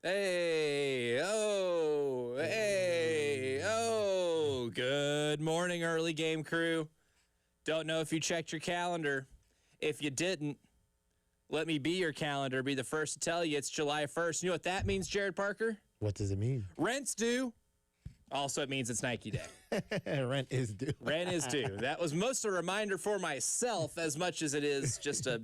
Hey, good morning, early game crew. Don't know if you checked your calendar. If you didn't, let me be your calendar. Be the first to tell you it's July 1st. You know what that means, Jared Parker? What does it mean? Rent's due. Also, it means it's Nike Day. Rent is due. Rent is due. That was most a reminder for myself as much as it is just a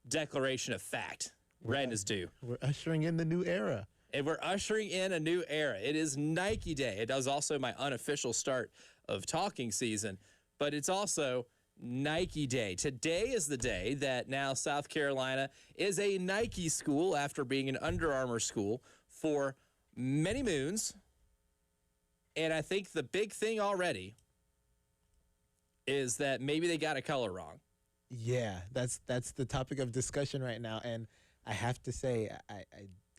declaration of fact. Rent is due. We're ushering in the new era. And we're ushering in a new era. It is Nike Day. It is also my unofficial start of talking season, but it's also Nike Day. Today is the day that now South Carolina is a Nike school after being an Under Armour school for many moons. And I think the big thing already is that maybe they got a color wrong. Yeah, that's the topic of discussion right now, and I have to say,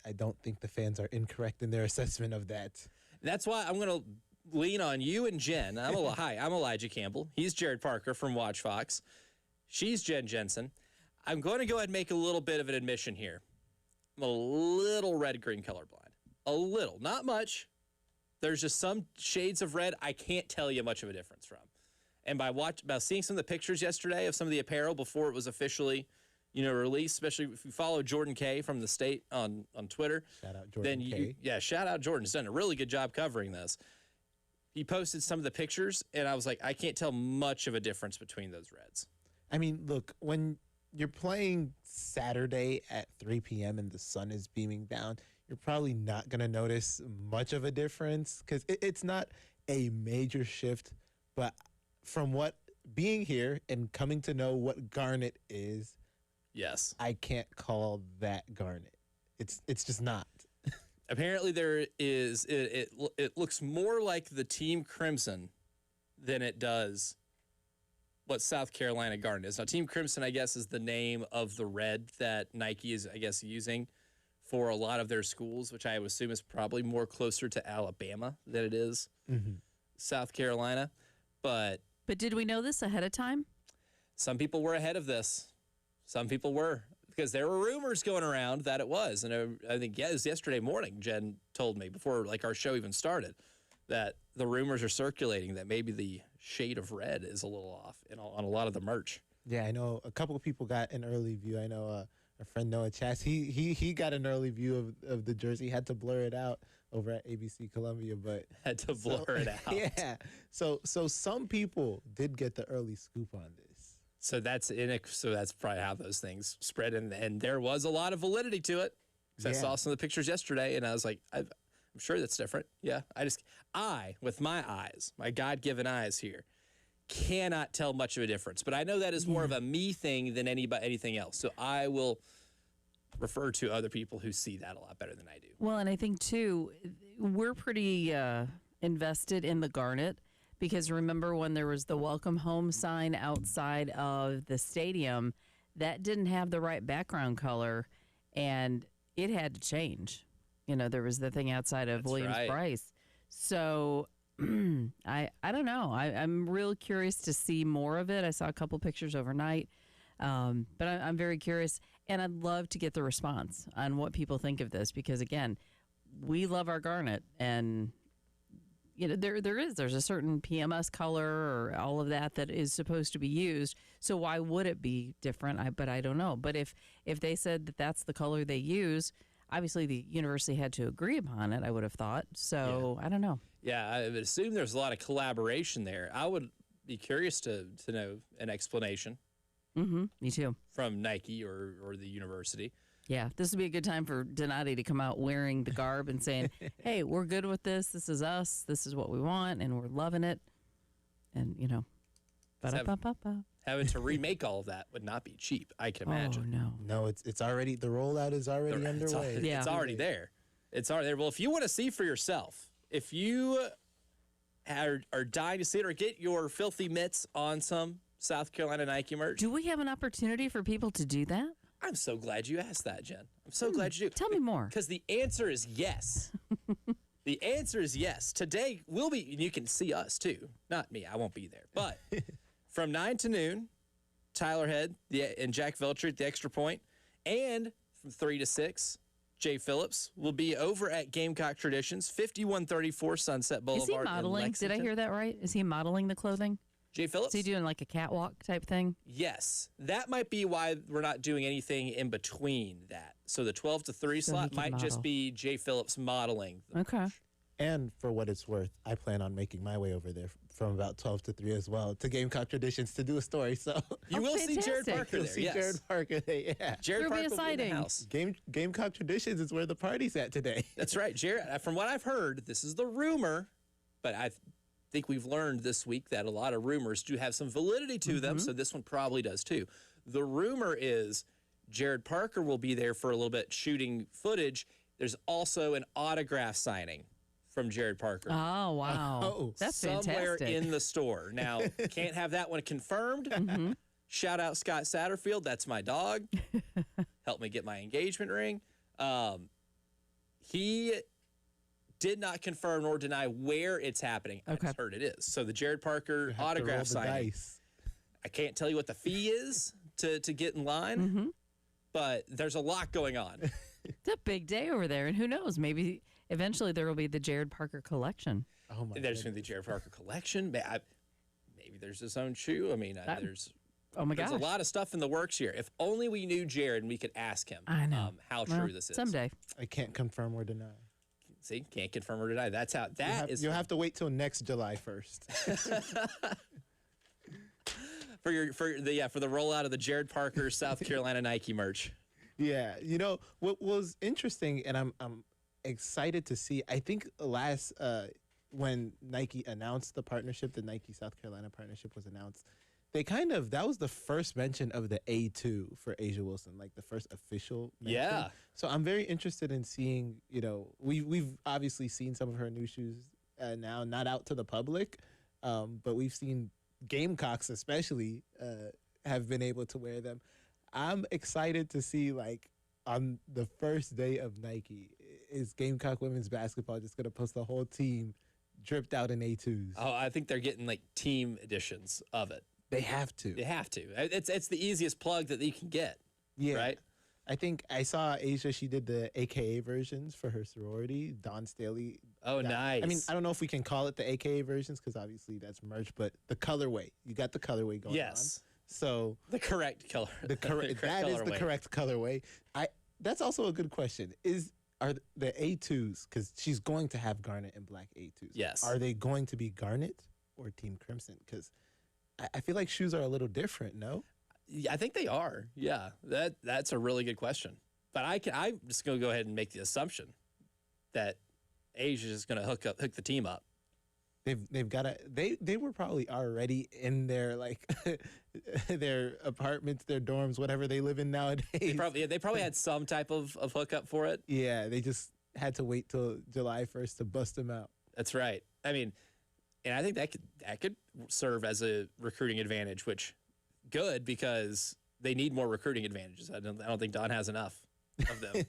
I don't think the fans are incorrect in their assessment of that. That's why I'm going to lean on you and Jen. Hi, I'm Elijah Campbell. He's Jared Parker from Watch Fox. She's Jen Jensen. I'm going to go ahead and make a little bit of an admission here. I'm a little red-green colorblind. A little. Not much. There's just some shades of red I can't tell you much of a difference from. And by seeing some of the pictures yesterday of some of the apparel before it was officially released, especially if you follow Jordan K from the State on Twitter. Shout out Jordan K. Shout out Jordan. He's done a really good job covering this. He posted some of the pictures, and I was like, I can't tell much of a difference between those reds. I mean, look, when you're playing Saturday at 3 p.m. and the sun is beaming down, you're probably not going to notice much of a difference because it's not a major shift. But from being here and coming to know what garnet is, yes, I can't call that garnet. It's just not. Apparently, there is. It looks more like the Team Crimson than it does what South Carolina garnet is. Now, Team Crimson, I guess, is the name of the red that Nike is, I guess, using for a lot of their schools, which I would assume is probably more closer to Alabama than it is South Carolina. But did we know this ahead of time? Some people were ahead of this. Some people were, because there were rumors going around that it was. And I think it was yesterday morning, Jen told me, before our show even started, that the rumors are circulating that maybe the shade of red is a little off on a lot of the merch. Yeah, I know a couple of people got an early view. I know our friend Noah Chast, he got an early view of the jersey, had to blur it out over at ABC Columbia, but had to blur it out. Yeah. So some people did get the early scoop on this. So that's probably how those things spread, and there was a lot of validity to it. Because I saw some of the pictures yesterday, and I was like, I'm sure that's different. Yeah, with my eyes, my God-given eyes here, cannot tell much of a difference. But I know that is more of a me thing than anything else. So I will refer to other people who see that a lot better than I do. Well, and I think, too, we're pretty invested in the garnet. Because remember when there was the welcome home sign outside of the stadium, that didn't have the right background color, and it had to change. There was the thing outside of Williams-Brice. So I don't know. I'm real curious to see more of it. I saw a couple pictures overnight, but I'm very curious, and I'd love to get the response on what people think of this because, again, we love our garnet, and there's a certain PMS color or all of that is supposed to be used. So why would it be different? But I don't know. But if they said that that's the color they use, obviously the university had to agree upon it, I would have thought. So I don't know. Yeah, I would assume there's a lot of collaboration there. I would be curious to know an explanation. Me too. From Nike or the university. Yeah, this would be a good time for Donati to come out wearing the garb and saying, hey, we're good with this. This is us. This is what we want, and we're loving it. And, having to remake all of that would not be cheap, I can imagine. Oh, no. No, it's already, the rollout is already underway. It's already there. It's already there. Well, if you want to see for yourself, if you are dying to see it or get your filthy mitts on some South Carolina Nike merch. Do we have an opportunity for people to do that? I'm so glad you asked that, Jen. I'm so glad you do. Tell me more. Because the answer is yes. The answer is yes. Today, we'll be, and you can see us too. Not me, I won't be there. But from 9 to noon, Tyler Head and Jack Veltri at the Extra Point, and from 3 to 6, Jay Phillips will be over at Gamecock Traditions, 5134 Sunset Boulevard. Is he in modeling? Did I Lexington. hear that right? Is he modeling the clothing? Jay Phillips? Is he doing like a catwalk type thing? Yes. That might be why we're not doing anything in between that. So the 12 to 3 So he slot can might just model. be Jay Phillips modeling. Okay. And for what it's worth, I plan on making my way over there from about 12 to 3 as well to Gamecock Traditions to do a story. So You Oh, will see Jared fantastic. Parker you'll there. see Yes. Jared Parker there. Yeah. Jared There'll be Parker a will be in the sighting. house. Gamecock Traditions is where the party's at today. That's right. Jared, from what I've heard, this is the rumor, but I think we've learned this week that a lot of rumors do have some validity to them, so this one probably does too. The rumor is Jared Parker will be there for a little bit shooting footage. There's also an autograph signing from Jared Parker. Oh, wow. Oh, That's somewhere fantastic. in the store. Now, can't have that one confirmed. Shout out Scott Satterfield. That's my dog. Helped me get my engagement ring. He did not confirm nor deny where it's happening. I Okay. just heard it is. So the Jared Parker You have to roll autograph the signing. dice. I can't tell you what the fee is to get in line, but there's a lot going on. It's a big day over there. And who knows? Maybe eventually there will be the Jared Parker collection. Oh my There's goodness. going to be the Jared Parker collection. Maybe there's his own shoe. I mean, there's Oh, my There's gosh. a lot of stuff in the works here. If only we knew Jared and we could ask him I know. how Well, true this is. Someday. I can't confirm or deny. See, can't confirm or deny. That's how You'll have to wait till next July 1st. for the rollout of the Jared Parker South Carolina Nike merch. Yeah, you know what was interesting, and I'm excited to see. I think last when Nike announced the partnership, the Nike South Carolina partnership was announced. That was the first mention of the A2 for Asia Wilson, like the first official mention. Yeah. So I'm very interested in seeing. You know, we've obviously seen some of her new shoes now, not out to the public, but we've seen Gamecocks especially have been able to wear them. I'm excited to see, like, on the first day of Nike, is Gamecock women's basketball just going to post the whole team dripped out in A2s? Oh, I think they're getting like team editions of it. They have to. They have to. It's the easiest plug that you can get. Yeah. Right? I think I saw Asia, she did the AKA versions for her sorority. Dawn Staley. Oh, nice. I mean, I don't know if we can call it the AKA versions because obviously that's merch, but the colorway. You got the colorway going on. yes, So the correct color. the correct that is the colorway. correct colorway. That's also a good question. Are the A2s, because she's going to have garnet and black A2s. Yes. Are they going to be garnet or team crimson? Because I feel like shoes are a little different, no? Yeah, I think they are. Yeah, that's a really good question. But I'm just going to go ahead and make the assumption that Asia's just going to hook the team up. They've got to they were probably already in their like their apartments, their dorms, whatever they live in nowadays. They probably had some type of hookup for it. Yeah, they just had to wait till July 1st to bust them out. That's right. I mean, and I think that could serve as a recruiting advantage, which good because they need more recruiting advantages. I don't think Dawn has enough of them.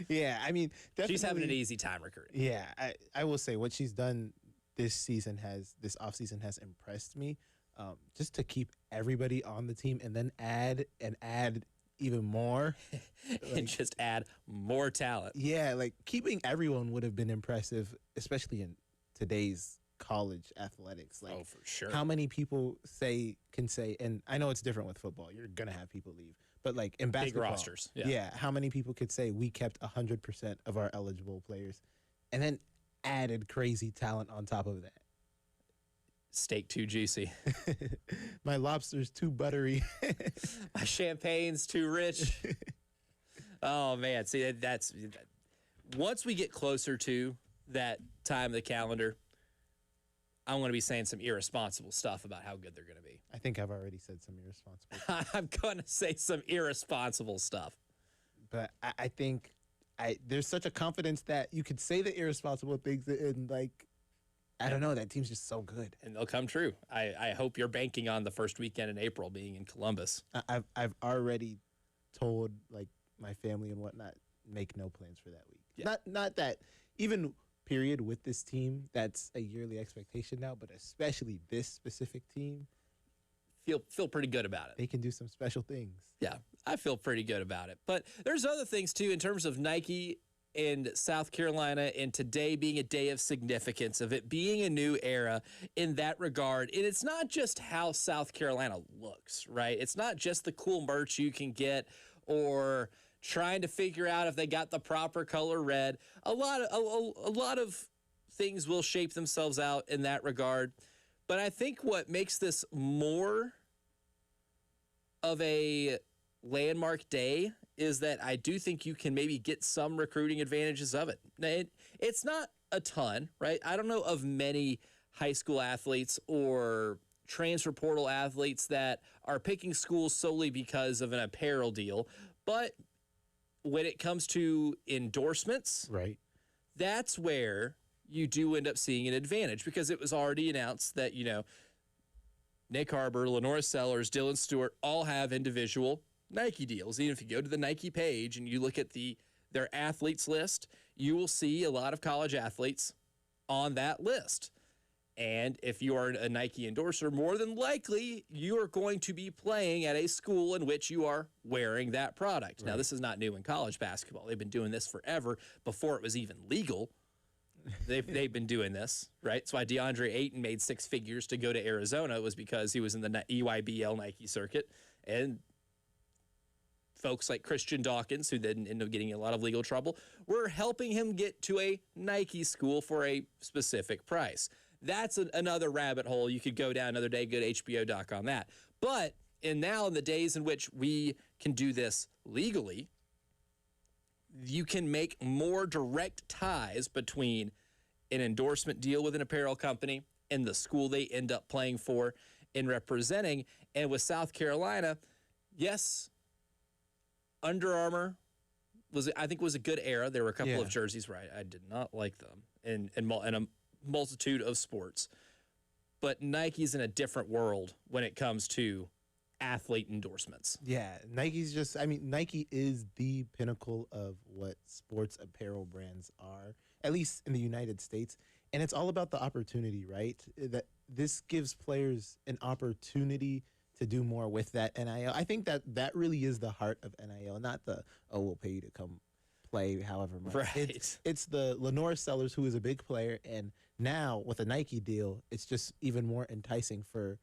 Yeah, I mean, definitely, She's having an easy time recruiting. Yeah, I will say what she's done this offseason has impressed me. Just to keep everybody on the team and then add even more. And just add more talent. Yeah, like keeping everyone would have been impressive, especially in today's college athletics. Like, Oh, for sure. how many people can say, and I know it's different with football. You're gonna have people leave, but like in basketball, rosters, yeah. how many people could say we kept 100% of our eligible players, and then added crazy talent on top of that? Steak too juicy. My lobster's too buttery. My champagne's too rich. Oh man, see that's once we get closer to that time of the calendar, I'm going to be saying some irresponsible stuff about how good they're going to be. I think I've already said some irresponsible, I'm going to say some irresponsible stuff. but I think there's such a confidence that you could say the irresponsible things and like, I don't know, that team's just so good. And they'll come true. I hope you're banking on the first weekend in April being in Columbus. I've already told like my family and whatnot, make no plans for that week. Yeah. Not that even period with this team, that's a yearly expectation now, but especially this specific team. feel pretty good about it. They can do some special things. Yeah, I feel pretty good about it. But there's other things too in terms of Nike and South Carolina, and today being a day of significance, of it being a new era in that regard. And it's not just how South Carolina looks, right? It's not just the cool merch you can get or trying to figure out if they got the proper color red. A lot of things will shape themselves out in that regard. But I think what makes this more of a landmark day is that I do think you can maybe get some recruiting advantages of it. Now, it's not a ton, right? I don't know of many high school athletes or transfer portal athletes that are picking schools solely because of an apparel deal. But when it comes to endorsements, Right. that's where you do end up seeing an advantage, because it was already announced that, Nick Harbor, Lenora Sellers, Dylan Stewart all have individual Nike deals. Even if you go to the Nike page and you look at their athletes list, you will see a lot of college athletes on that list. And if you are a Nike endorser, more than likely you are going to be playing at a school in which you are wearing that product. Now, this is not new in college basketball. They've been doing this forever, before it was even legal. They've been doing this, right? That's why DeAndre Ayton made 6 figures to go to Arizona. It was because he was in the EYBL Nike circuit. And folks like Christian Dawkins, who then ended up getting in a lot of legal trouble, were helping him get to a Nike school for a specific price. That's another rabbit hole you could go down another day. Go to HBO doc on that. But now in the days in which we can do this legally, you can make more direct ties between an endorsement deal with an apparel company and the school they end up playing for and representing. And with South Carolina, yes, Under Armour was a good era. There were a couple of jerseys where I did not like them in a multitude of sports. But Nike's in a different world when it comes to athlete endorsements. Yeah, Nike is the pinnacle of what sports apparel brands are, at least in the United States. And it's all about the opportunity, right? That this gives players an opportunity to do more with that NIL. I think that really is the heart of NIL, not we'll pay you to come play however much. Right. It's the Lenora Sellers, who is a big player, and now with a Nike deal, it's just even more enticing for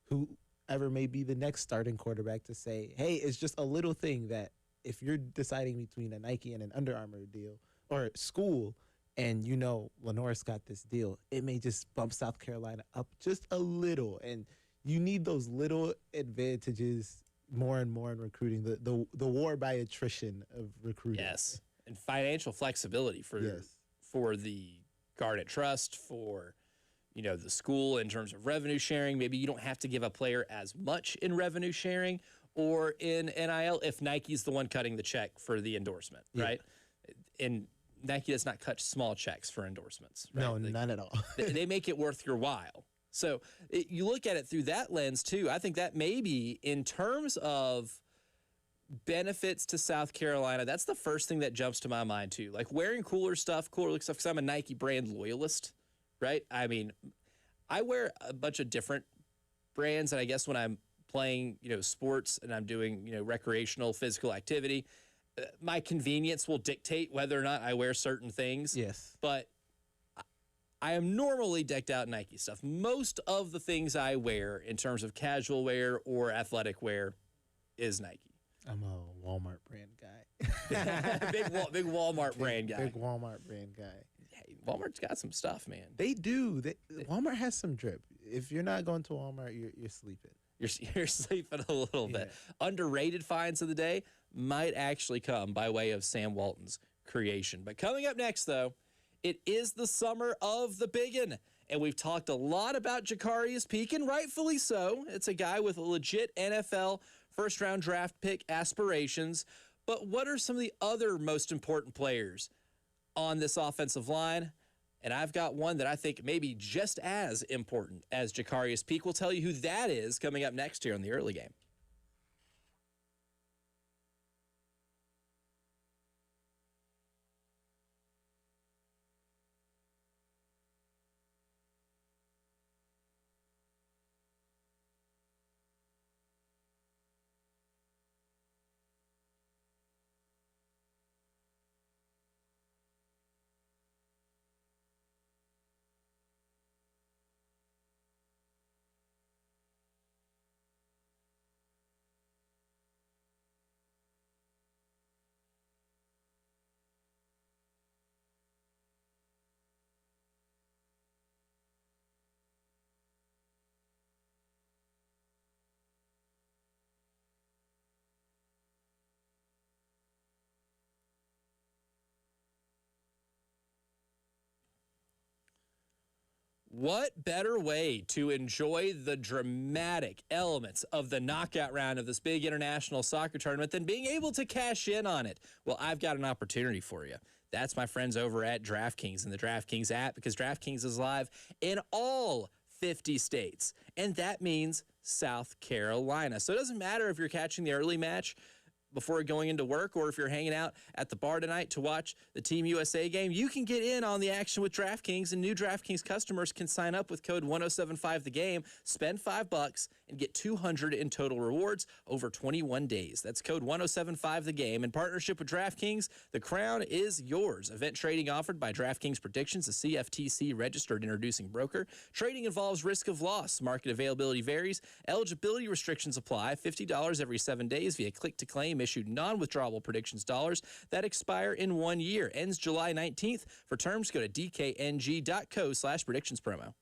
whoever may be the next starting quarterback to say, hey, it's just a little thing that if you're deciding between a Nike and an Under Armour deal or school, and Lenore's got this deal, it may just bump South Carolina up just a little. And you need those little advantages more and more in recruiting, the war by attrition of recruiting. Yes. And financial flexibility for the Garnet Trust, for the school in terms of revenue sharing. Maybe you don't have to give a player as much in revenue sharing or in NIL if Nike's the one cutting the check for the endorsement, right? And Nike does not cut small checks for endorsements. Right? No, none at all. They make it worth your while. So you look at it through that lens too. I think that maybe in terms of benefits to South Carolina, that's the first thing that jumps to my mind too. Like wearing cooler stuff, because I'm a Nike brand loyalist, right? I mean, I wear a bunch of different brands, and I guess when I'm playing, sports and I'm doing, recreational physical activity, my convenience will dictate whether or not I wear certain things. Yes. But I am normally decked out in Nike stuff. Most of the things I wear in terms of casual wear or athletic wear is Nike. I'm a Walmart brand guy. big Walmart brand guy. Big Walmart brand guy. Hey, Walmart's got some stuff, man. They do. Walmart has some drip. If you're not going to Walmart, you're sleeping. You're sleeping a little bit. Underrated finds of the day might actually come by way of Sam Walton's creation. But coming up next, though, it is the summer of the biggin, and we've talked a lot about Jacarius Peak, and rightfully so. It's a guy with a legit NFL first-round draft pick aspirations. But what are some of the other most important players on this offensive line? And I've got one that I think may be just as important as Jacarius Peak. We'll tell you who that is coming up next here on the early game. What better way to enjoy the dramatic elements of the knockout round of this big international soccer tournament than being able to cash in on it? Well, I've got an opportunity for you. That's my friends over at DraftKings and the DraftKings app, because DraftKings is live in all 50 states, and that means South Carolina. So it doesn't matter if you're catching the early match before going into work, or if you're hanging out at the bar tonight to watch the Team USA game, you can get in on the action with DraftKings, and new DraftKings customers can sign up with code 1075TheGame, spend $5, and get $200 in total rewards over 21 days. That's code 1075TheGame. In partnership with DraftKings, the crown is yours. Event trading offered by DraftKings Predictions, a CFTC registered introducing broker. Trading involves risk of loss. Market availability varies. Eligibility restrictions apply. $50 every 7 days via click-to-claim. Issued non-withdrawable predictions dollars that expire in 1 year. Ends July 19th. For terms, go to dkng.co/predictions promo.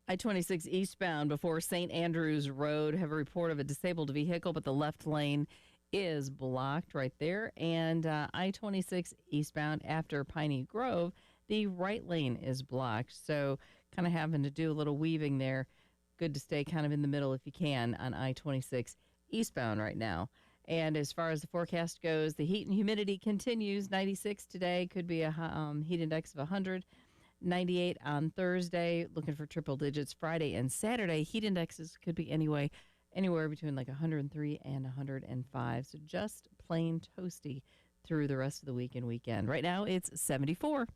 I-26 eastbound before St. Andrews Road have a report of a disabled vehicle, but the left lane is blocked right there. And I-26 eastbound after Piney Grove, the right lane is blocked. So kind of having to do a little weaving there. Good to stay kind of in the middle if you can on I-26 eastbound right now. And as far as the forecast goes, the heat and humidity continues. 96 today, could be a heat index of 100. 98 on Thursday, looking for triple digits. Friday and Saturday, heat indexes could be anywhere between like 103 and 105. So just plain toasty through the rest of the week and weekend. Right now, it's 74.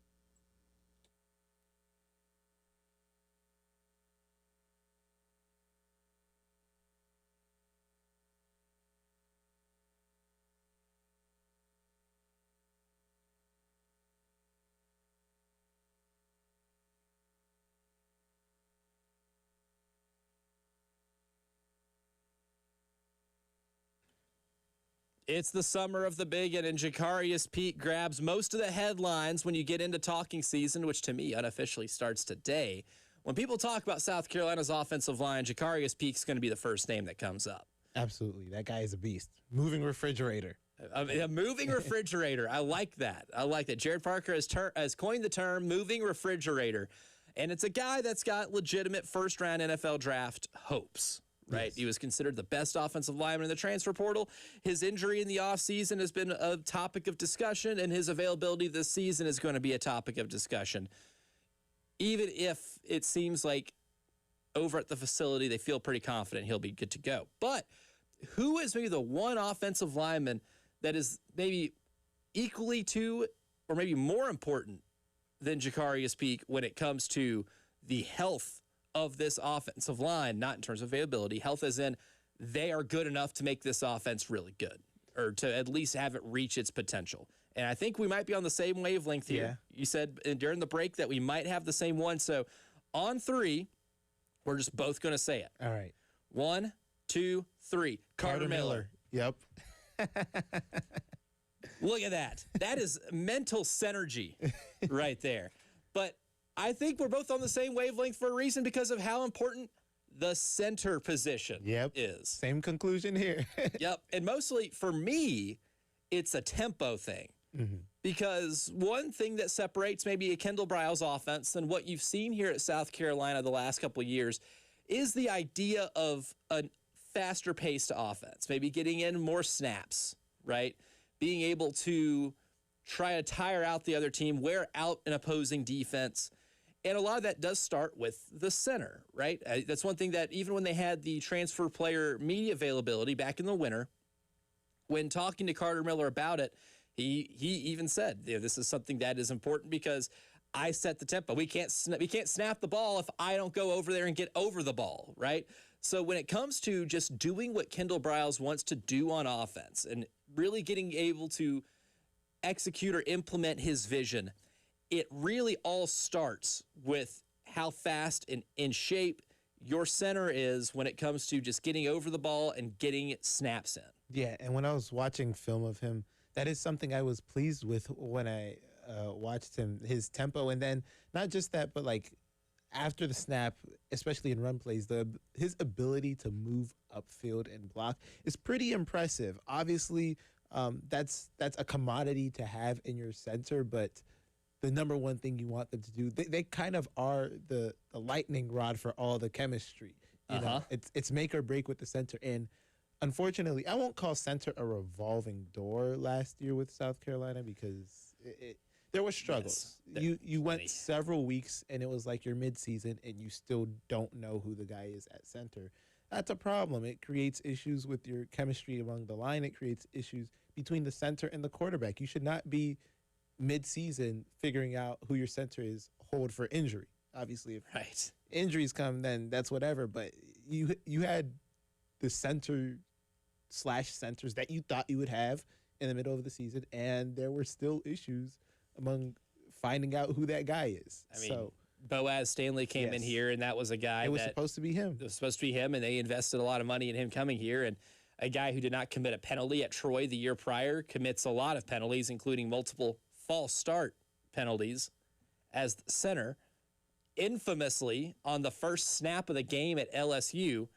It's the summer of the bigot, and Jacarius Peak grabs most of the headlines when you get into talking season, which to me unofficially starts today. When people talk about South Carolina's offensive line, Jacarius Peak's going to be the first name that comes up. Absolutely. That guy is a beast. Moving refrigerator. A moving refrigerator. I like that. I like that. Jared Parker has coined the term moving refrigerator. And it's a guy that's got legitimate first-round NFL draft hopes, right? Yes. He was considered the best offensive lineman in the transfer portal. His injury in the offseason has been a topic of discussion, and his availability this season is going to be a topic of discussion. Even if it seems like over at the facility they feel pretty confident he'll be good to go. But who is maybe the one offensive lineman that is maybe equally to or maybe more important than Jacarius Peak when it comes to the health of this offensive line, not in terms of availability, health as in they are good enough to make this offense really good or to at least have it reach its potential. And I think we might be on the same wavelength here. Yeah. You said during the break that we might have the same one. So on three, we're just both going to say it. All right. 1, 2, 3. Carter Miller. Yep. Look at that. That is mental synergy right there. But I think we're both on the same wavelength for a reason because of how important the center position is. Same conclusion here. Yep. And mostly for me, it's a tempo thing. Mm-hmm. Because one thing that separates maybe a Kendall Briles offense and what you've seen here at South Carolina the last couple of years is the idea of a faster paced offense, maybe getting in more snaps, right? Being able to try to tire out the other team, wear out an opposing defense. And a lot of that does start with the center, right? That's one thing that even when they had the transfer player media availability back in the winter, when talking to Carter Miller about it, he even said, this is something that is important because I set the tempo. We can't snap the ball if I don't go over there and get over the ball, right? So when it comes to just doing what Kendall Briles wants to do on offense and really getting able to execute or implement his vision, it really all starts with how fast and in shape your center is when it comes to just getting over the ball and getting snaps in. Yeah, and when I was watching film of him, that is something I was pleased with when I watched him, his tempo. And then not just that, but like after the snap, especially in run plays, his ability to move upfield and block is pretty impressive. Obviously, that's a commodity to have in your center, but the number one thing you want them to do, they kind of are the lightning rod for all the chemistry. You know, it's make or break with the center. And unfortunately, I won't call center a revolving door last year with South Carolina because there were struggles. Yes, you went several weeks and it was like your midseason and you still don't know who the guy is at center. That's a problem. It creates issues with your chemistry among the line. It creates issues between the center and the quarterback. You should not be midseason figuring out who your center is, hold for injury. Obviously, if injuries come, then that's whatever. But you had the center/centers that you thought you would have in the middle of the season, and there were still issues among finding out who that guy is. I mean, Boaz Stanley came in here, and that was a guy it was supposed to be him. It was supposed to be him, and they invested a lot of money in him coming here. And a guy who did not commit a penalty at Troy the year prior commits a lot of penalties, including multiple false start penalties as the center. Infamously, on the first snap of the game at LSU,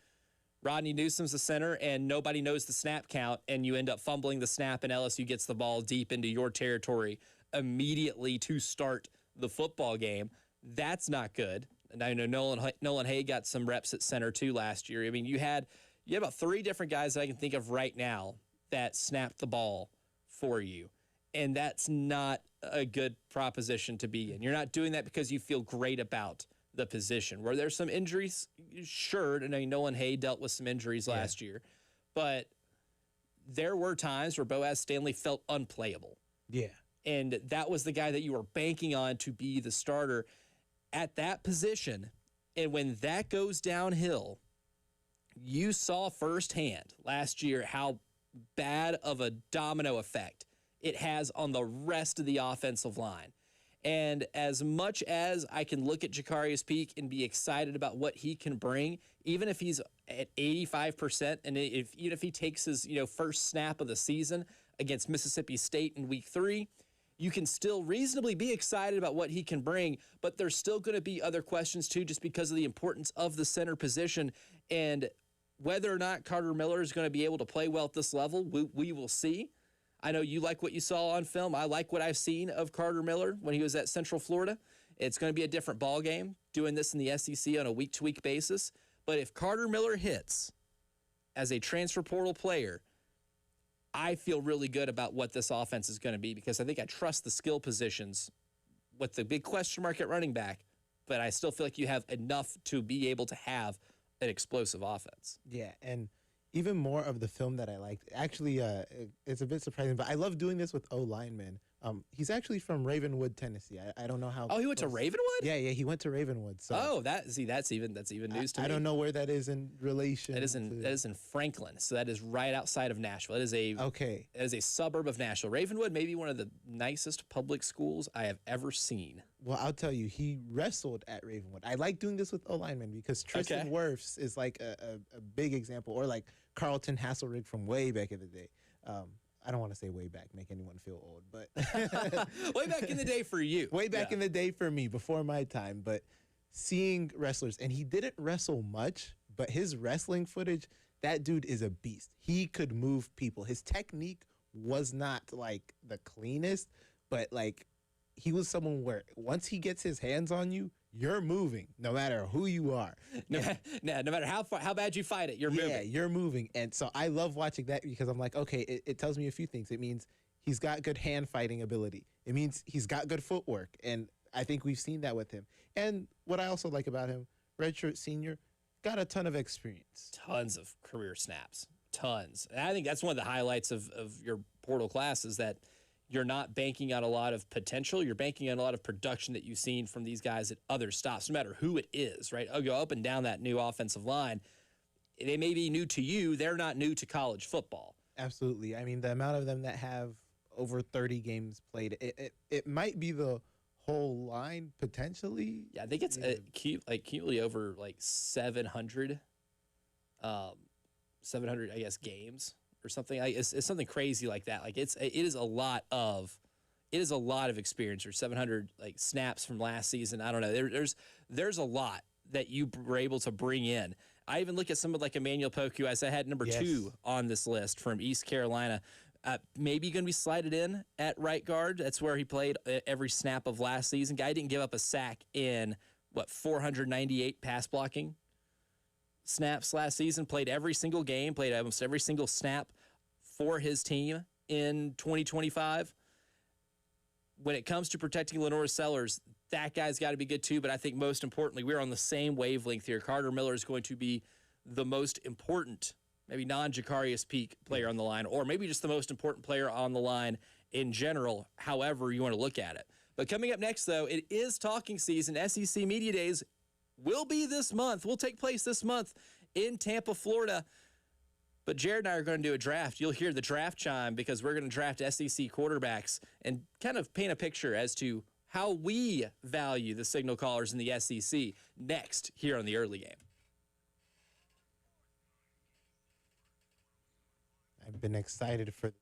Rodney Newsom's the center, and nobody knows the snap count, and you end up fumbling the snap, and LSU gets the ball deep into your territory immediately to start the football game. That's not good. And I know Nolan Hay got some reps at center too last year. I mean, you had about 3 different guys that I can think of right now that snapped the ball for you. And that's not a good proposition to be in. You're not doing that because you feel great about the position. Where there's some injuries, sure, and I know Nolan Hay dealt with some injuries last year, but there were times where Boaz Stanley felt unplayable. Yeah. And that was the guy that you were banking on to be the starter at that position. And when that goes downhill, you saw firsthand last year how bad of a domino effect it has on the rest of the offensive line. And as much as I can look at Jacarius Peak and be excited about what he can bring, even if he's at 85%, and even if he takes his first snap of the season against Mississippi State in week 3, you can still reasonably be excited about what he can bring, but there's still going to be other questions too, just because of the importance of the center position and whether or not Carter Miller is going to be able to play well at this level. We will see. I know you like what you saw on film. I like what I've seen of Carter Miller when he was at Central Florida. It's going to be a different ball game doing this in the SEC on a week-to-week basis. But if Carter Miller hits as a transfer portal player, I feel really good about what this offense is going to be because I think I trust the skill positions with the big question mark at running back, but I still feel like you have enough to be able to have an explosive offense. Yeah, and even more of the film that I liked. Actually, it's a bit surprising, but I love doing this with O linemen. He's actually from Ravenwood, Tennessee. I don't know how. Oh, he went to Ravenwood? Yeah, he went to Ravenwood. So that's even news to me. I don't know where that is in relation. That is in Franklin, so that is right outside of Nashville. It is a suburb of Nashville. Ravenwood may be one of the nicest public schools I have ever seen. Well, I'll tell you, he wrestled at Ravenwood. I like doing this with O linemen because Tristan Wirfs is like a big example, or like Carlton Hasselrig from way back in the day. I don't want to say way back, make anyone feel old, but way back in the day for you. Way back in the day for me, before my time. But seeing wrestlers, and he didn't wrestle much, but his wrestling footage, that dude is a beast. He could move people. His technique was not like the cleanest, but like he was someone where once he gets his hands on you, you're moving, no matter who you are. No matter how bad you fight it, you're moving. Yeah, you're moving. And so I love watching that because I'm like, okay, it tells me a few things. It means he's got good hand fighting ability. It means he's got good footwork. And I think we've seen that with him. And what I also like about him, redshirt senior, got a ton of experience. Tons of career snaps. Tons. And I think that's one of the highlights of your portal class is that you're not banking on a lot of potential. You're banking on a lot of production that you've seen from these guys at other stops, no matter who it is, right? I'll go up and down that new offensive line. They may be new to you. They're not new to college football. Absolutely. I mean, the amount of them that have over 30 games played, it might be the whole line potentially. Yeah, I think it's cumulatively over like 700, 700, I guess, games. Or something. It's something crazy like that. Like it is a lot of experience. Or 700 like snaps from last season. I don't know. There's a lot that you were able to bring in. I even look at someone like Emmanuel Poku, as I had number 2 on this list from East Carolina. Maybe going to be slided in at right guard. That's where he played every snap of last season. Guy didn't give up a sack in 498 pass blocking snaps last season, played every single game, played almost every single snap for his team in 2025. When it comes to protecting Lenore Sellers, that guy's got to be good too, but I think most importantly, we're on the same wavelength here. Carter Miller is going to be the most important, maybe non-Jacarius Peak player on the line, or maybe just the most important player on the line in general, however you want to look at it. But coming up next, though, it is talking season. SEC Media Days will take place this month in Tampa, Florida. But Jared and I are going to do a draft. You'll hear the draft chime because we're going to draft SEC quarterbacks and kind of paint a picture as to how we value the signal callers in the SEC next here on the Early Game. I've been excited for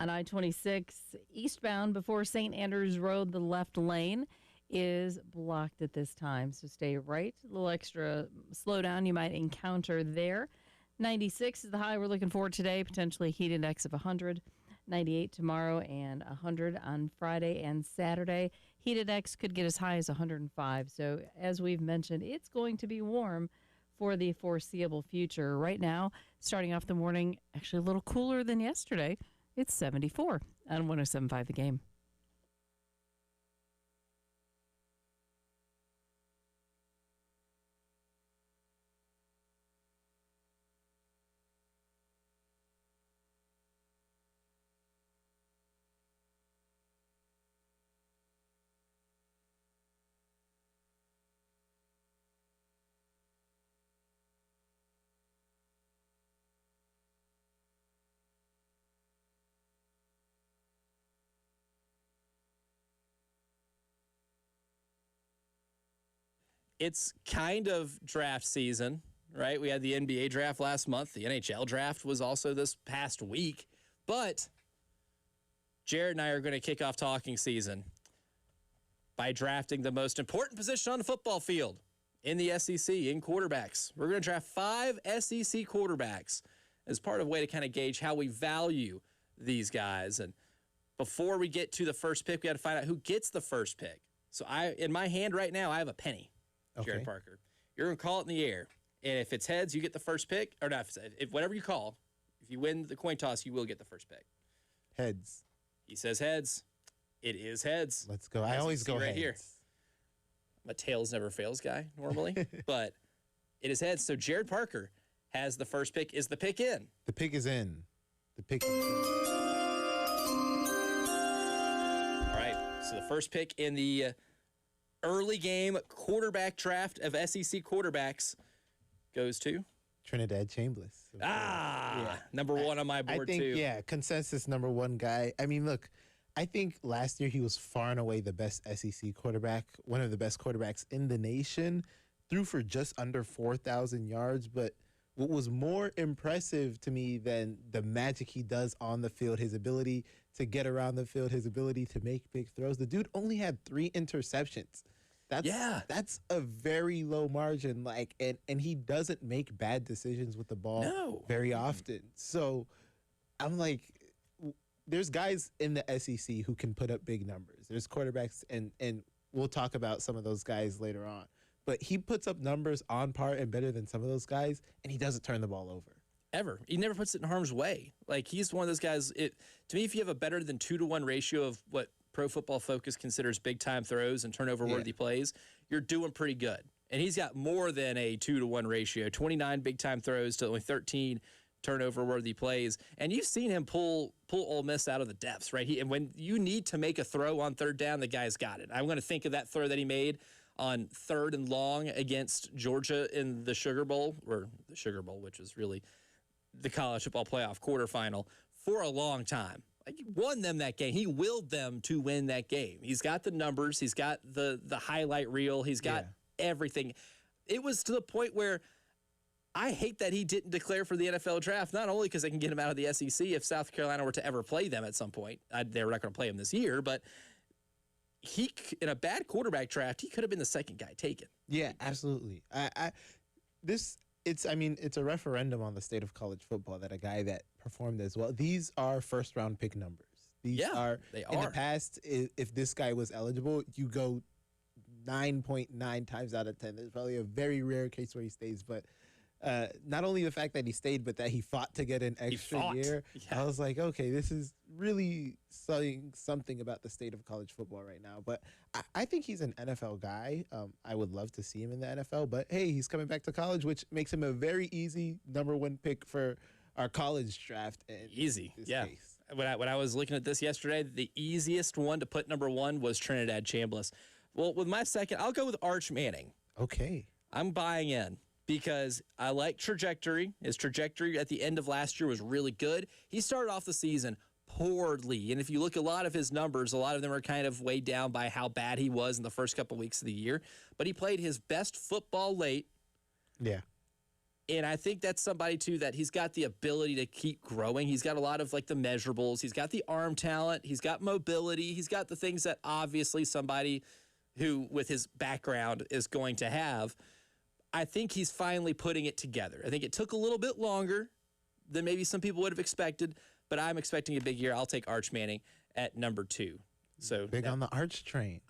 On I-26 eastbound before St. Andrews Road, the left lane is blocked at this time. So stay right. A little extra slowdown you might encounter there. 96 is the high we're looking for today, potentially heat index of 100. 98 tomorrow and 100 on Friday and Saturday. Heat index could get as high as 105. So as we've mentioned, it's going to be warm for the foreseeable future. Right now, starting off the morning, actually a little cooler than yesterday. It's 74 on 107.5 The Game. It's kind of draft season, right? We had the NBA draft last month. The NHL draft was also this past week. But Jared and I are going to kick off talking season by drafting the most important position on the football field in the SEC, in quarterbacks. We're going to draft 5 SEC quarterbacks as part of a way to kind of gauge how we value these guys. And before we get to the first pick, we got to find out who gets the first pick. So in my hand right now, I have a penny. Jared Parker. You're going to call it in the air. And if it's heads, you get the first pick. Or not, if whatever you call, if you win the coin toss, you will get the first pick. Heads. He says heads. It is heads. Let's go. I always go right heads. Here. I'm a tails never fails guy normally, but it is heads. So Jared Parker has the first pick. Is the pick in? The pick is in. The pick is in. All right. So the first pick in the early game quarterback draft of SEC quarterbacks goes to Trinidad Chambliss. Number one on my board, I think, too. Yeah, consensus number one guy. I mean, look, I think last year he was far and away the best SEC quarterback, one of the best quarterbacks in the nation, threw for just under 4,000 yards. But what was more impressive to me than the magic he does on the field, his ability to get around the field, his ability to make big throws, the dude only had 3 interceptions. That's a very low margin, and he doesn't make bad decisions with the ball very often. So I'm like, there's guys in the SEC who can put up big numbers. There's quarterbacks, and we'll talk about some of those guys later on. But he puts up numbers on par and better than some of those guys, and he doesn't turn the ball over. Ever. He never puts it in harm's way. Like, he's one of those guys. To me, if you have a better than 2-to-1 ratio of what Pro Football Focus considers big-time throws and turnover-worthy plays, you're doing pretty good. And he's got more than a 2-to-1 ratio, 29 big-time throws to only 13 turnover-worthy plays. And you've seen him pull Ole Miss out of the depths, right? And when you need to make a throw on third down, the guy's got it. I'm going to think of that throw that he made on 3rd and long against Georgia in the Sugar Bowl, which is really the college football playoff quarterfinal, for a long time. Like, he won them that game. He willed them to win that game. He's got the numbers. He's got the highlight reel. He's got everything. It was to the point where I hate that he didn't declare for the NFL draft, not only because they can get him out of the SEC if South Carolina were to ever play them at some point. They were not going to play him this year, but he, in a bad quarterback draft, he could have been the second guy taken. Yeah, absolutely. It's a referendum on the state of college football that a guy that performed as well. These are first-round pick numbers. They are. In the past, if this guy was eligible, you go 9.9 times out of 10. There's probably a very rare case where he stays, but not only the fact that he stayed, but that he fought to get an extra year. Yeah. I was like, okay, this is really saying something about the state of college football right now. But I think he's an NFL guy. I would love to see him in the NFL. But, hey, he's coming back to college, which makes him a very easy number 1 pick for our college draft. Easy, yeah. Case. When I was looking at this yesterday, the easiest one to put number 1 was Trinidad Chambliss. Well, with my second, I'll go with Arch Manning. Okay. I'm buying in because I like trajectory. His trajectory at the end of last year was really good. He started off the season poorly, and if you look at a lot of his numbers, a lot of them are kind of weighed down by how bad he was in the first couple weeks of the year. But he played his best football late. Yeah. And I think that's somebody, too, that he's got the ability to keep growing. He's got a lot of, like, the measurables. He's got the arm talent. He's got mobility. He's got the things that obviously somebody who, with his background, is going to have. I think he's finally putting it together. I think it took a little bit longer than maybe some people would have expected, but I'm expecting a big year. I'll take Arch Manning at number 2. So Big on the Arch train.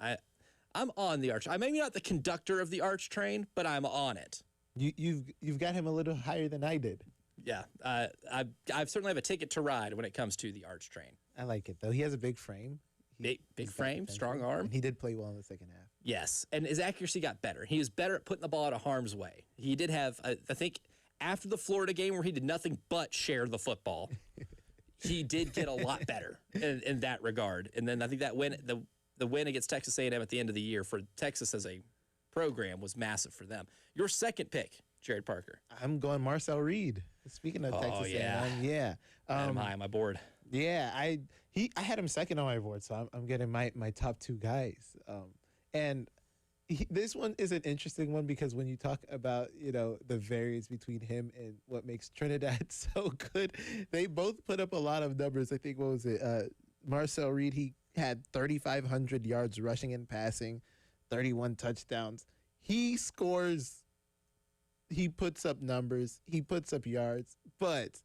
I'm on the Arch. I'm maybe not the conductor of the Arch train, but I'm on it. You've got him a little higher than I did. Yeah, I certainly have a ticket to ride when it comes to the Arch train. I like it though. He has a big frame. Big He's got frame, potential. strong arm. And he did play well in the second half. Yes, and his accuracy got better. He was better at putting the ball out of harm's way. He did have, I think, after the Florida game where he did nothing but share the football, he did get a lot better in that regard. And then I think that win, the win against Texas A&M at the end of the year for Texas as a program was massive for them. Your second pick, Jared Parker. I'm going Marcel Reed. Speaking of Texas yeah. A&M, yeah. Had him high on my board. Yeah, I had him second on my board, so I'm getting my top 2 guys. And this one is an interesting one because when you talk about, the variance between him and what makes Trinidad so good, they both put up a lot of numbers. I think, what was it? Marcel Reed, he had 3,500 yards rushing and passing, 31 touchdowns. He scores, he puts up numbers, he puts up yards, but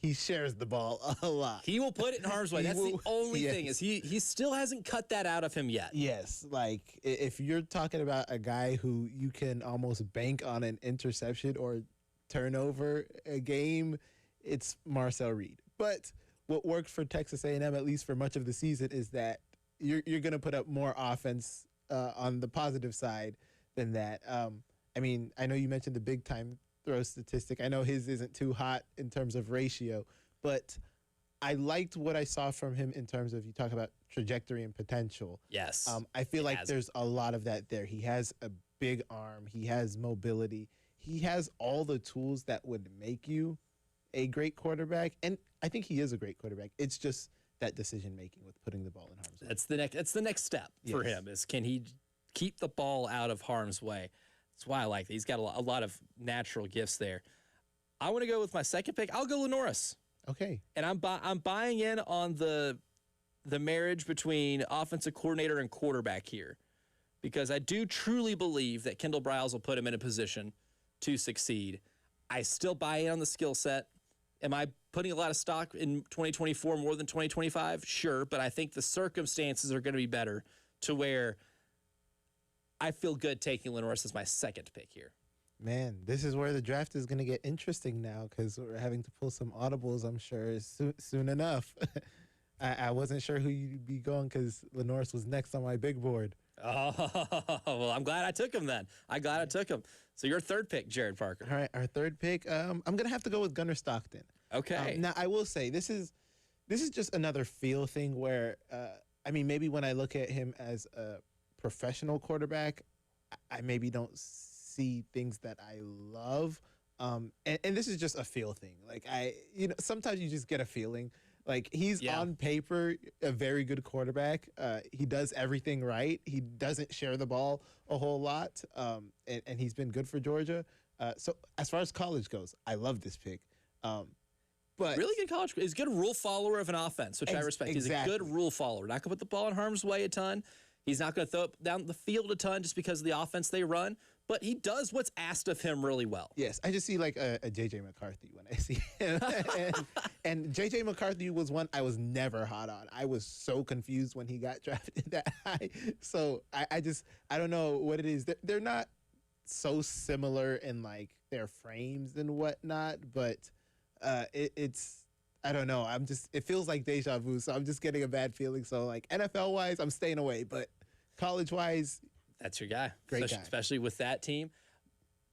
he shares the ball a lot. He will put it in harm's way. That's the only thing is he still hasn't cut that out of him yet. Yes, like if you're talking about a guy who you can almost bank on an interception or turnover a game, it's Marcel Reed. But what worked for Texas A&M, at least for much of the season, is that you're going to put up more offense on the positive side than that. I mean, I know you mentioned the big time throw statistic. I know his isn't too hot in terms of ratio, but I liked what I saw from him in terms of, you talk about trajectory and potential. Yes. I feel like there's a lot of that there. He has a big arm. He has mobility. He has all the tools that would make you a great quarterback. And I think he is a great quarterback. It's just that decision making with putting the ball in harm's way. That's the next step for Yes. him is, can he keep the ball out of harm's way? That's why I like that. He's got a lot of natural gifts there. I want to go with my second pick. I'll go Lenoris. Okay. And I'm buying in on the marriage between offensive coordinator and quarterback here, because I do truly believe that Kendall Briles will put him in a position to succeed. I still buy in on the skill set. Am I putting a lot of stock in 2024 more than 2025? Sure, but I think the circumstances are going to be better to where I feel good taking Lenoris as my second pick here. Man, this is where the draft is going to get interesting now, because we're having to pull some audibles, I'm sure, soon enough. I wasn't sure who you'd be going because Lenoris was next on my big board. Oh, well, I'm glad I took him then. I'm glad I took him. So your third pick, Jared Parker. All right, our third pick, I'm going to have to go with Gunnar Stockton. Okay. Now, I will say, this is just another feel thing where, I mean, maybe when I look at him as a professional quarterback, I maybe don't see things that I love. And this is just a feel thing. Like, sometimes you just get a feeling. Like, he's on paper a very good quarterback. He does everything right. He doesn't share the ball a whole lot. And he's been good for Georgia. So as far as college goes, I love this pick. But really good college. He's a good rule follower of an offense, which I respect. Exactly. He's a good rule follower. Not going to put the ball in harm's way a ton. He's not going to throw it down the field a ton just because of the offense they run. But he does what's asked of him really well. Yes, I just see like a J.J. McCarthy when I see him. and J.J. McCarthy was one I was never hot on. I was so confused when he got drafted that high. So I don't know what it is. They're not so similar in like their frames and whatnot, but it's I don't know. It feels like deja vu. So I'm just getting a bad feeling. So like NFL wise, I'm staying away, but college wise, that's your guy. Great guy. Especially with that team.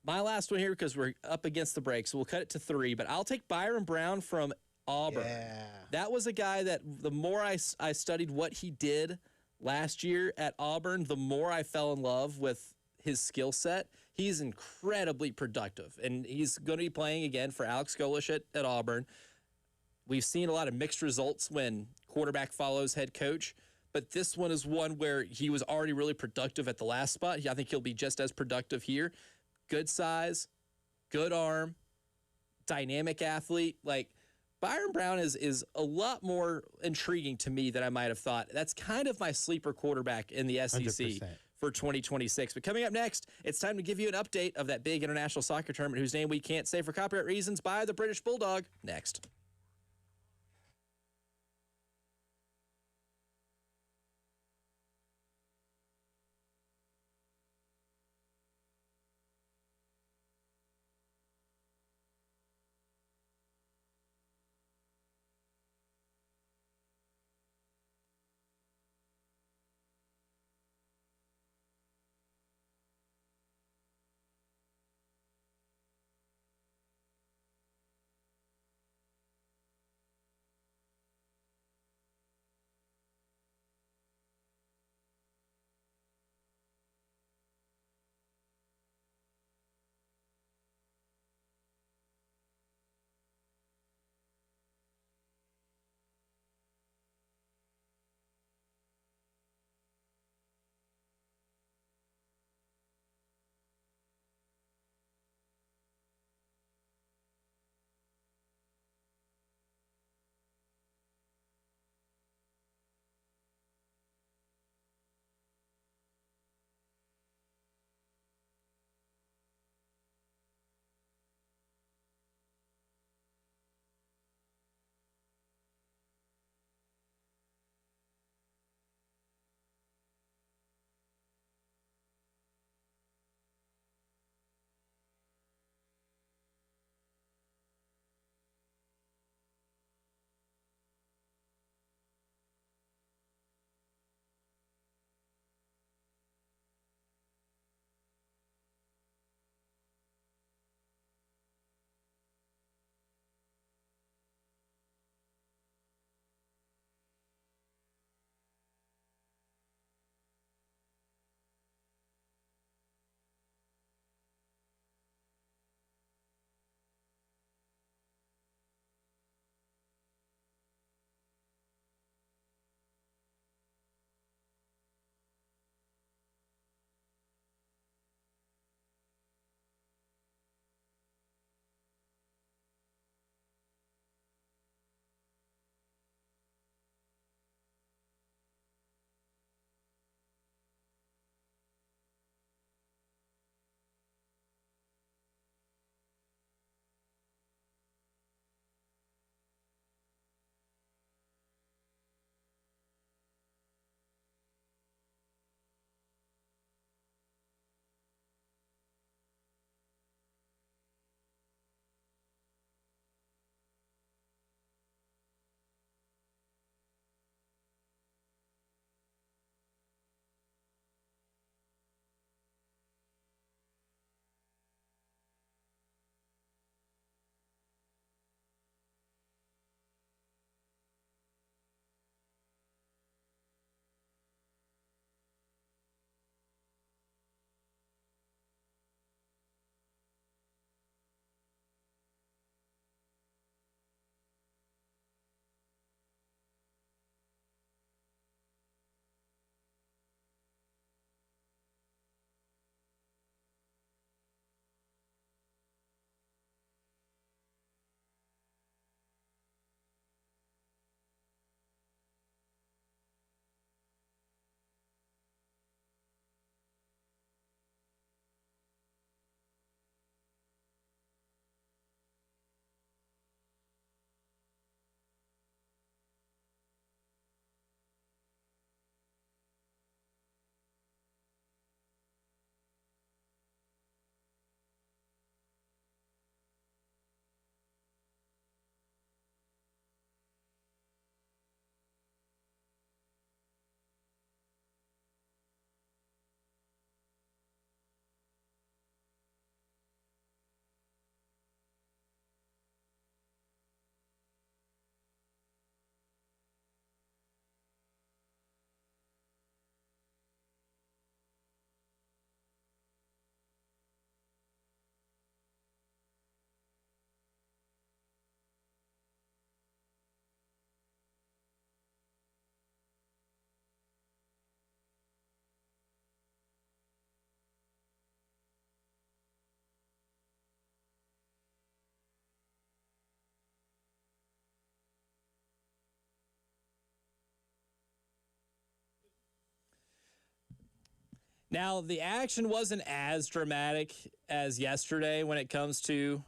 My last one here, because we're up against the break, so we'll cut it to 3, but I'll take Byron Brown from Auburn. Yeah. That was a guy that the more I studied what he did last year at Auburn, the more I fell in love with his skill set. He's incredibly productive, and he's going to be playing again for Alex Golesh at Auburn. We've seen a lot of mixed results when quarterback follows head coach, but this one is one where he was already really productive at the last spot. I think he'll be just as productive here. Good size, good arm, dynamic athlete. Like Byron Brown is a lot more intriguing to me than I might have thought. That's kind of my sleeper quarterback in the SEC 100%. for 2026. But coming up next, it's time to give you an update of that big international soccer tournament whose name we can't say for copyright reasons by the British Bulldog. Next. Now, the action wasn't as dramatic as yesterday when it comes to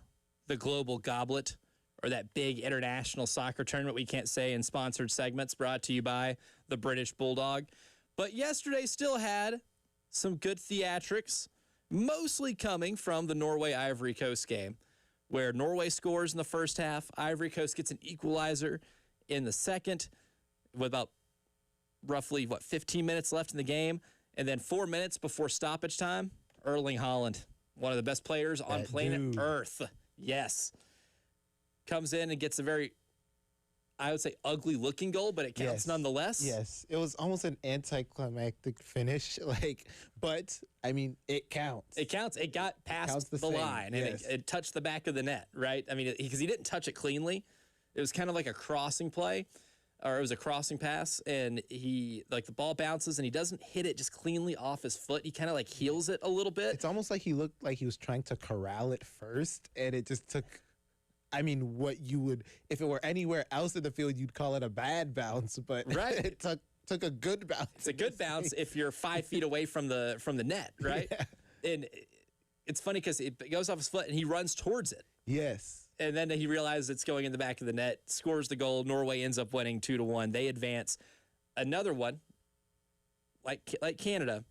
the Global Goblet or that big international soccer tournament we can't say in sponsored segments brought to you by the British Bulldog. But yesterday still had some good theatrics, mostly coming from the Norway-Ivory Coast game, where Norway scores in the first half, Ivory Coast gets an equalizer in the second with about roughly, 15 minutes left in the game. And then 4 minutes before stoppage time, Erling Haaland, one of the best players on planet Earth. Yes. Comes in and gets a very, I would say, ugly-looking goal, but it counts nonetheless. Yes. It was almost an anticlimactic finish, but, I mean, it counts. It counts. It got past the line, and it touched the back of the net, right? I mean, because he didn't touch it cleanly. It was kind of like a crossing play. Or it was a crossing pass, and the ball bounces, and he doesn't hit it just cleanly off his foot. He kind of heels it a little bit. It's almost like he looked like he was trying to corral it first, and it just took, I mean, what you would, if it were anywhere else in the field, you'd call it a bad bounce, but it took a good bounce. It's a good bounce if you're 5 feet away from the net, right? Yeah. And it's funny because it goes off his foot, and he runs towards it. Yes. And then he realizes it's going in the back of the net, scores the goal. Norway ends up winning 2-1. They advance. Another one, like Canada,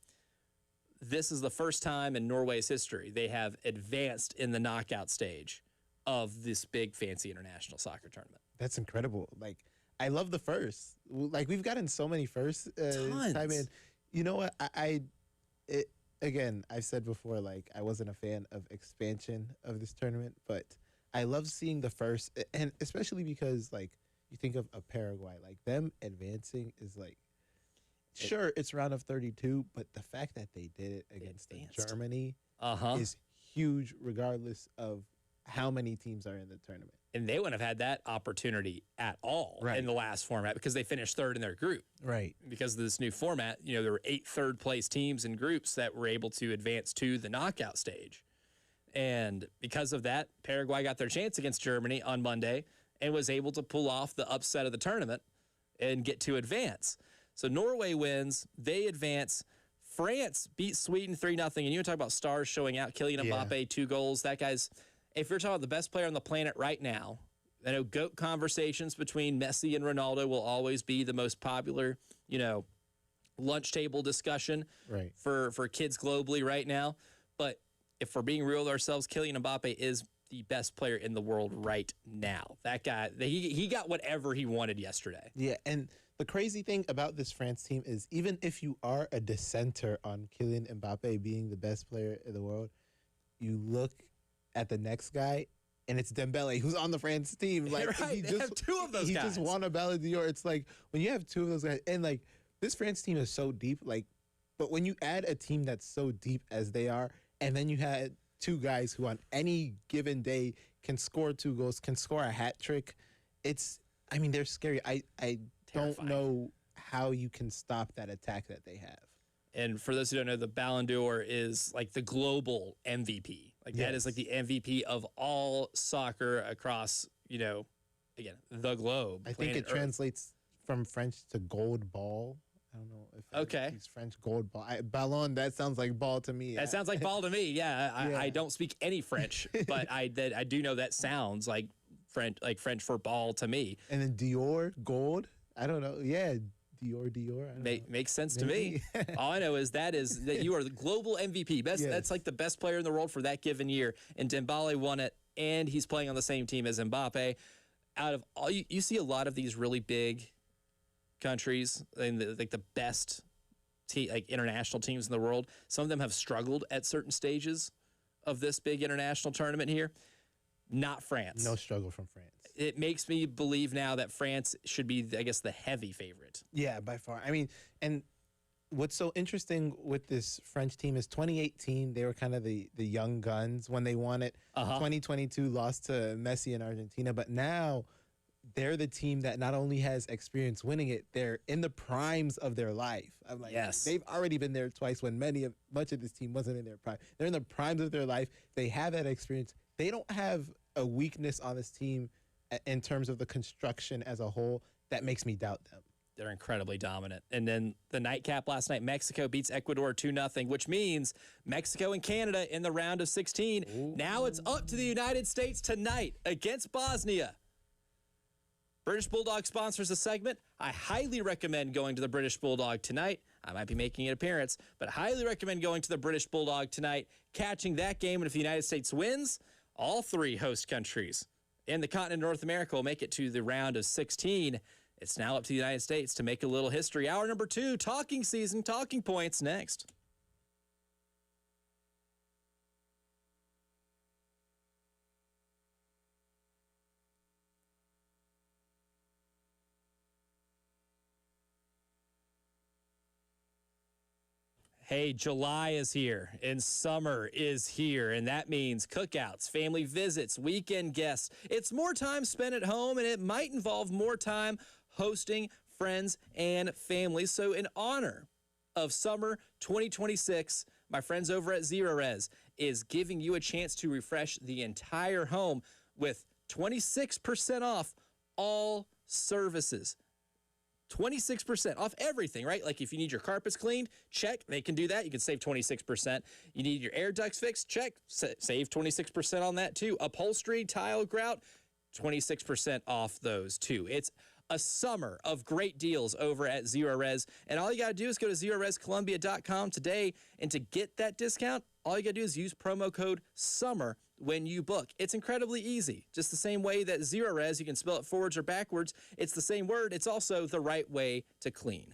this is the first time in Norway's history they have advanced in the knockout stage of this big, fancy international soccer tournament. That's incredible. I love the first. We've gotten so many firsts. Tons. Time in. You know what? Again, I've said before, I wasn't a fan of expansion of this tournament, but I love seeing the first, and especially because, you think of a Paraguay, them advancing is, sure, it's round of 32, but the fact that they did it against Germany is huge, regardless of how many teams are in the tournament. And they wouldn't have had that opportunity at all in the last format because they finished third in their group. Right. Because of this new format, there were 8 third-place teams in groups that were able to advance to the knockout stage. And because of that, Paraguay got their chance against Germany on Monday and was able to pull off the upset of the tournament and get to advance. So Norway wins. They advance. France beats Sweden 3-0. And you talk about stars showing out. Kylian Mbappe, 2 goals. That guy's, if you're talking about the best player on the planet right now, I know GOAT conversations between Messi and Ronaldo will always be the most popular, lunch table discussion for kids globally right now. But if we're being real with ourselves, Kylian Mbappe is the best player in the world right now. That guy, he got whatever he wanted yesterday. Yeah, and the crazy thing about this France team is even if you are a dissenter on Kylian Mbappe being the best player in the world, you look at the next guy, and it's Dembele, who's on the France team. They have 2 of those guys. He just won a Ballon d'Or. It's when you have 2 of those guys, and this France team is so deep, but when you add a team that's so deep as they are, and then you had 2 guys who on any given day can score 2 goals, can score a hat trick. They're scary. I don't know how you can stop that attack that they have. And for those who don't know, the Ballon d'Or is the global MVP. That is the MVP of all soccer across, again, the globe. I think it translates from French to gold ball. I don't know if it's French gold ball. Ballon, that sounds like ball to me. That sounds like ball to me. Yeah, I don't speak any French, but I do know that sounds like French for ball to me. And then Dior, gold. I don't know. Yeah, Dior. Makes sense to me. All I know is that you are the global MVP. Best. Yes. That's the best player in the world for that given year. And Dembele won it, and he's playing on the same team as Mbappe. Out of all, you see a lot of these really big countries and the best international teams in the world. Some of them have struggled at certain stages of this big international tournament here. Not France. No struggle from France. It makes me believe now that France should be, I guess, the heavy favorite. Yeah, by far. And what's so interesting with this French team is 2018, they were kind of the young guns when they won it. 2022 lost to Messi in Argentina, but now they're the team that not only has experience winning it, they're in the primes of their life. Yes. They've already been there twice when much of this team wasn't in their prime. They're in the primes of their life. They have that experience. They don't have a weakness on this team in terms of the construction as a whole that makes me doubt them. they're incredibly dominant. And then the nightcap last night, Mexico beats Ecuador 2-0, which means Mexico and Canada in the round of 16. Ooh. Now it's up to the United States tonight against Bosnia. British Bulldog sponsors the segment. I highly recommend going to the British Bulldog tonight. I might be making an appearance, but highly recommend going to the British Bulldog tonight, catching that game. And if the United States wins, all three host countries in the continent of North America will make it to the round of 16. It's now up to the United States to make a little history. Hour number 2, talking season, talking points next. Hey, July is here and summer is here, and that means cookouts, family visits, weekend guests. It's more time spent at home, and it might involve more time hosting friends and family. So in honor of summer 2026, my friends over at Zerorez is giving you a chance to refresh the entire home with 26% off all services. 26% off everything, right? Like if you need your carpets cleaned, check, they can do that. You can save 26%. You need your air ducts fixed, check, save 26% on that too. Upholstery, tile, grout, 26% off those too. It's a summer of great deals over at Zerorez. And all you got to do is go to ZerorezColumbia.com today. And to get that discount, all you got to do is use promo code SUMMER when you book. It's incredibly easy. Just the same way that Zerorez, you can spell it forwards or backwards. It's the same word. It's also the right way to clean.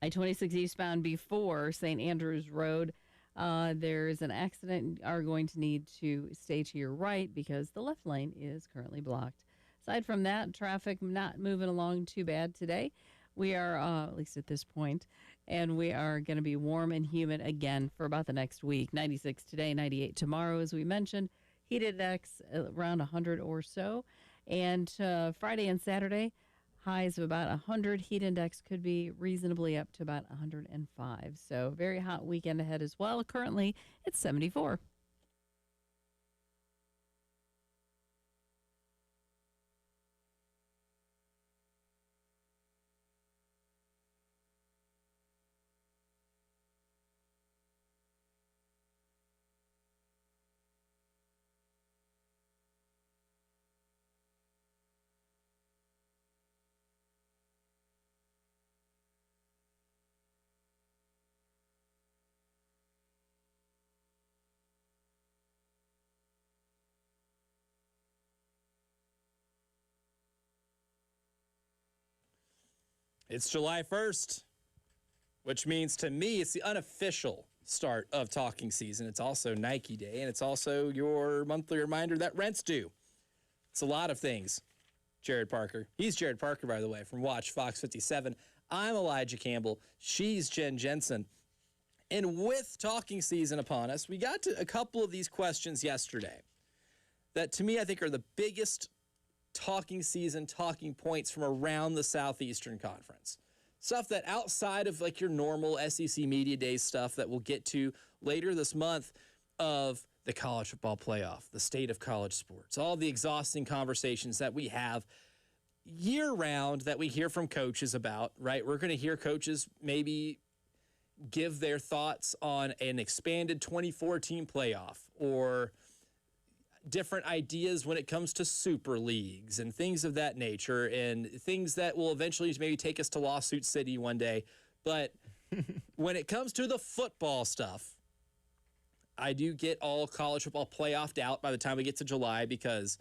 I-26 eastbound before St. Andrews Road. There's an accident. You are going to need to stay to your right because the left lane is currently blocked. Aside from that, traffic not moving along too bad today. We are, at least at this point, and we are going to be warm and humid again for about the next week. 96 today, 98 tomorrow, as we mentioned. Heat index around 100 or so. And Friday and Saturday, highs of about 100. Heat index could be reasonably up to about 105. So very hot weekend ahead as well. Currently, it's 74. It's July 1st, which means to me it's the unofficial start of talking season. It's also Nike Day, and it's also your monthly reminder that rent's due. It's a lot of things. Jared Parker. He's Jared Parker, by the way, from Watch Fox 57. I'm Elijah Campbell. She's Jen Jensen. And with talking season upon us, we got to a couple of these questions yesterday that to me I think are the biggest talking season talking points from around the Southeastern Conference. Stuff that outside of like your normal SEC Media Days stuff that we'll get to later this month of the college football playoff, the state of college sports, all the exhausting conversations that we have year round that we hear from coaches about, right? We're going to hear coaches maybe give their thoughts on an expanded 24-team playoff or different ideas when it comes to super leagues and things of that nature and things that will eventually maybe take us to lawsuit city one day. But when it comes to the football stuff, I do get all college football playoffed out by the time we get to July because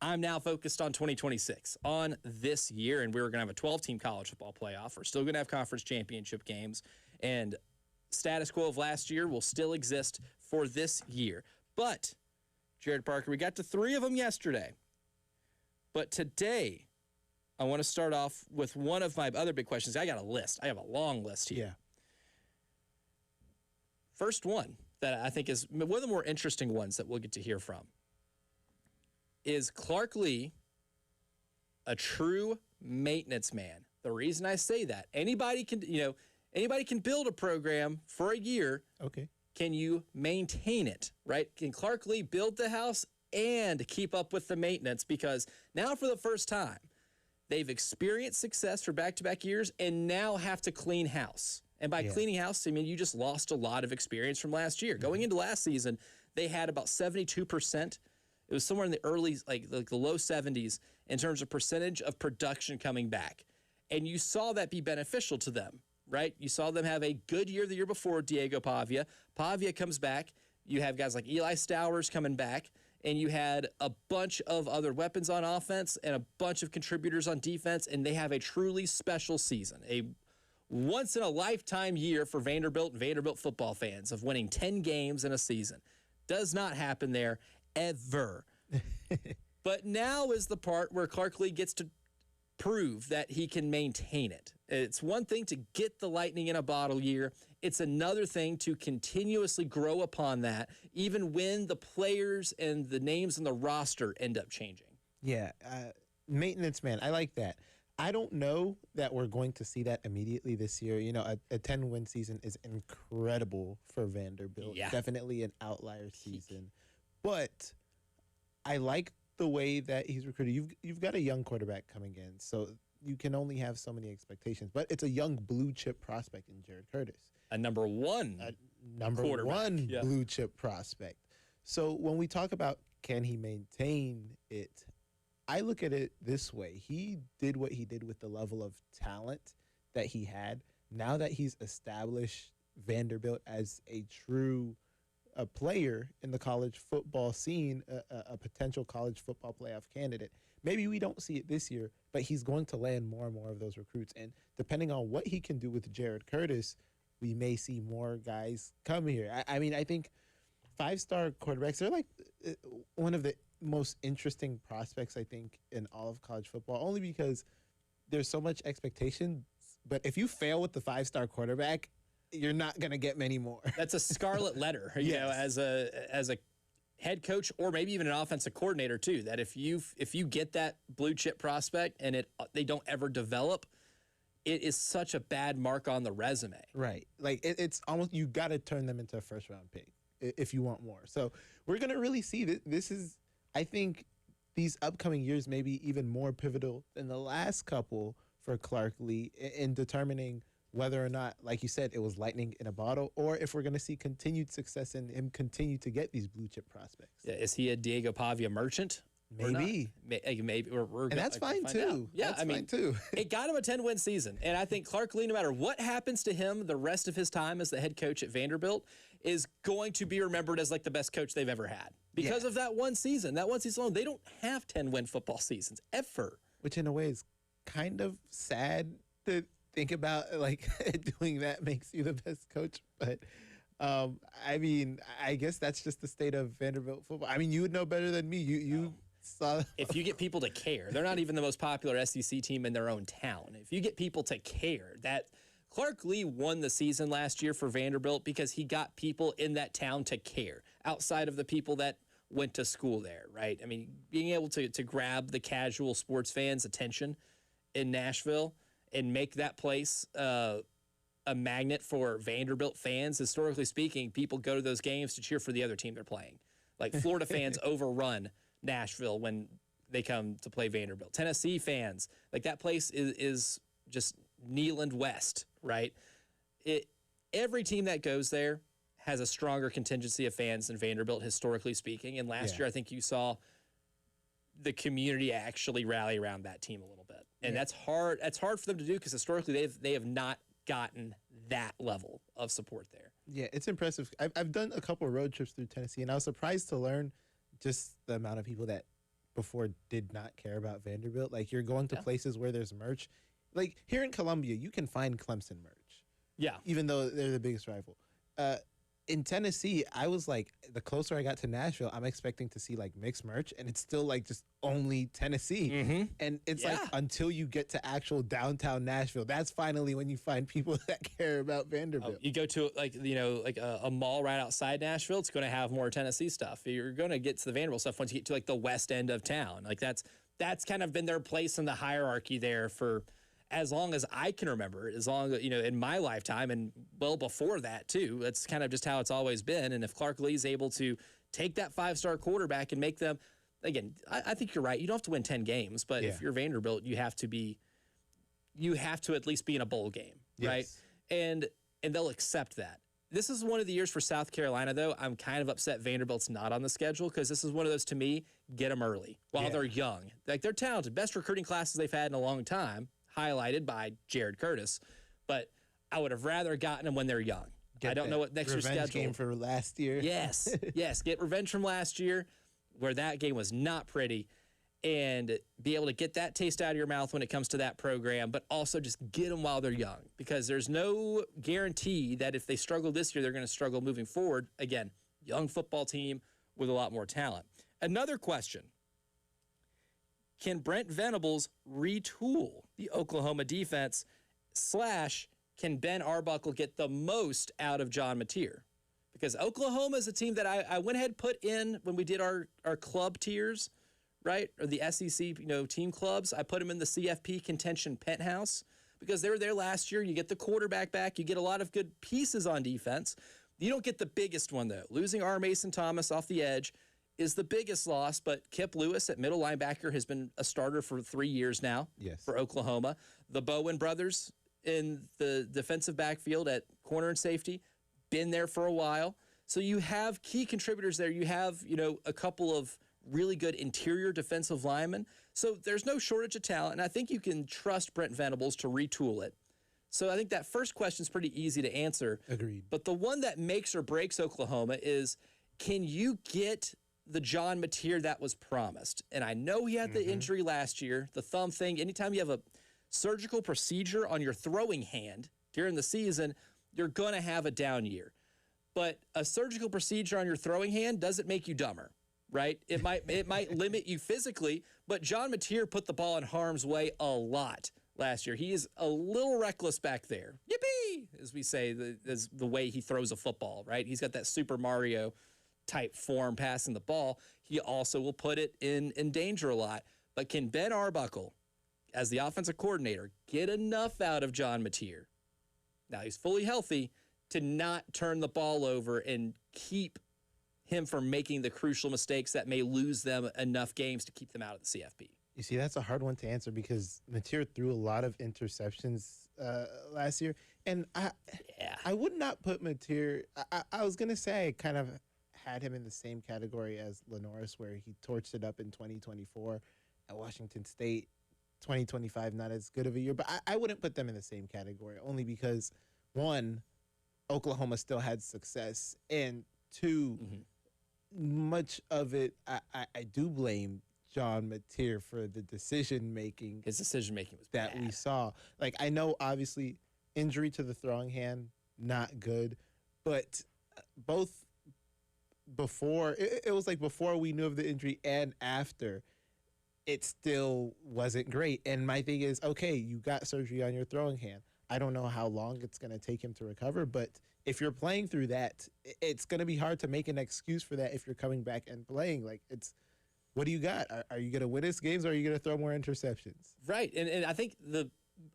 I'm now focused on 2026, on this year, and we're going to have a 12-team college football playoff. We're still going to have conference championship games, and status quo of last year will still exist for this year. But Jared Parker, we got to 3 of them yesterday. But today, I want to start off with one of my other big questions. I got a list. I have a long list here. Yeah. First one that I think is one of the more interesting ones that we'll get to hear from is Clark Lea a true maintenance man? The reason I say that, anybody can build a program for a year. Okay. Can you maintain it, right? Can Clark Lea build the house and keep up with the maintenance? Because now for the first time, they've experienced success for back-to-back years and now have to clean house. And by cleaning house, I mean you just lost a lot of experience from last year. Going into last season, they had about 72%. It was somewhere in the early, like the low 70s in terms of percentage of production coming back. And you saw that be beneficial to them, right? You saw them have a good year the year before, Diego Pavia. Pavia comes back. You have guys like Eli Stowers coming back. And you had a bunch of other weapons on offense and a bunch of contributors on defense. And they have a truly special season, a once-in-a-lifetime year for Vanderbilt and Vanderbilt football fans of winning 10 games in a season. Does not happen there ever. But now is the part where Clark Lea gets to prove that he can maintain it. It's one thing to get the lightning in a bottle year. It's another thing to continuously grow upon that, even when the players and the names on the roster end up changing. Yeah. Maintenance man. I like that. I don't know that we're going to see that immediately this year. You know, a 10-win season is incredible for Vanderbilt. Yeah. Definitely an outlier season. But I like the way that he's recruited. You've got a young quarterback coming in, so you can only have so many expectations. But it's a young blue chip prospect in Jared Curtis. A number one Number one blue chip prospect. So when we talk about can he maintain it, I look at it this way. He did what he did with the level of talent that he had. Now that he's established Vanderbilt as a true player in the college football scene, a potential college football playoff candidate, maybe we don't see it this year, but he's going to land more and more of those recruits. And depending on what he can do with Jared Curtis, we may see more guys come here. I mean, I think 5-star quarterbacks, they're like one of the most interesting prospects, I think, in all of college football, only because there's so much expectation. But if you fail with the 5-star quarterback, you're not going to get many more. That's a scarlet letter, you know, as a head coach or maybe even an offensive coordinator too, that if you get that blue chip prospect and they don't ever develop, it is such a bad mark on the resume. Right. Like it's almost, you got to turn them into a first-round pick if you want more. So we're going to really see that this is, I think these upcoming years may be even more pivotal than the last couple for Clark Lea in determining whether or not, like you said, it was lightning in a bottle, or if we're going to see continued success and him continue to get these blue chip prospects. Yeah, is he a Diego Pavia merchant? Maybe. Maybe. And that's fine too. Yeah, that's fine too. It got him a 10-win season. And I think Clark Lea, no matter what happens to him the rest of his time as the head coach at Vanderbilt, is going to be remembered as like the best coach they've ever had. Because of that one season. That one season alone, they don't have 10-win football seasons, ever. Which in a way is kind of sad to think about like doing that makes you the best coach, but I mean, I guess that's just the state of Vanderbilt football. I mean, you would know better than me. You saw. If you get people to care, they're not even the most popular SEC team in their own town. If you get people to care, that Clark Lee won the season last year for Vanderbilt because he got people in that town to care outside of the people that went to school there, right? I mean, being able to grab the casual sports fans' attention in Nashville and make that place a magnet for Vanderbilt fans. Historically speaking, people go to those games to cheer for the other team they're playing. Like Florida fans overrun Nashville when they come to play Vanderbilt. Tennessee fans, like that place is just Neyland West, right? Every team that goes there has a stronger contingency of fans than Vanderbilt, historically speaking. And last year, I think you saw the community actually rally around that team a little bit. And that's hard. That's hard for them to do because historically they have not gotten that level of support there. Yeah, it's impressive. I've done a couple of road trips through Tennessee, and I was surprised to learn just the amount of people that before did not care about Vanderbilt. Like, you're going to places where there's merch. Like, here in Columbia, you can find Clemson merch. Yeah. Even though they're the biggest rival. In Tennessee, I was like, the closer I got to Nashville, I'm expecting to see like mixed merch, and it's still like just only Tennessee. And it's like until you get to actual downtown Nashville, that's finally when you find people that care about Vanderbilt. You go to like a mall right outside Nashville, it's going to have more Tennessee stuff. You're going to get to the Vanderbilt stuff once you get to like the west end of town. Like that's kind of been their place in the hierarchy there for as long as I can remember, as long as, in my lifetime and well before that too. That's kind of just how it's always been. And if Clark Lee's able to take that 5-star quarterback and make them, again, I think you're right. You don't have to win 10 games, but if you're Vanderbilt, you have to at least be in a bowl game, right? And they'll accept that. This is one of the years for South Carolina, though. I'm kind of upset Vanderbilt's not on the schedule because this is one of those, to me, get them early while they're young. Like, they're talented. Best recruiting classes they've had in a long time, highlighted by Jared Curtis. But I would have rather gotten them when they're young. I don't know what next year's schedule. Revenge game for last year. Yes, yes. Get revenge from last year where that game was not pretty and be able to get that taste out of your mouth when it comes to that program, but also just get them while they're young because there's no guarantee that if they struggle this year, they're going to struggle moving forward. Again, young football team with a lot more talent. Another question. Can Brent Venables retool the Oklahoma defense / can Ben Arbuckle get the most out of John Mateer? Because Oklahoma is a team that I went ahead and put in when we did our club tiers, right? Or the SEC, team clubs. I put them in the CFP contention penthouse because they were there last year. You get the quarterback back. You get a lot of good pieces on defense. You don't get the biggest one, though. Losing R. Mason Thomas off the edge is the biggest loss, but Kip Lewis at middle linebacker has been a starter for 3 years now for Oklahoma. The Bowen brothers in the defensive backfield at corner and safety, been there for a while. So you have key contributors there. You have, a couple of really good interior defensive linemen. So there's no shortage of talent, and I think you can trust Brent Venables to retool it. So I think that first question is pretty easy to answer. Agreed. But the one that makes or breaks Oklahoma is, can you get the John Mateer that was promised? And I know he had the injury last year, the thumb thing. Anytime you have a surgical procedure on your throwing hand during the season, you're going to have a down year. But a surgical procedure on your throwing hand doesn't make you dumber, right? It might limit you physically, but John Mateer put the ball in harm's way a lot last year. He is a little reckless back there. Yippee! As we say, is the way he throws a football, right? He's got that Super Mario type form passing the ball. He also will put it in danger a lot. But can Ben Arbuckle, as the offensive coordinator, get enough out of John Mateer? Now he's fully healthy to not turn the ball over and keep him from making the crucial mistakes that may lose them enough games to keep them out of the CFP. You see, that's a hard one to answer because Mateer threw a lot of interceptions last year. And I would not put Mateer, I was going to say I kind of had him in the same category as Lenoris, where he torched it up in 2024 at Washington State. 2025, not as good of a year, but I wouldn't put them in the same category, only because, one, Oklahoma still had success, and two, much of it I do blame John Mateer for the decision making His decision making was that bad. we saw. Like, I know obviously injury to the throwing hand, not good, but both before it was like before we knew of the injury and after, it still wasn't great. And my thing is, okay, you got surgery on your throwing hand. I don't know how long it's going to take him to recover, but if you're playing through that, it's going to be hard to make an excuse for that if you're coming back and playing. Like, it's, what do you got? Are you going to win us games, or are you going to throw more interceptions? Right. And I think the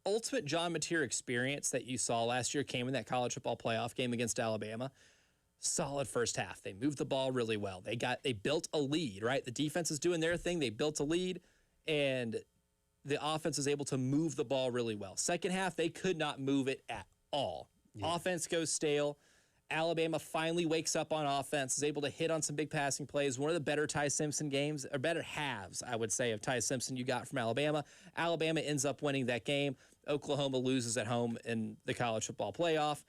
ultimate John Mateer experience that you saw last year came in that college football playoff game against Alabama. Solid first half. They moved the ball really well. They built a lead, right? The defense is doing their thing. They built a lead, and the offense is able to move the ball really well. Second half, they could not move it at all. Yeah. Offense goes stale. Alabama finally wakes up on offense, is able to hit on some big passing plays. One of the better Ty Simpson games, or better halves, I would say, of Ty Simpson you got from Alabama. Alabama ends up winning that game. Oklahoma loses at home in the college football playoff.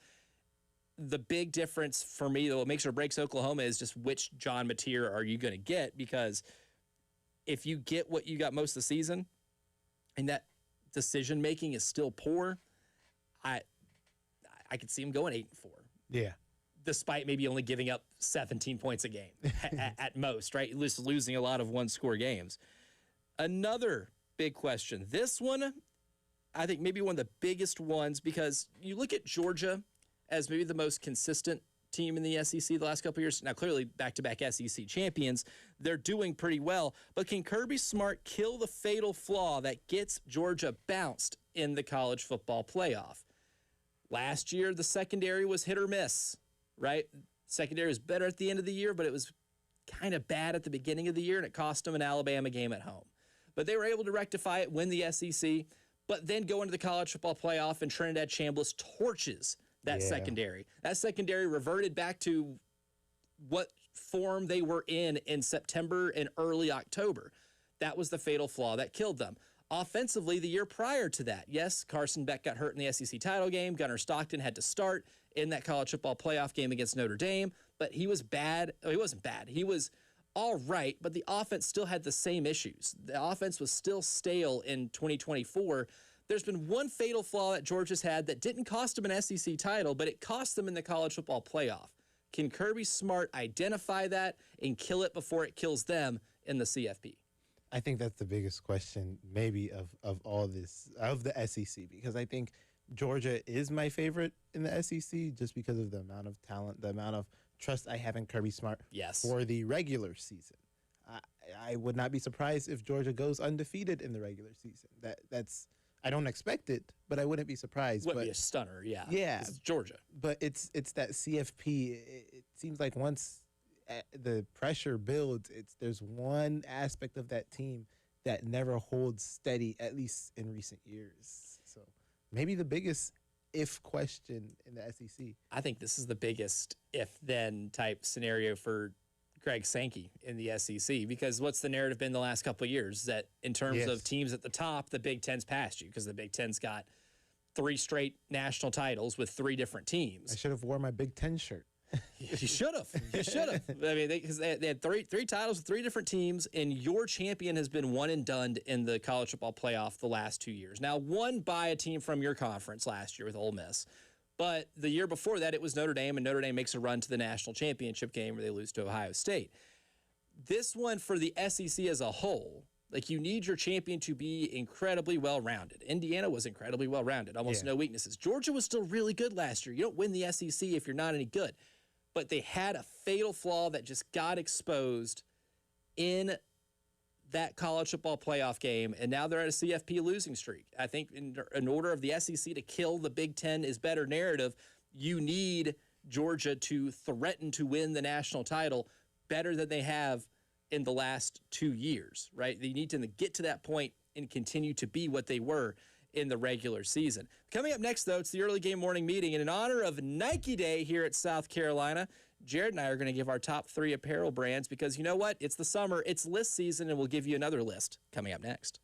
The big difference for me, though, what makes or breaks Oklahoma is just which John Mateer are you going to get, because if you get what you got most of the season and that decision-making is still poor, I could see him going 8-4. Yeah. Despite maybe only giving up 17 points a game at most, right? At least losing a lot of one-score games. Another big question. This one, I think maybe one of the biggest ones, because you look at Georgia as maybe the most consistent team in the SEC the last couple of years. Now, clearly, back-to-back SEC champions. They're doing pretty well. But can Kirby Smart kill the fatal flaw that gets Georgia bounced in the college football playoff? Last year, the secondary was hit or miss, right? Secondary was better at the end of the year, but it was kind of bad at the beginning of the year, and it cost them an Alabama game at home. But they were able to rectify it, win the SEC, but then go into the college football playoff, and Trinidad Chambliss torches that secondary. That secondary reverted back to what form they were in September and early October. That was the fatal flaw that killed them. Offensively, the year prior to that, yes, Carson Beck got hurt in the SEC title game. Gunnar Stockton had to start in that college football playoff game against Notre Dame, but he was bad. Oh, he wasn't bad. He was all right, but the offense still had the same issues. The offense was still stale in 2024. There's been one fatal flaw that Georgia's had that didn't cost them an SEC title, but it cost them in the college football playoff. Can Kirby Smart identify that and kill it before it kills them in the CFP? I think that's the biggest question maybe of all this, of the SEC, because I think Georgia is my favorite in the SEC just because of the amount of talent, the amount of trust I have in Kirby Smart for the regular season. I would not be surprised if Georgia goes undefeated in the regular season. That's I don't expect it, but I wouldn't be surprised. Wouldn't be a stunner, yeah. Yeah. It's Georgia. But it's that CFP. It seems like once the pressure builds, there's one aspect of that team that never holds steady, at least in recent years. So maybe the biggest if question in the SEC. I think this is the biggest if-then type scenario for Greg Sankey in the SEC, because what's the narrative been the last couple of years? That in terms of teams at the top, the Big Ten's passed you, because the Big Ten's got 3 straight national titles with 3 different teams. I should have worn my Big Ten shirt. You should have. You should have. I mean, because they had three titles with 3 different teams, and your champion has been one and done in the college football playoff the last 2 years. Now, won by a team from your conference last year with Ole Miss. But the year before that, it was Notre Dame, and Notre Dame makes a run to the national championship game where they lose to Ohio State. This one for the SEC as a whole, like, you need your champion to be incredibly well-rounded. Indiana was incredibly well-rounded, almost no weaknesses. Georgia was still really good last year. You don't win the SEC if you're not any good. But they had a fatal flaw that just got exposed in that college football playoff game, and now they're at a CFP losing streak. I think in order of the SEC to kill the Big Ten is better narrative, you need Georgia to threaten to win the national title better than they have in the last 2 years, right? They need to get to that point and continue to be what they were in the regular season. Coming up next, though, it's the early game morning meeting. And in honor of Nike Day here at South Carolina, Jared and I are going to give our top 3 apparel brands, because you know what? It's the summer, it's list season, and we'll give you another list coming up next.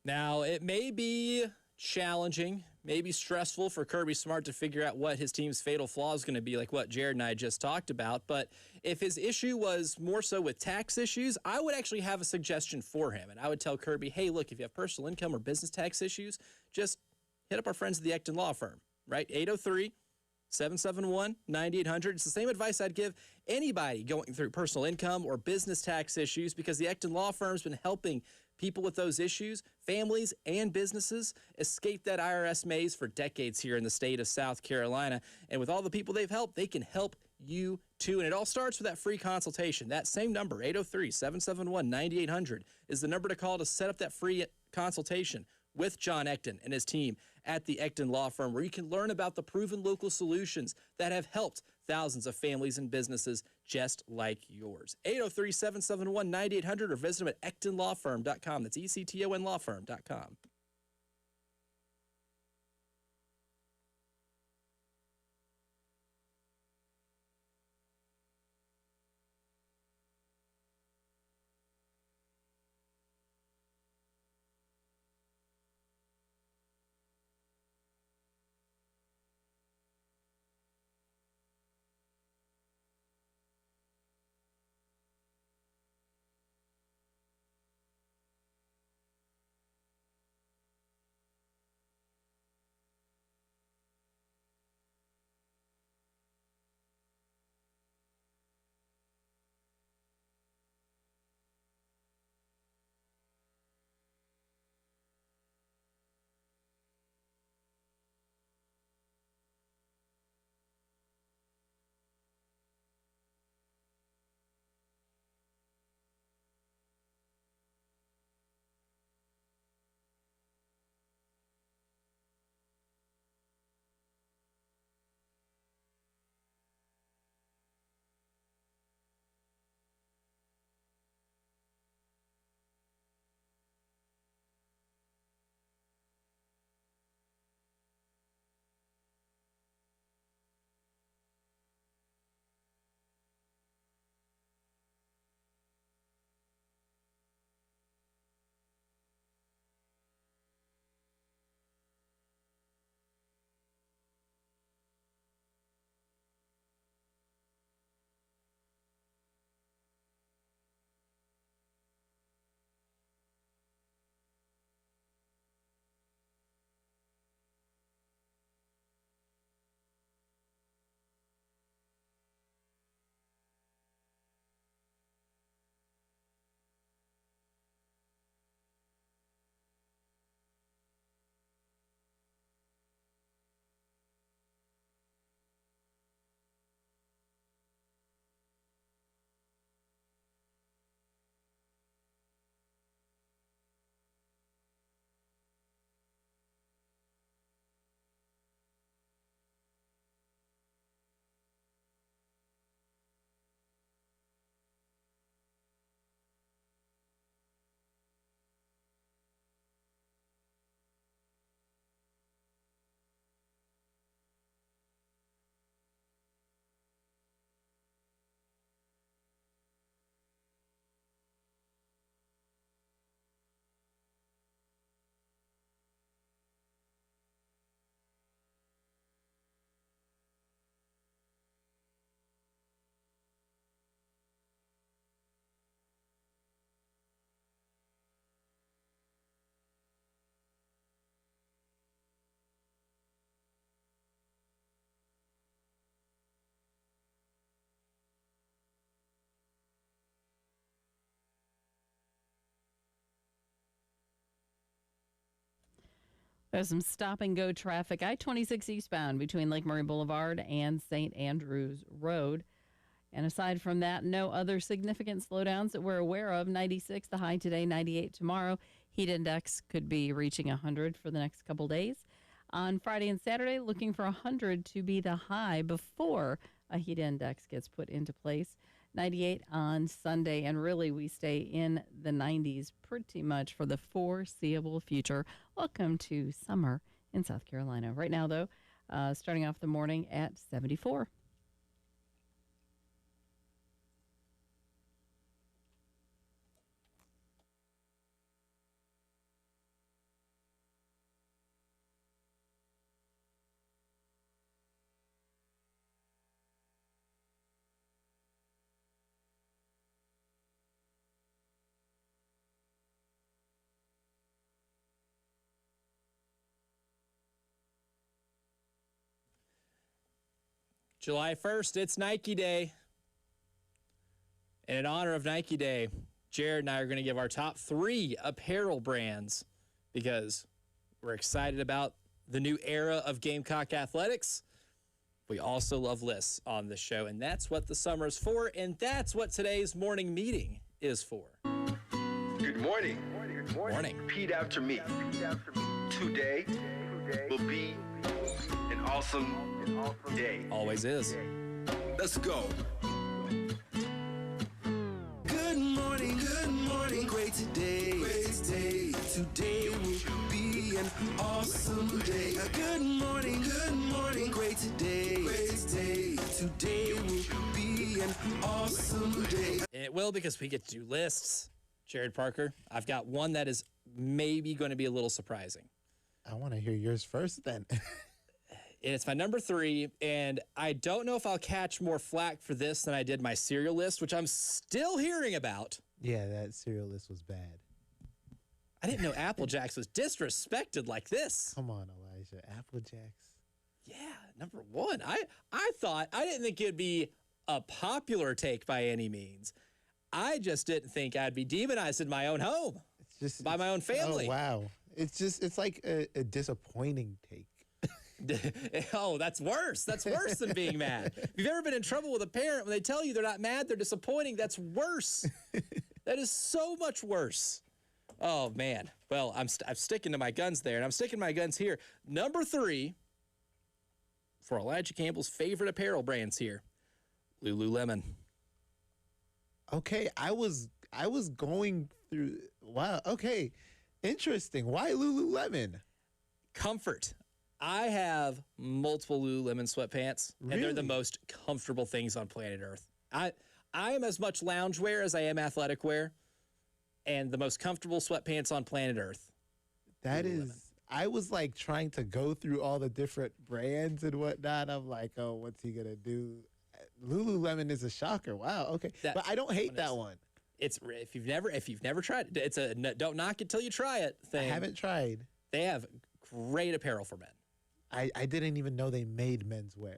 Now, it may be challenging, maybe stressful for Kirby Smart to figure out what his team's fatal flaw is going to be, like what Jared and I just talked about. But if his issue was more so with tax issues, I would actually have a suggestion for him. And I would tell Kirby, hey, look, if you have personal income or business tax issues, just hit up our friends at the Ecton Law Firm, right? 803-771-9800. It's the same advice I'd give anybody going through personal income or business tax issues, because the Ecton Law Firm's been helping people with those issues, families and businesses, escape that IRS maze for decades here in the state of South Carolina. And with all the people they've helped, they can help you too. And it all starts with that free consultation. That same number, 803-771-9800, is the number to call to set up that free consultation with John Ecton and his team at the Ecton Law Firm, where you can learn about the proven local solutions that have helped thousands of families and businesses just like yours. 803-771-9800 or visit them at ectonlawfirm.com. That's ECTON lawfirm.com. There's some stop and go traffic. I-26 eastbound between Lake Murray Boulevard and St. Andrews Road. And aside from that, no other significant slowdowns that we're aware of. 96, the high today, 98 tomorrow. Heat index could be reaching 100 for the next couple days. On Friday and Saturday, looking for 100 to be the high before a heat index gets put into place. 98 on Sunday, and really we stay in the 90s pretty much for the foreseeable future. Welcome to summer in South Carolina. Right now, though, starting off the morning at 74. July 1st, it's Nike Day. And in honor of Nike Day, Jared and I are going to give our top 3 apparel brands because we're excited about the new era of Gamecock athletics. We also love lists on this show, and that's what the summer is for, and that's what today's morning meeting is for. Good morning. Morning. Repeat after me. Today will be an awesome day. Always is. Let's go. Good morning, great today. Today will be an awesome day. Good morning, great today. Today will be an awesome day. And it will because we get to do lists. Jared Parker, I've got one that is maybe going to be a little surprising. I want to hear yours first then. It's my number 3, and I don't know if I'll catch more flack for this than I did my cereal list, which I'm still hearing about. Yeah, that cereal list was bad. I didn't know Apple Jacks was disrespected like this. Come on, Elijah. Apple Jacks. Yeah, number 1. I thought, I didn't think it'd be a popular take by any means. I just didn't think I'd be demonized in my own home It's just by my own family. Oh, wow. It's like a disappointing take. Oh, that's worse. That's worse than being mad. If you've ever been in trouble with a parent when they tell you they're not mad, they're disappointing, that's worse. That is so much worse. Oh, man. Well, I'm sticking to my guns there, and I'm sticking to my guns here. Number 3 for Elijah Campbell's favorite apparel brands here, Lululemon. Okay, I was going through. Wow. Okay, interesting. Why Lululemon? Comfort. I have multiple Lululemon sweatpants, and they're the Really? most comfortable things on planet Earth. I am as much loungewear as I am athletic wear, and the most comfortable sweatpants on planet Earth. That Lululemon. is. I was like trying to go through all the different brands and whatnot. I'm like, oh, what's he gonna do? Lululemon is a shocker. Wow. Okay, That but I don't hate one that is- one. It's if you've never tried it, it's a don't knock it till you try it I thing. haven't tried. They have great apparel for men. I didn't even know they made menswear.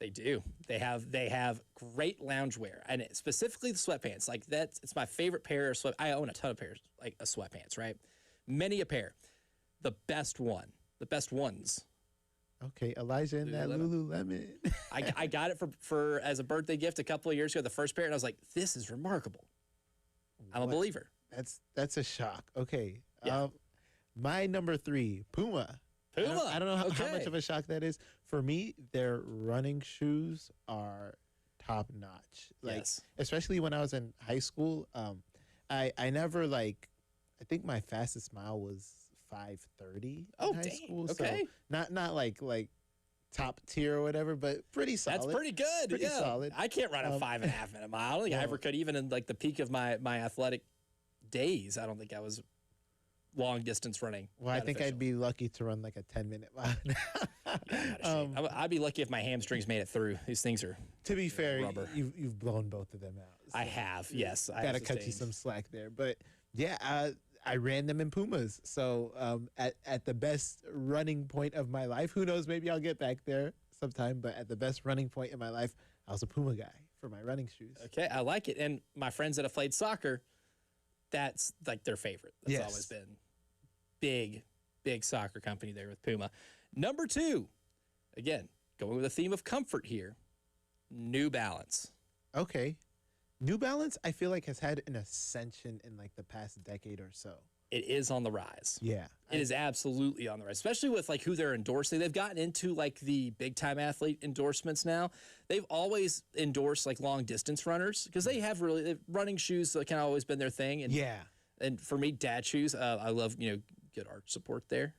They do. They have great loungewear, and specifically the sweatpants. Like it's my favorite pair of sweat. I own a ton of pairs of sweatpants. Right, many a pair. The best ones. Okay, Elijah and that Lululemon. I got it for as a birthday gift a couple of years ago. The first pair, and I was like, this is remarkable. I'm a What? believer. That's a shock. Okay. Yeah. My number 3, Puma. Puma. I don't know how Okay. much of a shock that is. For me, their running shoes are top notch. Like, Yes. especially when I was in high school. I never like. I think my fastest mile was 5:30 Oh, in high dang. school. Okay. So not like top tier or whatever, but pretty solid. That's pretty good. Pretty yeah. solid. I can't run a 5.5 minute mile. I don't think I well- ever could, even in like the peak of my athletic days. I don't think I was long distance running. Well, I think I'd beneficial. be lucky to run like a 10-minute mile. I'm out of shape. I'd be lucky if my hamstrings made it through. These things are. To be fair, rubber. you've blown both of them out. I so have. Yes. I gotta have cut you sustained. some slack there. But yeah, I ran them in Pumas. So at the best running point of my life, who knows? Maybe I'll get back there sometime. But at the best running point in my life, I was a Puma guy for my running shoes. Okay, I like it. And my friends that have played soccer, that's like their favorite. That's Yes. always been big soccer company there with Puma. Number 2, again, going with a theme of comfort here, New Balance. Okay, New Balance, I feel like has had an ascension in like the past decade or so. It is on the rise. Yeah, It is absolutely on the rise, especially with like who they're endorsing. They've gotten into like the big time athlete endorsements now. They've always endorsed like long distance runners because they have running shoes kind of always been their thing. And yeah. and for me, dad shoes, I love, good arch support there.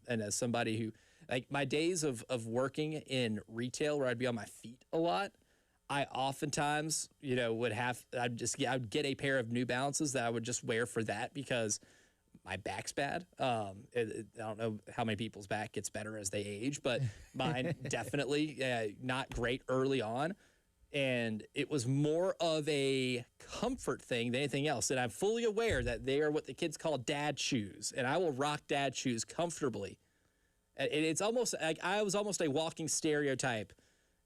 And as somebody who, like my days of working in retail where I'd be on my feet a lot, I oftentimes, I'd get a pair of New Balances that I would just wear for that because my back's bad. I don't know how many people's back gets better as they age, but mine definitely not great early on. And it was more of a comfort thing than anything else. And I'm fully aware that they are what the kids call dad shoes. And I will rock dad shoes comfortably. And it's almost like I was almost a walking stereotype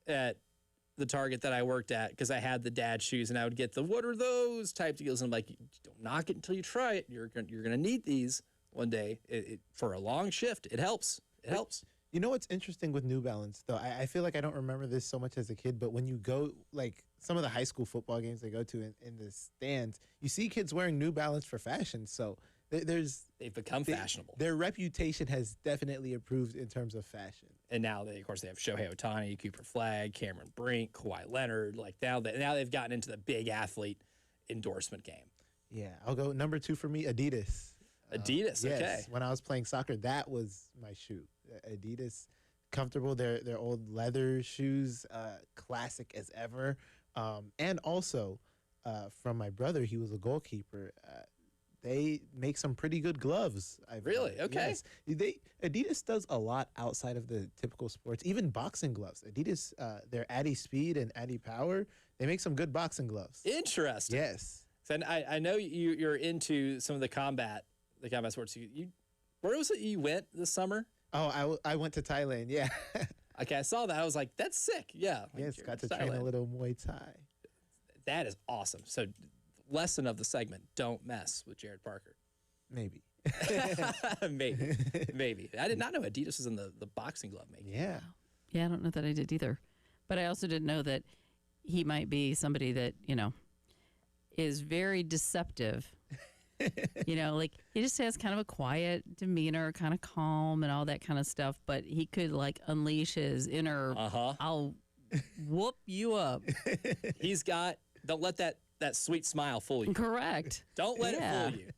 at the Target that I worked at because I had the dad shoes, and I would get the "what are those" type deals. And I'm like, don't knock it until you try it. You're gonna need these one day. For a long shift, it helps. It helps. You know what's interesting with New Balance, though? I feel like I don't remember this so much as a kid, but when you go, like some of the high school football games I go to in the stands, you see kids wearing New Balance for fashion. So They've become fashionable. Their reputation has definitely improved in terms of fashion. And now they have Shohei Ohtani, Cooper Flag, Cameron Brink, Kawhi Leonard. Like now they've gotten into the big athlete endorsement game. Yeah, I'll go number 2 for me, Adidas. Adidas, Yes, okay. when I was playing soccer, that was my shoe. Adidas, comfortable. Their old leather shoes, classic as ever. And also, from my brother, he was a goalkeeper. They make some pretty good gloves. Really? Okay. Yes. Adidas does a lot outside of the typical sports, even boxing gloves. Adidas, their Addy Speed and Addy Power, they make some good boxing gloves. Interesting. Yes. So I know you're into some of the combat sports. Where was it you went this summer? Oh, I went to Thailand. Yeah. Okay, I saw that. I was like, that's sick. Yeah. Like, Yes, you're got in to train a Thailand. little Muay Thai. That is awesome. So, lesson of the segment: don't mess with Jared Parker. Maybe. maybe. I did not know Adidas was in the boxing glove making. Yeah. Yeah, I don't know that I did either. But I also didn't know that he might be somebody that, is very deceptive. Like he just has kind of a quiet demeanor, kind of calm and all that kind of stuff. But he could like unleash his inner, I'll whoop you up. Don't let that sweet smile fool you. Correct. Don't let Yeah. it fool you.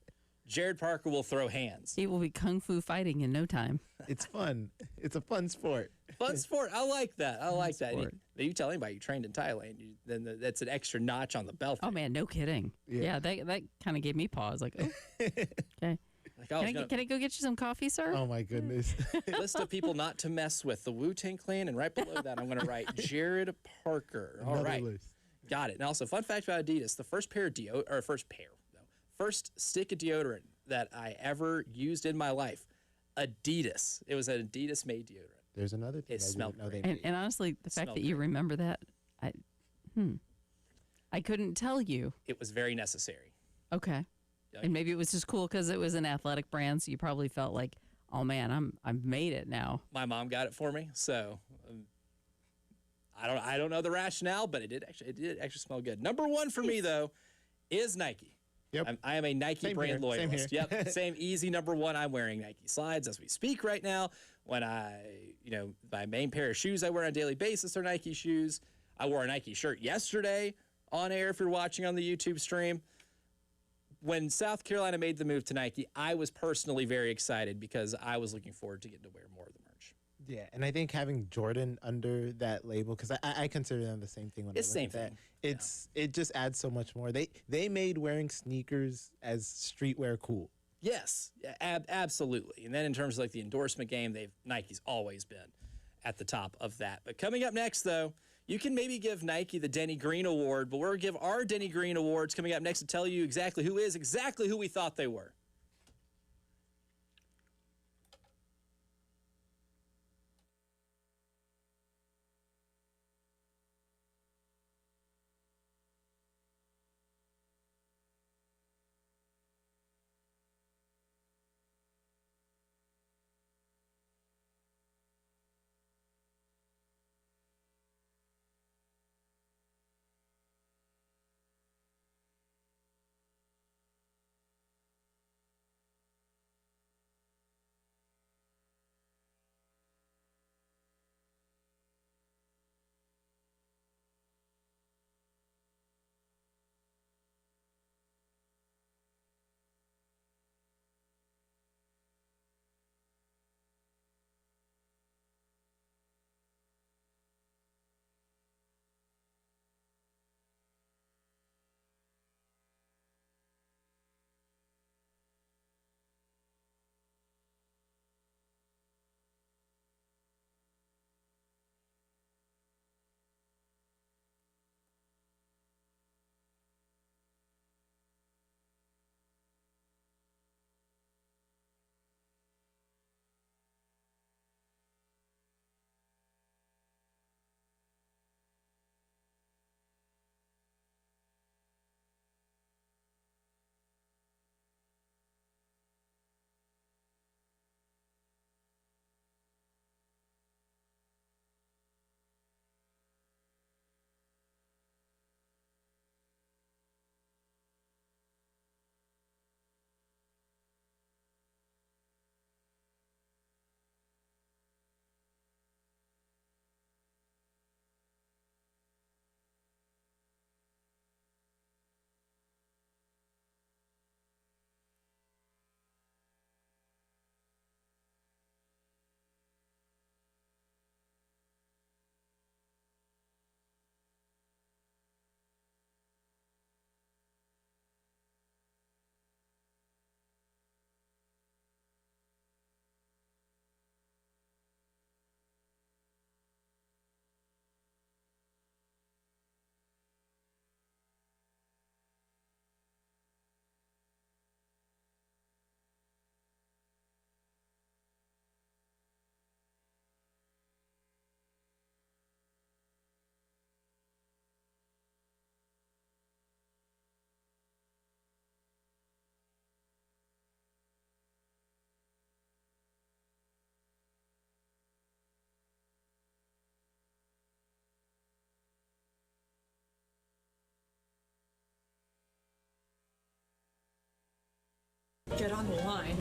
Jared Parker will throw hands. It will be kung fu fighting in no time. It's fun. It's a fun sport. Fun sport. I like that. I like that. sport. You tell anybody you trained in Thailand, that's an extra notch on the belt. Oh man, no kidding. Yeah. Yeah, that kind of gave me pause. Like, oh, okay. Like, I was gonna Can I go get you some coffee, sir? Oh my goodness. list of people not to mess with. The Wu-Tang Clan, and right below that, I'm going to write Jared Parker. All Another right, list. got it. And also, fun fact about Adidas: the first stick of deodorant that I ever used in my life, Adidas. It was an Adidas-made deodorant. There's another thing. It smelled great. And honestly, the fact smelled that you great. remember that, I couldn't tell you. It was very necessary. Okay. Yeah. And maybe it was just cool because it was an athletic brand, so you probably felt like, oh man, I've made it now. My mom got it for me, so I don't know the rationale, but it did actually smell good. Number 1 for me though is Nike. Yep. I am a Nike Same brand here, same loyalist. here. Yep, same easy number 1. I'm wearing Nike slides as we speak right now. When my main pair of shoes I wear on a daily basis are Nike shoes. I wore a Nike shirt yesterday on air if you're watching on the YouTube stream. When South Carolina made the move to Nike, I was personally very excited because I was looking forward to getting to wear more of the merch. Yeah, and I think having Jordan under that label, because I consider them the same thing when It's I look same at that. thing. It just adds so much more. They made wearing sneakers as streetwear cool. Yes, absolutely. And then in terms of like the endorsement game, Nike's always been at the top of that. But coming up next, though, you can maybe give Nike the Denny Green Award, but we're going to give our Denny Green Awards coming up next to tell you exactly who we thought they were. get on the line.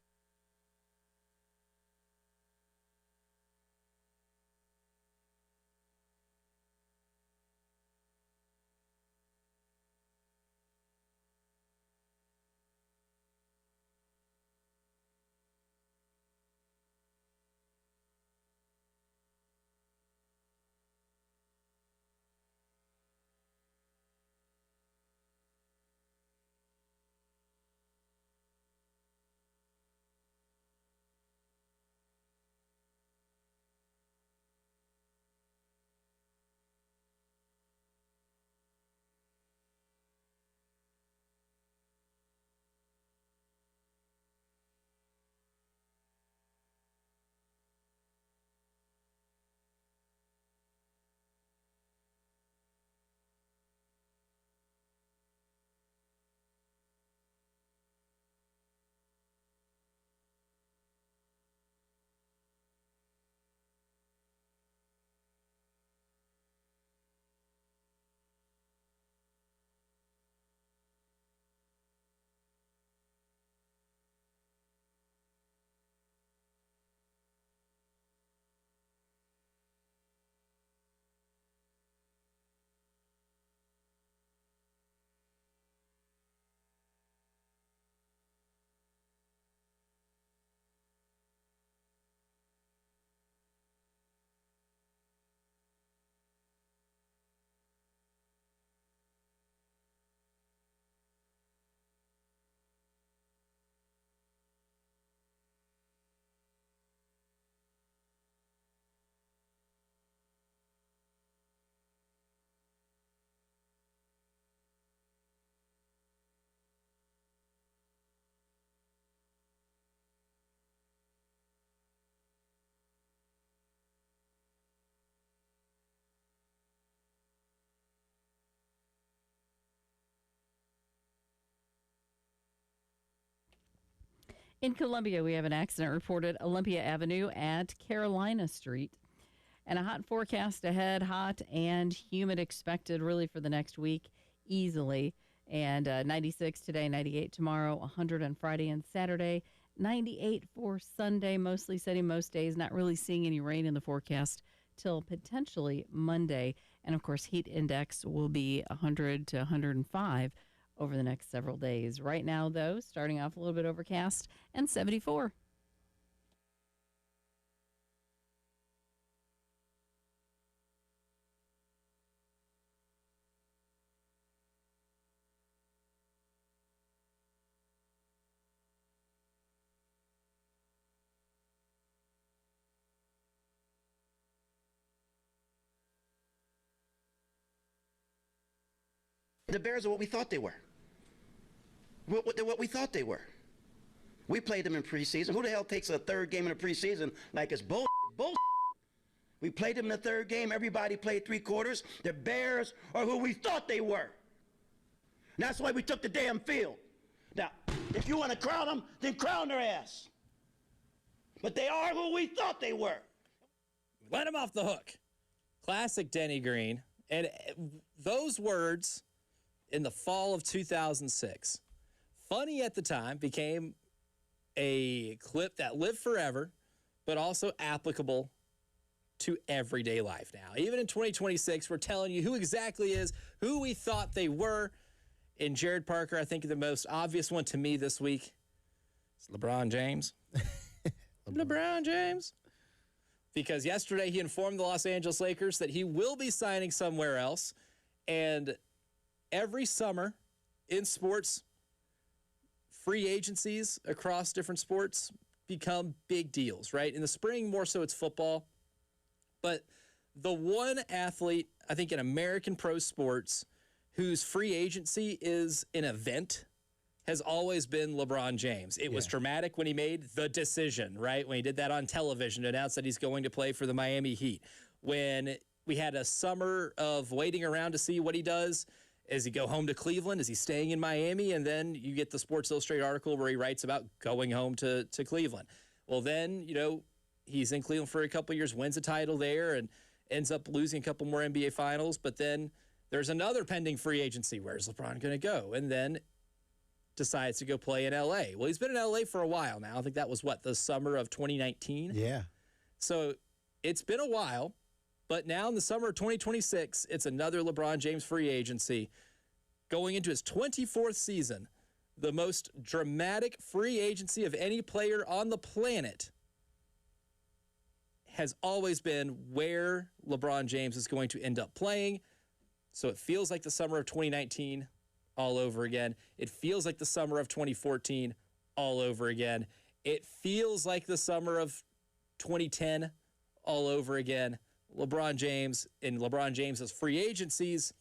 In Columbia, we have an accident reported Olympia Avenue at Carolina Street. And a hot forecast ahead, hot and humid expected really for the next week easily. And 96 today, 98 tomorrow, 100 on Friday and Saturday, 98 for Sunday, mostly sunny most days, not really seeing any rain in the forecast till potentially Monday. And of course, heat index will be 100 to 105 over the next several days. Right now, though, starting off a little bit overcast and 74. The Bears are what we thought they were. They're what we thought they were. We played them in preseason. Who the hell takes a third game in the preseason like it's bull? We played them in the third game. Everybody played 3 quarters. The Bears are who we thought they were. And that's why we took the damn field. Now, if you want to crown them, then crown their ass. But they are who we thought they were. Let him off the hook. Classic Denny Green. And those words in the fall of 2006, funny at the time, became a clip that lived forever, but also applicable to everyday life now. Even in 2026, we're telling you who exactly is who we thought they were. In Jared Parker, I think the most obvious one to me this week is LeBron James. LeBron James. Because yesterday he informed the Los Angeles Lakers that he will be signing somewhere else. And every summer in sports, free agencies across different sports become big deals, right? In the spring, more so it's football. But the one athlete, I think, in American pro sports whose free agency is an event has always been LeBron James. It was dramatic when he made the decision, right? When he did that on television to announce that he's going to play for the Miami Heat. When we had a summer of waiting around to see what he does. Does he go home to Cleveland? Is he staying in Miami? And then you get the Sports Illustrated article where he writes about going home to Cleveland. Well, then, he's in Cleveland for a couple of years, wins a title there, and ends up losing a couple more NBA finals. But then there's another pending free agency. Where's LeBron going to go? And then decides to go play in LA. Well, he's been in LA for a while now. I think that was the summer of 2019. Yeah. So it's been a while, but now in the summer of 2026, it's another LeBron James free agency going into his 24th season, the most dramatic free agency of any player on the planet. Has always been where LeBron James is going to end up playing. So it feels like the summer of 2019 all over again. It feels like the summer of 2014 all over again. It feels like the summer of 2010 all over again. LeBron James and LeBron James's free agencies,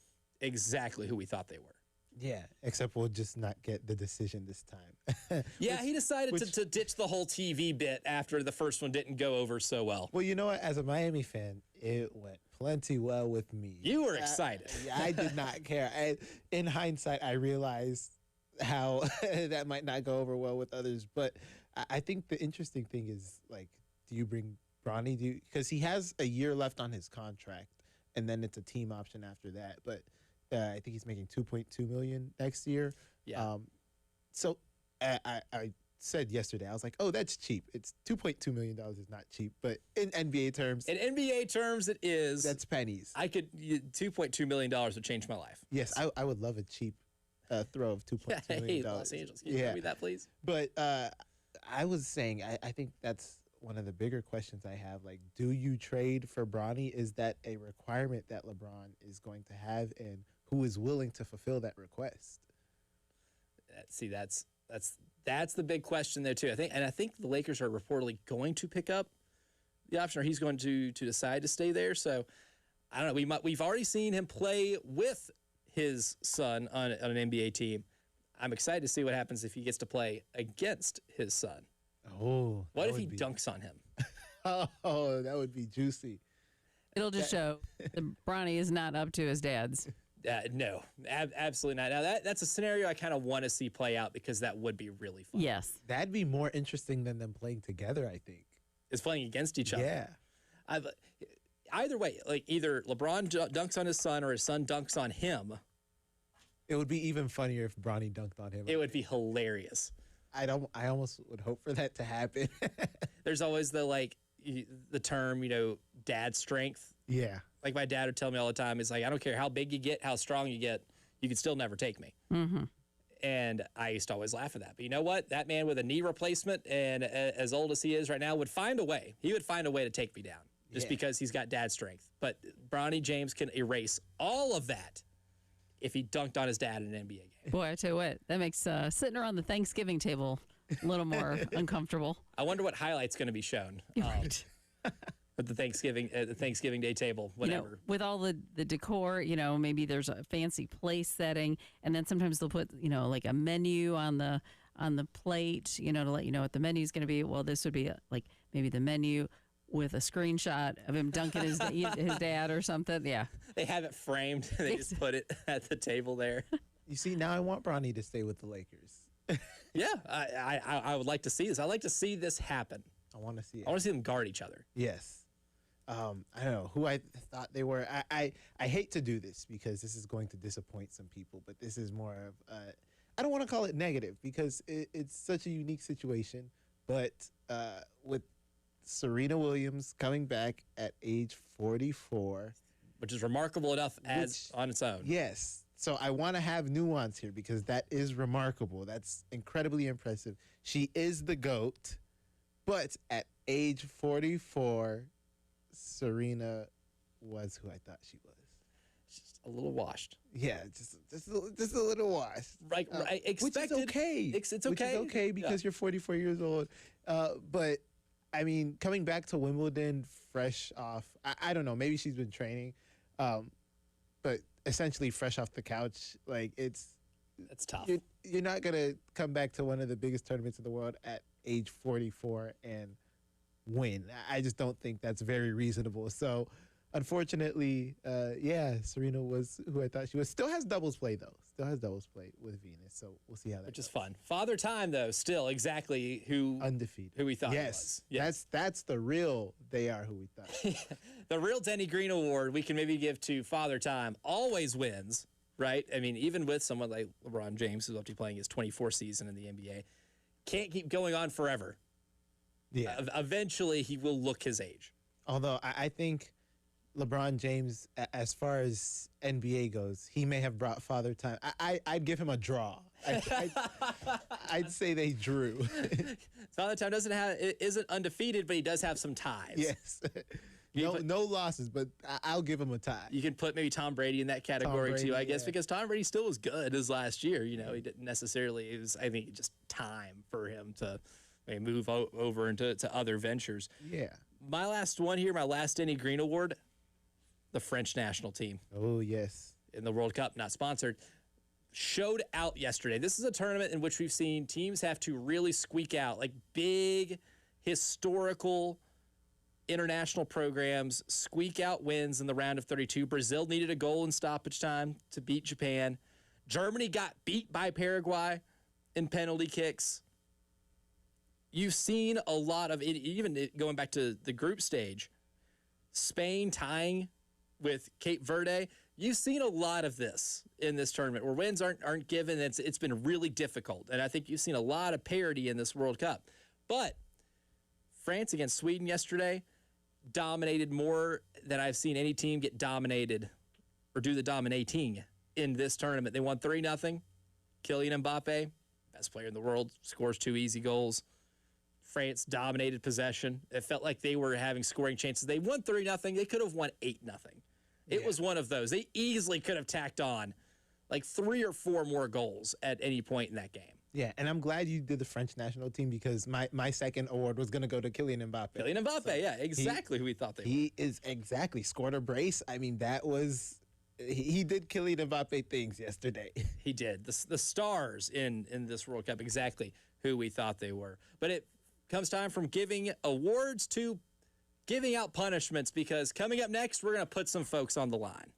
exactly who we thought they were. Yeah, except we'll just not get the decision this time. Yeah, he decided to ditch the whole TV bit after the first one didn't go over so well. Well, you know what? As a Miami fan, it went plenty well with me. You were excited. I did not care. In hindsight, I realized how that might not go over well with others. But I think the interesting thing is, like, do you bring Bronny? Because he has a year left on his contract, and then it's a team option after that. But I think he's making $2.2 million next year. Yeah. So I said yesterday, I was like, oh, that's cheap. It's $2.2 million is not cheap, but in NBA terms, In NBA terms, it is. that's pennies. $2.2 million would change my life. Yes, I would love a cheap throw of $2.2 million. Hey, Los Angeles, can you tell me that, please? But I was saying, I think that's one of the bigger questions I have. Like, do you trade for Bronny? Is that a requirement that LeBron is going to have, and who is willing to fulfill that request? See, that's the big question there too. I think the Lakers are reportedly going to pick up the option, or he's going to decide to stay there. So I don't know. We've already seen him play with his son on an NBA team. I'm excited to see what happens if he gets to play against his son. Oh, What if he dunks on him? Oh, that would be juicy. It'll just show that Bronny is not up to his dad's. No, absolutely not. Now that's a scenario I kind of want to see play out because that would be really fun. Yes. That'd be more interesting than them playing together, I think. Is playing against each other. Yeah. Either way, like either LeBron dunks on his son or his son dunks on him. It would be even funnier if Bronny dunked on him. It would be hilarious. I almost would hope for that to happen. There's always the term, dad strength. Yeah. Like my dad would tell me all the time, it's like, I don't care how big you get, how strong you get, you can still never take me. Mm-hmm. And I used to always laugh at that. But you know what? That man with a knee replacement and as old as he is right now would find a way. He would find a way to take me down just because he's got dad strength. But Bronny James can erase all of that if he dunked on his dad in an NBA game. Boy, I tell you what, that makes sitting around the Thanksgiving table a little more uncomfortable. I wonder what highlight's going to be shown. Right. At the Thanksgiving Day table, whatever. With all the decor, maybe there's a fancy place setting, and then sometimes they'll put, like a menu on the plate, to let you know what the menu is going to be. Well, this would be like maybe the menu with a screenshot of him dunking his dad or something. Yeah. They have it framed. They just put it at the table there. You see, now I want Bronny to stay with the Lakers. Yeah, I would like to see this. I'd like to see this happen. I want to see it. I want to see them guard each other. Yes. I don't know who I thought they were. I hate to do this because this is going to disappoint some people, but this is more of I don't want to call it negative because it's such a unique situation. But with Serena Williams coming back at age 44, which is remarkable enough on its own. Yes. So I want to have nuance here because that is remarkable. That's incredibly impressive. She is the GOAT, but at age 44. Serena was who I thought she was. Just a little washed. Yeah, just a little washed. Right, expected. Which is okay. It's okay. Which is okay because you're 44 years old. But, I mean, coming back to Wimbledon fresh off, I don't know, maybe she's been training, but essentially fresh off the couch, like it's tough. You're not going to come back to one of the biggest tournaments in the world at age 44 and win. I just don't think that's very reasonable. So, unfortunately, Serena was who I thought she was. Still has doubles play, though. Still has doubles play with Venus. So, we'll see how that Which goes. is fun. Father Time, though, still exactly who Undefeated. Who we thought he yes. was. Yes. That's the real they are who we thought. The real Denny Green Award we can maybe give to Father Time. Always wins right? I mean, even with someone like LeBron James, who's up to playing his 24th season in the NBA, can't keep going on forever. Yeah. Eventually, he will look his age. Although I think LeBron James, as far as NBA goes, he may have brought father time. I'd give him a draw. I'd say they drew. Father Time isn't undefeated, but he does have some ties. Yes. No losses, but I'll give him a tie. You can put maybe Tom Brady in that category Brady, too, I guess, yeah. because Tom Brady still was good as last year. You know, he didn't necessarily. It was, I think, just time for him to maybe move over into other ventures. Yeah. My last one here, my last Denny Green Award, the French national team Oh, yes. in the World Cup, not sponsored, showed out yesterday. This is a tournament in which we've seen teams have to really squeak out, like big, historical international programs squeak out wins in the round of 32. Brazil needed a goal in stoppage time to beat Japan. Germany got beat by Paraguay in penalty kicks. You've seen a lot of it, even going back to the group stage, Spain tying with Cape Verde. You've seen a lot of this in this tournament where wins aren't given. It's been really difficult. And I think you've seen a lot of parity in this World Cup. But France against Sweden yesterday dominated more than I've seen any team get dominated or do the dominating in this tournament. They won 3-0. Kylian Mbappe, best player in the world, scores 2 easy goals. France dominated possession. It felt like they were having scoring chances. They won 3-0. They could have won 8-0. It was one of those. They easily could have tacked on like 3 or 4 more goals at any point in that game. Yeah, and I'm glad you did the French national team because my second award was going to go to Kylian Mbappe. Kylian Mbappe, So yeah, exactly who we thought they were. He is exactly scored a brace. I mean, that was he did Kylian Mbappe things yesterday. He did. The stars in this World Cup, exactly who we thought they were. But it comes time from giving awards to giving out punishments, because coming up next, we're going to put some folks on the line.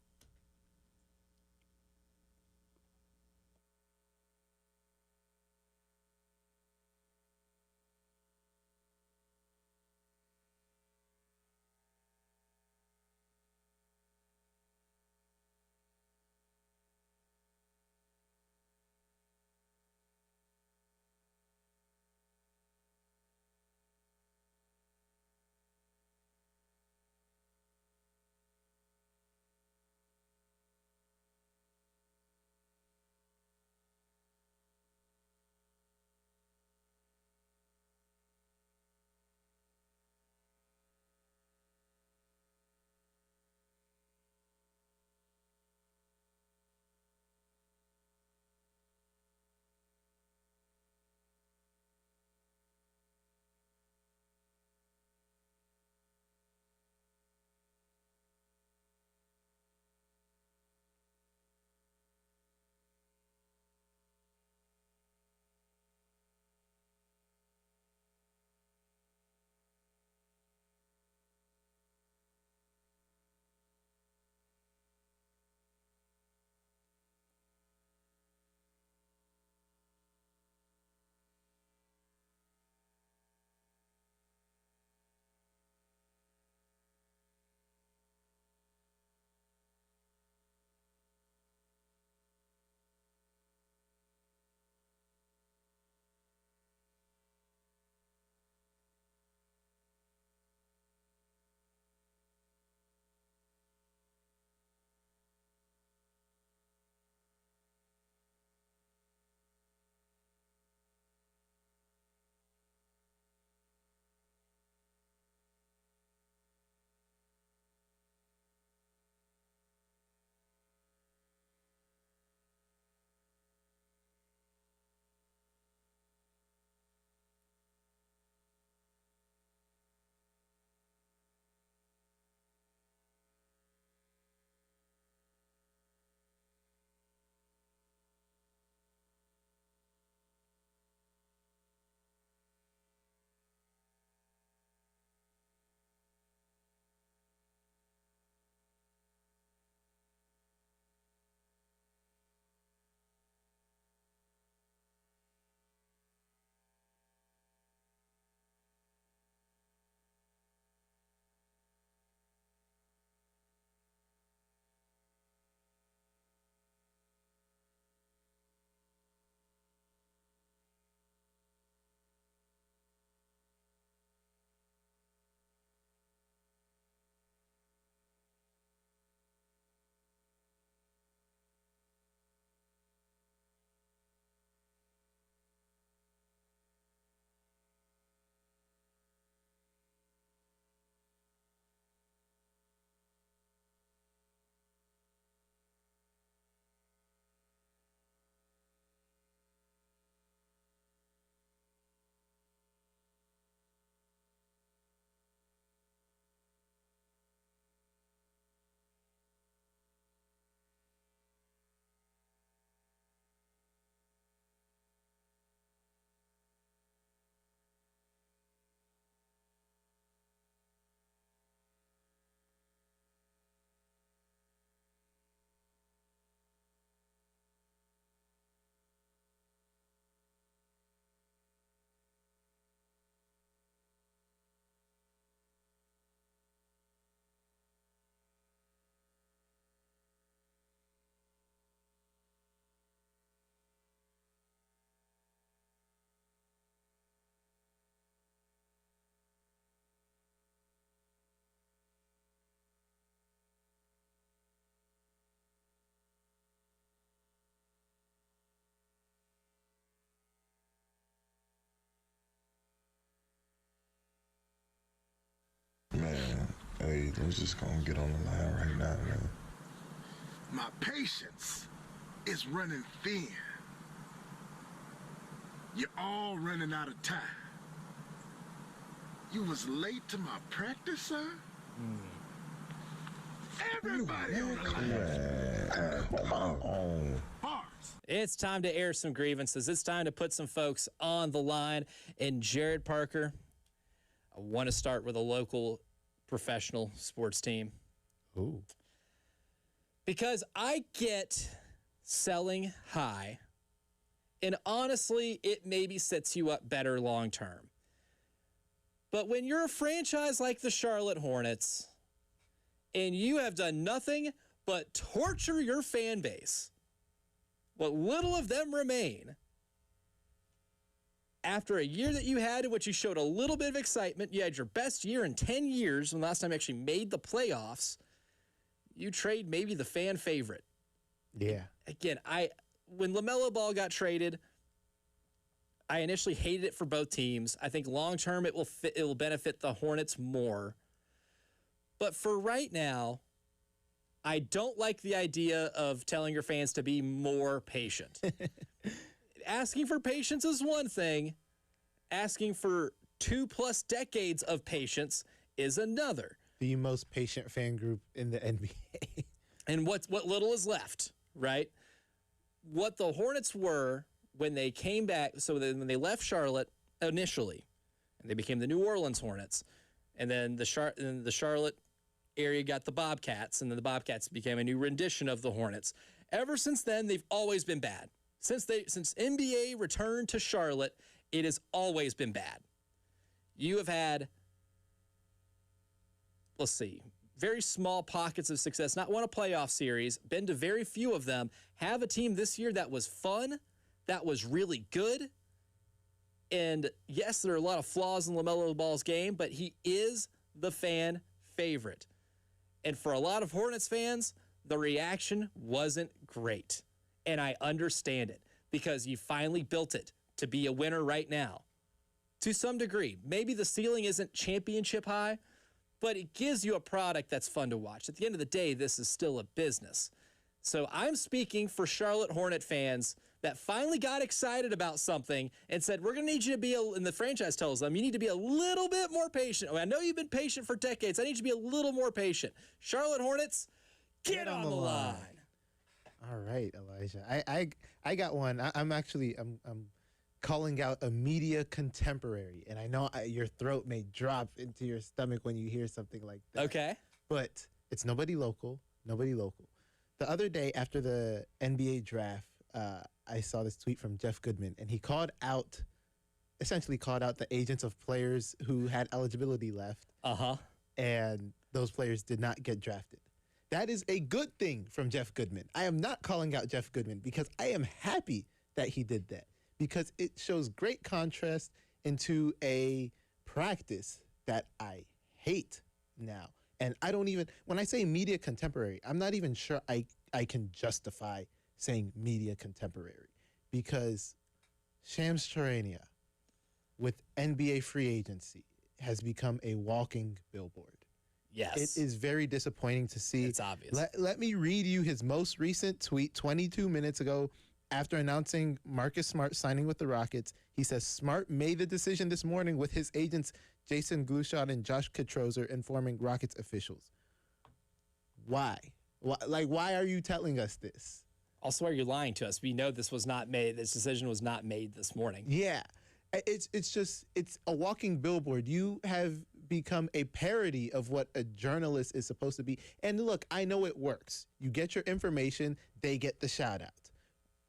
Everything's just gonna get on the line right now, man. My patience is running thin. You're all running out of time. You was late to my practice, sir? Everybody on the line. Come on. Bars. It's time to air some grievances. It's time to put some folks on the line. And Jared Parker, I want to start with a local professional sports team. Ooh. Because I get selling high, and honestly, it maybe sets you up better long term. But when you're a franchise like the Charlotte Hornets, and you have done nothing but torture your fan base, what little of them remain, after a year that you had in which you showed a little bit of excitement, you had your best year in 10 years when last time you actually made the playoffs, you trade maybe the fan favorite. Yeah. Again, when LaMelo Ball got traded, I initially hated it for both teams. I think long term it will benefit the Hornets more. But for right now, I don't like the idea of telling your fans to be more patient. Asking for patience is one thing. Asking for 2+ decades of patience is another. The most patient fan group in the NBA. And what little is left, right? What the Hornets were when they came back, so when they left Charlotte initially, and they became the New Orleans Hornets, and then the Charlotte area got the Bobcats, and then the Bobcats became a new rendition of the Hornets. Ever since then, they've always been bad. Since NBA returned to Charlotte, it has always been bad. You have had, let's see, very small pockets of success, not won a playoff series, been to very few of them, have a team this year that was fun, that was really good. And yes, there are a lot of flaws in LaMelo Ball's game, but he is the fan favorite. And for a lot of Hornets fans, the reaction wasn't great. And I understand it because you finally built it to be a winner right now. To some degree, maybe the ceiling isn't championship high, but it gives you a product that's fun to watch. At the end of the day, this is still a business. So I'm speaking for Charlotte Hornet fans that finally got excited about something and said, we're going to need you to be, and the franchise tells them, you need to be a little bit more patient. I know you've been patient for decades. I need you to be a little more patient. Charlotte Hornets, get on the line. All right, Elijah. I got one. I'm calling out a media contemporary, and I know your throat may drop into your stomach when you hear something like that. Okay. But it's nobody local. Nobody local. The other day after the NBA draft, I saw this tweet from Jeff Goodman, and he essentially called out the agents of players who had eligibility left. And those players did not get drafted. That is a good thing from Jeff Goodman. I am not calling out Jeff Goodman because I am happy that he did that, because it shows great contrast into a practice that I hate now. And I don't even, when I say media contemporary, I'm not even sure I can justify saying media contemporary, because Shams Charania with NBA free agency has become a walking billboard. Yes. It is very disappointing to see. It's obvious. Let me read you his most recent tweet 22 minutes ago after announcing Marcus Smart signing with the Rockets. He says, Smart made the decision this morning with his agents Jason Glushon and Josh Katrozer informing Rockets officials. Why? Why are you telling us this? Also, are you lying to us? We know this was not made. This decision was not made this morning. Yeah. It's a walking billboard. You have become a parody of what a journalist is supposed to be. And look, I know it works. You get your information, they get the shout out.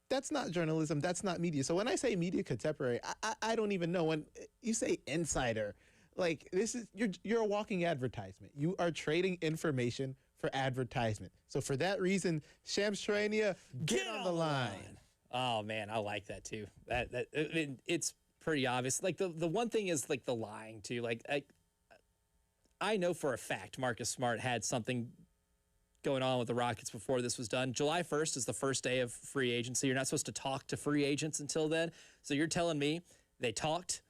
That's not journalism. That's not media. So when I say media contemporary, I don't even know. When you say insider, like, this is, you're a walking advertisement. You are trading information for advertisement. So for that reason, Shams Charania, get on the line. Oh man, I like that too. It's pretty obvious. Like the one thing is like the lying too. Like I know for a fact Marcus Smart had something going on with the Rockets before this was done. July 1st is the first day of free agency. You're not supposed to talk to free agents until then. So you're telling me they talked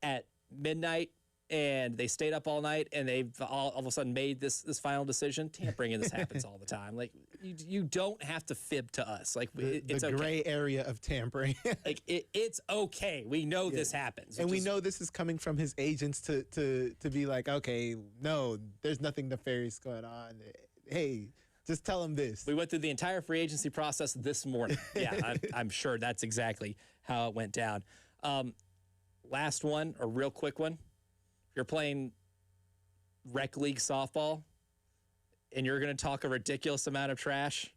at midnight and they stayed up all night, and they've all of a sudden made this final decision. Tampering in this happens all the time. Like you don't have to fib to us. Like it's the okay. gray area of tampering. Like it's okay. We know this happens, And we know this is coming from his agents to be like, okay, no, there's nothing nefarious going on. Hey, just tell him this. We went through the entire free agency process this morning. Yeah, I'm sure that's exactly how it went down. Last one, a real quick one. If you're playing rec league softball and you're going to talk a ridiculous amount of trash,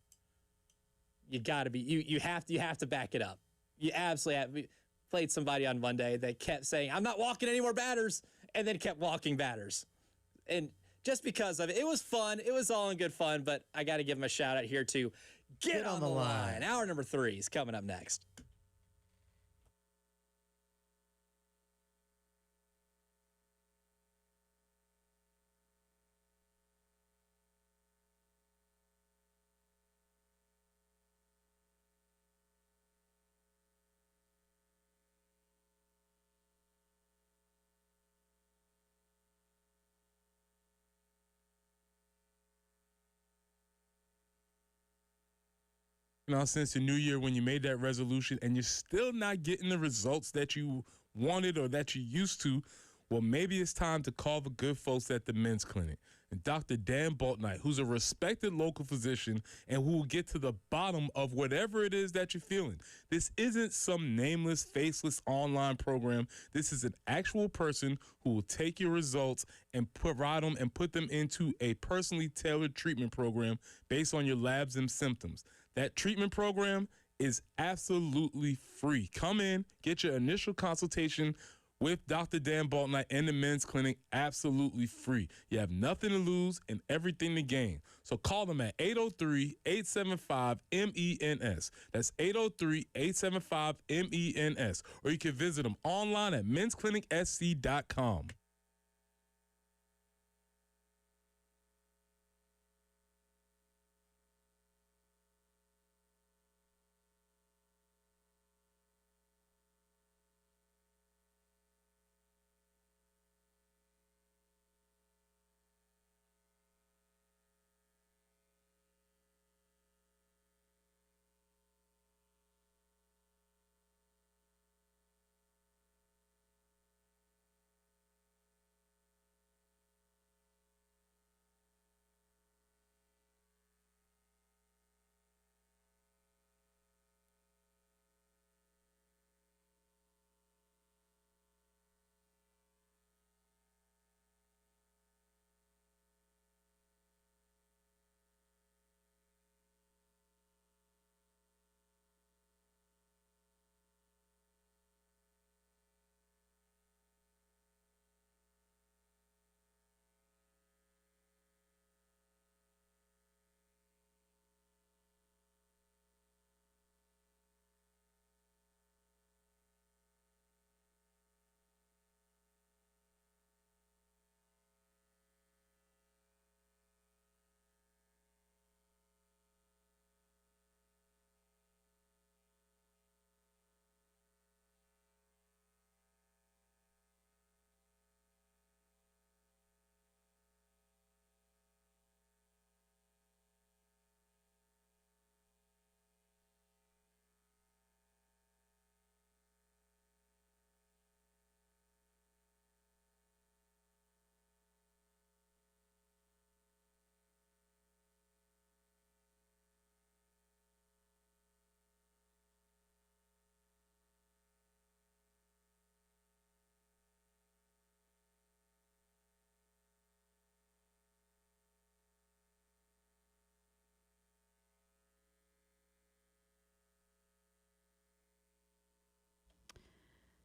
you got to be you have to back it up. You absolutely have. We played somebody on Monday that kept saying, "I'm not walking any more batters," and then kept walking batters. And just because of it, it was fun. It was all in good fun, but I got to give him a shout out here to Get on the line. Hour number 3 is coming up next. Since the new year when you made that resolution and you're still not getting the results that you wanted or that you used to, well, maybe it's time to call the good folks at the Men's Clinic. And Dr. Dan Boltnight, who's a respected local physician and who will get to the bottom of whatever it is that you're feeling. This isn't some nameless, faceless online program. This is an actual person who will take your results and provide them and put them into a personally tailored treatment program based on your labs and symptoms. That treatment program is absolutely free. Come in, get your initial consultation with Dr. Dan Boltnight and the Men's Clinic absolutely free. You have nothing to lose and everything to gain. So call them at 803-875-MENS. That's 803-875-MENS. Or you can visit them online at mensclinicsc.com.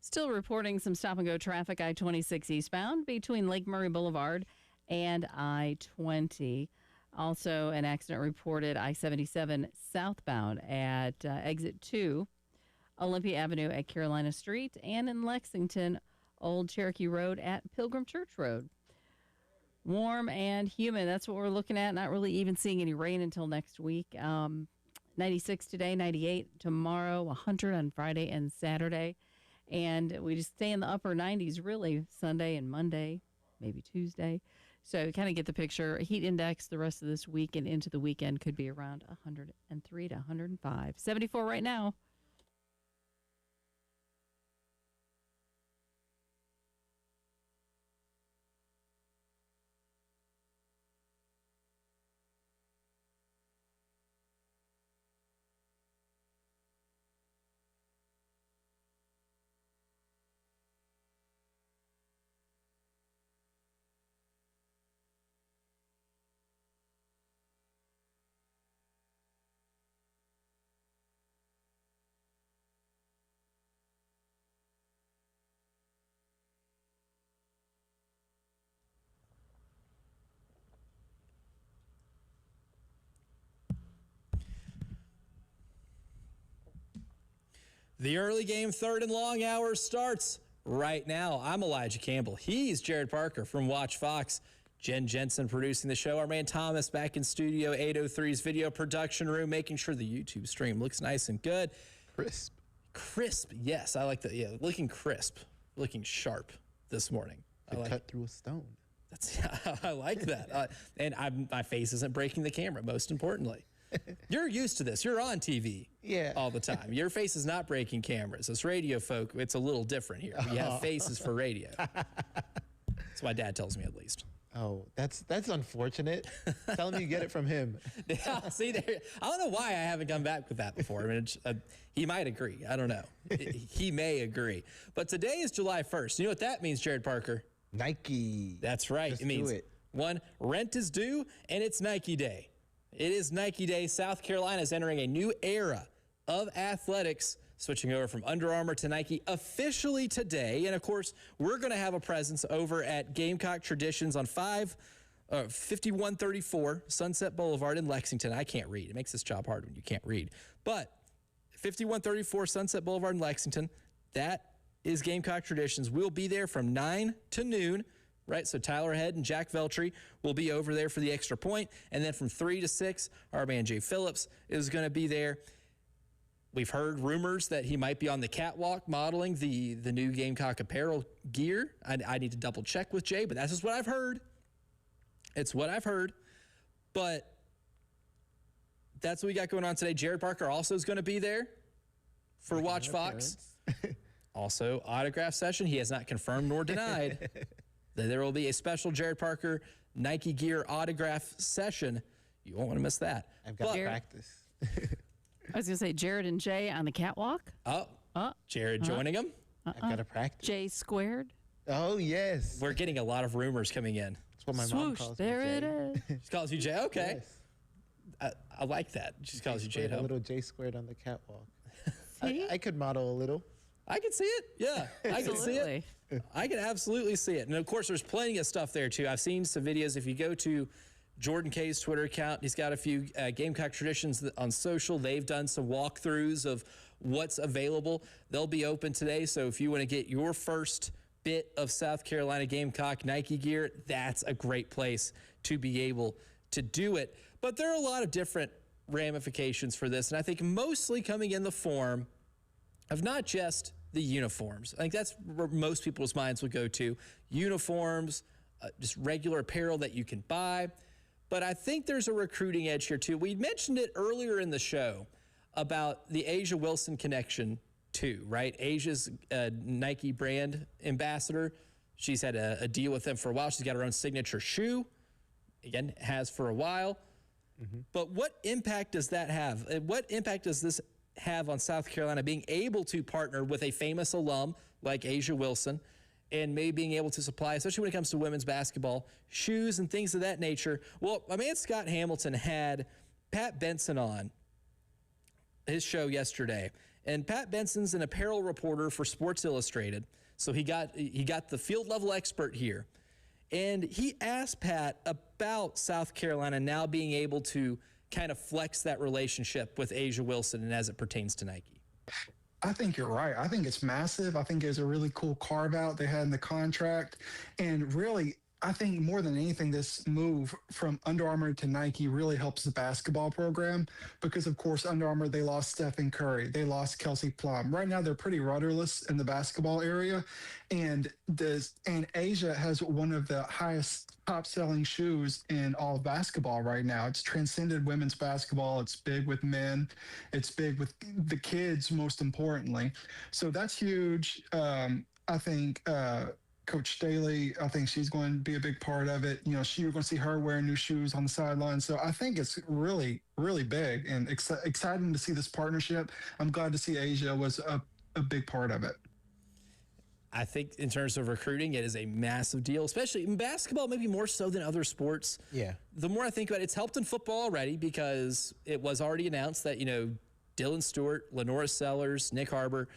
Still reporting some stop-and-go traffic, I-26 eastbound between Lake Murray Boulevard and I-20. Also, an accident reported I-77 southbound at exit 2, Olympia Avenue at Carolina Street, and in Lexington, Old Cherokee Road at Pilgrim Church Road. Warm and humid, that's what we're looking at. Not really even seeing any rain until next week. 96 today, 98 tomorrow, 100 on Friday and Saturday. And we just stay in the upper 90s really Sunday and Monday, maybe Tuesday. So kind of get the picture. Heat index the rest of this week and into the weekend could be around 103 to 105. 74 right now. The early game, third and long hour starts right now. I'm Elijah Campbell. He's Jared Parker from Watch Fox. Jen Jensen producing the show. Our man Thomas back in studio 803's video production room, making sure the YouTube stream looks nice and good. Crisp, yes. I like that. Yeah, looking crisp, looking sharp this morning. I like cut through a stone. I like that. And my face isn't breaking the camera, most importantly. You're used to this. You're on TV all the time. Your face is not breaking cameras. As radio folk, it's a little different here. We have faces for radio. That's what my dad tells me, at least. Oh, that's unfortunate. Tell him you get it from him. Yeah, see, there, I don't know why I haven't come back with that before. I mean, he might agree. I don't know. He may agree. But today is July 1st. You know what that means, Jared Parker? Nike. That's right. Just it means, do it. one, rent is due, and it's Nike Day. It is Nike Day. South Carolina is entering a new era of athletics, switching over from Under Armour to Nike officially today. And, of course, we're going to have a presence over at Gamecock Traditions on 5134 Sunset Boulevard in Lexington. I can't read. It makes this job hard when you can't read. But 5134 Sunset Boulevard in Lexington, that is Gamecock Traditions. We'll be there from 9 to noon. Right, so Tyler Head and Jack Veltri will be over there for the extra point. And then from 3 to 6, our man Jay Phillips is going to be there. We've heard rumors that he might be on the catwalk modeling the new Gamecock apparel gear. I need to double check with Jay, but that's just what I've heard. It's what I've heard. But that's what we got going on today. Jared Parker also is going to be there for Watch Fox. Also, autograph session. He has not confirmed nor denied that there will be a special Jared Parker Nike gear autograph session. You won't want to miss that. I've got to practice. I was going to say Jared and Jay on the catwalk. Jared joining him. I've got to practice. Jay squared. Oh, yes. We're getting a lot of rumors coming in. That's what my mom calls there me, it Jay. is. She calls you Jay? Okay. Yes. I like that. She calls you Jay. A little J squared on the catwalk. See? I could model a little. I can see it. Yeah, I can see it. I can absolutely see it. And of course, there's plenty of stuff there too. I've seen some videos. If you go to Jordan K's Twitter account, he's got a few Gamecock Traditions on social. They've done some walkthroughs of what's available. They'll be open today. So if you want to get your first bit of South Carolina Gamecock Nike gear, that's a great place to be able to do it. But there are a lot of different ramifications for this. And I think mostly coming in the form of not just the uniforms. I think that's where most people's minds will go to. Uniforms, just regular apparel that you can buy. But I think there's a recruiting edge here too. We mentioned it earlier in the show about the A'ja Wilson connection too, right? Asia's Nike brand ambassador. She's had a deal with them for a while. She's got her own signature shoe. Again, has for a while. Mm-hmm. But what impact does that have? What impact does this have on South Carolina being able to partner with a famous alum like A'ja Wilson and maybe being able to supply, especially when it comes to women's basketball, shoes and things of that nature? Well, my man Scott Hamilton had Pat Benson on his show yesterday, and Pat Benson's an apparel reporter for Sports Illustrated, so he got the field level expert here, and he asked Pat about South Carolina now being able to kind of flex that relationship with A'ja Wilson and as it pertains to Nike. I think you're right. I think it's massive. I think it's a really cool carve out they had in the contract. And really, I think more than anything, this move from Under Armour to Nike really helps the basketball program because, of course, Under Armour, they lost Stephen Curry. They lost Kelsey Plum. Right now, they're pretty rudderless in the basketball area. And Asia has one of the highest top-selling shoes in all of basketball right now. It's transcended women's basketball. It's big with men. It's big with the kids, most importantly. So that's huge. I think Coach Staley, I think she's going to be a big part of it. You're going to see her wearing new shoes on the sideline. So I think it's really, really big and exciting to see this partnership. I'm glad to see Asia was a big part of it. I think in terms of recruiting, it is a massive deal, especially in basketball, maybe more so than other sports. Yeah. The more I think about it, it's helped in football already because it was already announced that, Dylan Stewart, Lenora Sellers, Nick Harbor,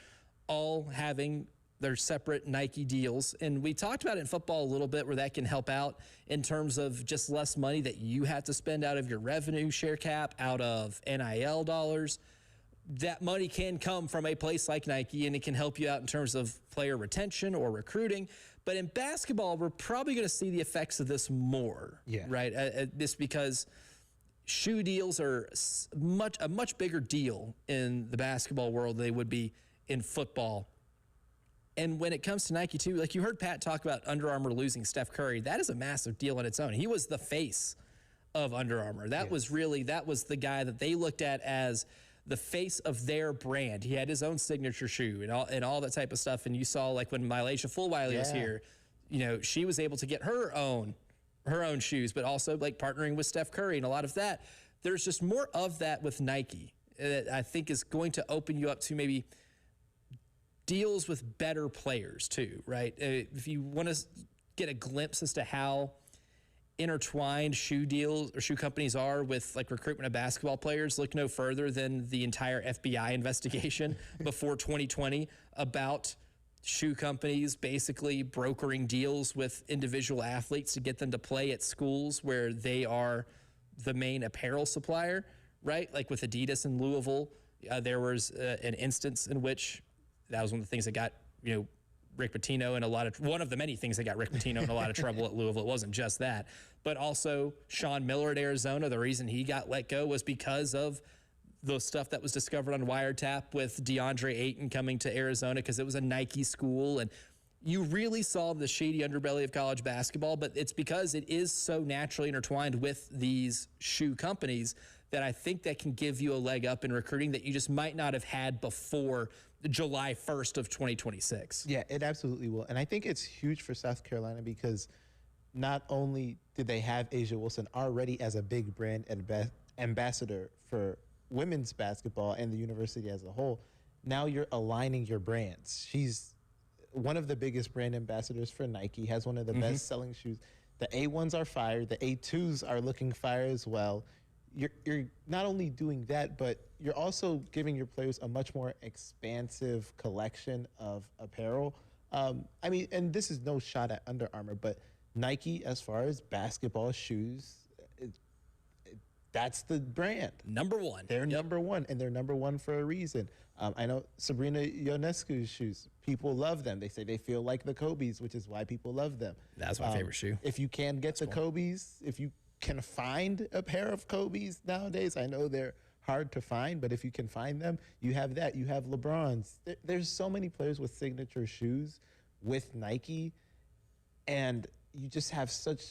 all having their separate Nike deals. And we talked about it in football a little bit where that can help out in terms of just less money that you have to spend out of your revenue share cap, out of NIL dollars. That money can come from a place like Nike, and it can help you out in terms of player retention or recruiting. But in basketball, we're probably going to see the effects of this more, right? Just because shoe deals are a much bigger deal in the basketball world than they would be in football. And when it comes to Nike, too, like you heard Pat talk about Under Armour losing Steph Curry, that is a massive deal on its own. He was the face of Under Armour. That was the guy that they looked at as the face of their brand. He had his own signature shoe and all that type of stuff. And you saw, like, when Mylasia Fulwiley was here, she was able to get her own shoes, but also, like, partnering with Steph Curry and a lot of that. There's just more of that with Nike that I think is going to open you up to maybe deals with better players too, right? If you want to get a glimpse as to how intertwined shoe deals or shoe companies are with like recruitment of basketball players, look no further than the entire FBI investigation before 2020 about shoe companies basically brokering deals with individual athletes to get them to play at schools where they are the main apparel supplier, right? Like with Adidas in Louisville, there was an instance in which that was one of the things that got, Rick Pitino and one of the many things that got Rick Pitino in a lot of trouble at Louisville. It wasn't just that, but also Sean Miller at Arizona. The reason he got let go was because of the stuff that was discovered on Wiretap with DeAndre Ayton coming to Arizona because it was a Nike school. And you really saw the shady underbelly of college basketball, but it's because it is so naturally intertwined with these shoe companies that I think that can give you a leg up in recruiting that you just might not have had before July 1st of 2026. Yeah, it absolutely will. And I think it's huge for South Carolina because not only did they have Asia Wilson already as a big brand ambassador for women's basketball and the university as a whole, now you're aligning your brands. She's one of the biggest brand ambassadors for Nike, has one of the best-selling shoes. The A1s are fire. The A2s are looking fire as well. You're not only doing that, but you're also giving your players a much more expansive collection of apparel. And this is no shot at Under Armour, but Nike, as far as basketball shoes, that's the brand. Number one. They're number one, and they're number one for a reason. I know Sabrina Ionescu's shoes. People love them. They say they feel like the Kobe's, which is why people love them. That's my favorite shoe. If you can get the Kobe's, if you can find a pair of Kobe's nowadays, I know they're hard to find, but if you can find them, you have that. You have LeBron's. There's so many players with signature shoes with Nike, and you just have such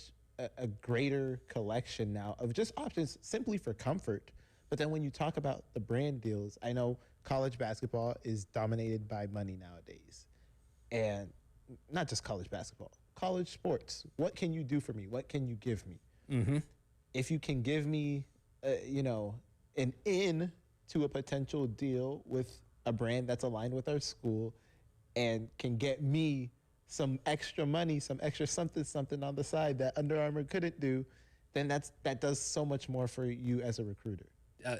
a greater collection now of just options simply for comfort. But then when you talk about the brand deals, I know college basketball is dominated by money nowadays. And not just college basketball, college sports. What can you do for me? What can you give me? If you can give me, an in to a potential deal with a brand that's aligned with our school and can get me some extra money, some extra something on the side that Under Armour couldn't do, then that does so much more for you as a recruiter.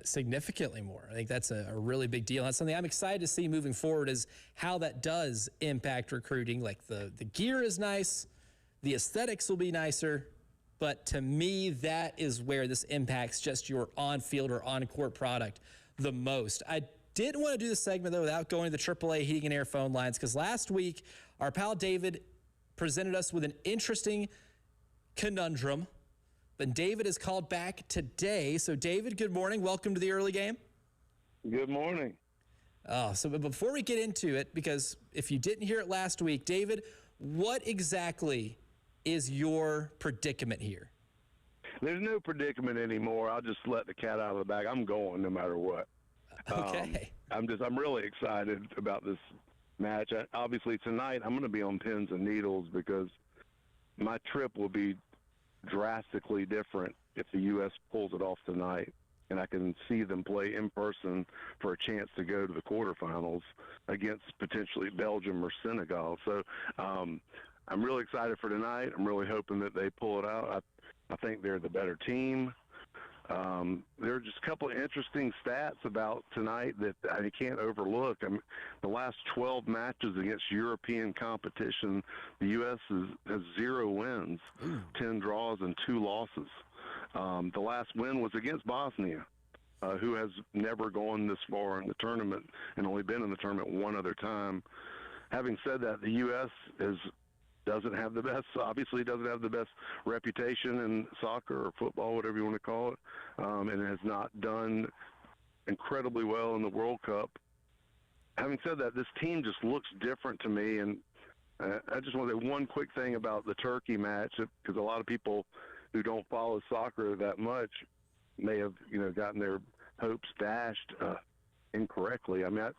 Significantly more. I think that's a really big deal. That's something I'm excited to see moving forward is how that does impact recruiting. Like the gear is nice, the aesthetics will be nicer, but to me, that is where this impacts just your on-field or on-court product the most. I didn't want to do this segment, though, without going to the AAA Heating and Air phone lines, because last week, our pal David presented us with an interesting conundrum. But David is called back today. So, David, good morning. Welcome to the early game. Good morning. But before we get into it, because if you didn't hear it last week, David, what exactly is your predicament here? There's no predicament anymore. I'll just let the cat out of the bag. I'm going no matter what. Okay. I'm really excited about this match. Obviously, tonight I'm going to be on pins and needles because my trip will be drastically different if the U.S. pulls it off tonight, and I can see them play in person for a chance to go to the quarterfinals against potentially Belgium or Senegal. So I'm really excited for tonight. I'm really hoping that they pull it out. I think they're the better team. There are just a couple of interesting stats about tonight that I can't overlook. I mean, the last 12 matches against European competition, the U.S. has 0 wins, 10 draws, and 2 losses. The last win was against Bosnia, who has never gone this far in the tournament and only been in the tournament one other time. Having said that, the U.S. doesn't have the best reputation in soccer or football, whatever you want to call it, and it has not done incredibly well in the World Cup. Having said that, this team just looks different to me, and I just want to say one quick thing about the Turkey match, because a lot of people who don't follow soccer that much may have, gotten their hopes dashed incorrectly. I mean,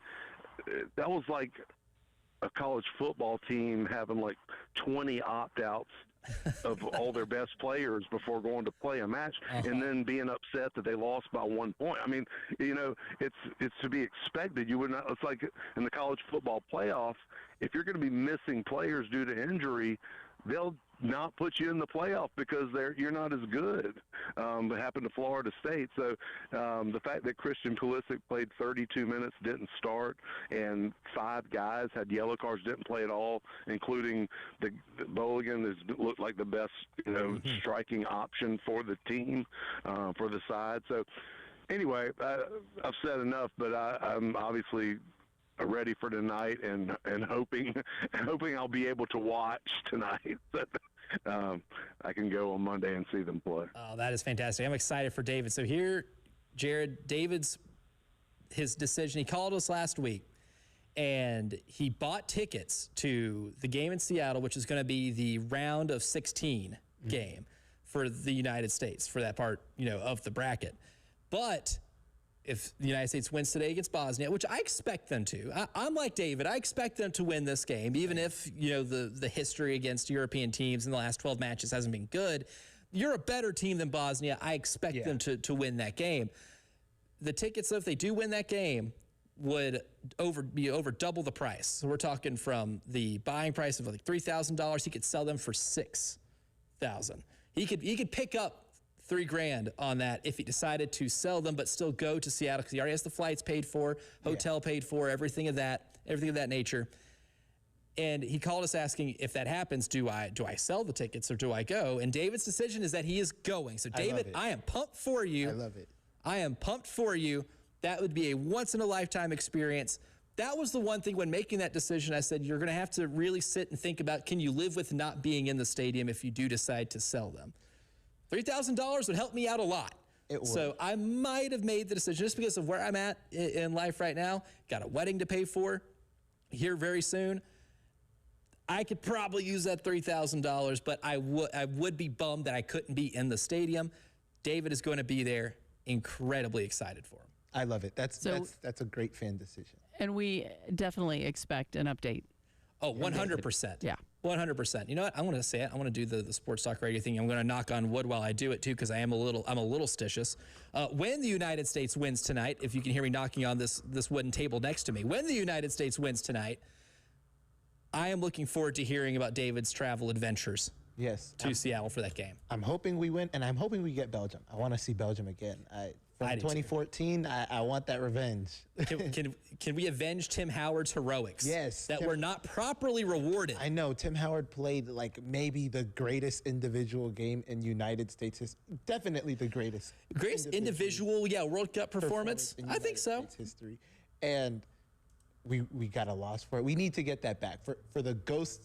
that was like a college football team having like 20 opt-outs of all their best players before going to play a match, and then being upset that they lost by 1 point. I mean, it's to be expected. You would not. It's like in the college football playoff, if you're going to be missing players due to injury, they'll not put you in the playoff because you're not as good. It happened to Florida State. So the fact that Christian Pulisic played 32 minutes, didn't start, and 5 guys had yellow cards, didn't play at all, including the Boligan, who looked like the best striking option for the team, for the side. So anyway, I've said enough, but I'm obviously ready for tonight and hoping I'll be able to watch tonight. I can go on Monday and see them play. Oh, that is fantastic. I'm excited for David. So here, Jared, his decision, he called us last week, and he bought tickets to the game in Seattle, which is going to be the round of 16 game for the United States, for that part, of the bracket. But if the United States wins today against Bosnia, which I expect them to, I'm like David, I expect them to win this game, even if, the history against European teams in the last 12 matches hasn't been good. You're a better team than Bosnia. I expect them to win that game. The tickets, though, if they do win that game, would be over double the price. So we're talking from the buying price of like $3,000, he could sell them for $6,000. He could pick up $3,000 on that if he decided to sell them, but still go to Seattle because he already has the flights paid for, hotel paid for, everything of that nature. And he called us asking, if that happens, do I sell the tickets or do I go? And David's decision is that he is going. So David, I am pumped for you. I love it. I am pumped for you. That would be a once in a lifetime experience. That was the one thing when making that decision, I said, you're going to have to really sit and think about, can you live with not being in the stadium if you do decide to sell them? $3,000 would help me out a lot. It would. So I might have made the decision just because of where I'm at in life right now. Got a wedding to pay for here very soon. I could probably use that $3,000, but I would be bummed that I couldn't be in the stadium. David is going to be there. Incredibly excited for him. I love it. That's a great fan decision. And we definitely expect an update. Oh, 100%. Yeah. 100%. You know what? I want to say it. I want to do the sports talk radio thing. I'm going to knock on wood while I do it too, because I'm a little stitious. When the United States wins tonight, if you can hear me knocking on this wooden table next to me, when the United States wins tonight, I am looking forward to hearing about David's travel adventures. Yes. To Seattle for that game. I'm hoping we win, and I'm hoping we get Belgium. I want to see Belgium again. From 2014, I want that revenge. Can we avenge Tim Howard's heroics? Yes. That were not properly rewarded. I know. Tim Howard played like maybe the greatest individual game in United States history. Definitely the greatest. Greatest individual World Cup performance? I think so. States history. And we got a loss for it. We need to get that back. For the ghost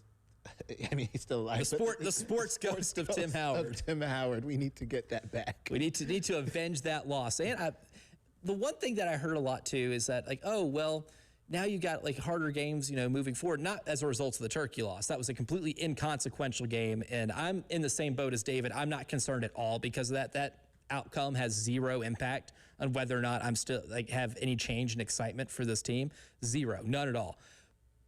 I mean, he's still alive. The sports ghost of Tim Howard. Tim Howard. We need to get that back. We need to avenge that loss. And the one thing that I heard a lot too is that, like, oh well, now you got like harder games, moving forward. Not as a result of the Turkey loss. That was a completely inconsequential game, and I'm in the same boat as David. I'm not concerned at all because of that. That outcome has zero impact on whether or not I'm still have any change in excitement for this team. Zero, none at all.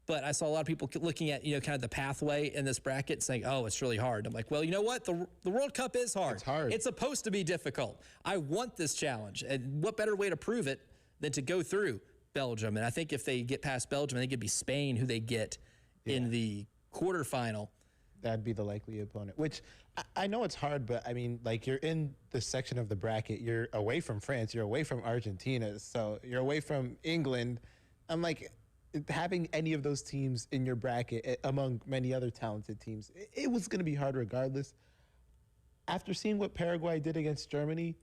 But I saw a lot of people looking at, kind of the pathway in this bracket saying, oh, it's really hard. I'm like, well, you know what? The World Cup is hard. It's hard. It's supposed to be difficult. I want this challenge. And what better way to prove it than to go through Belgium? And I think if they get past Belgium, I think it'd be Spain who they get in the quarterfinal. That'd be the likely opponent, which I know it's hard, but I mean, like, you're in the section of the bracket. You're away from France. You're away from Argentina. So you're away from England. I'm like, having any of those teams in your bracket among many other talented teams, it was going to be hard regardless. After seeing what Paraguay did against Germany,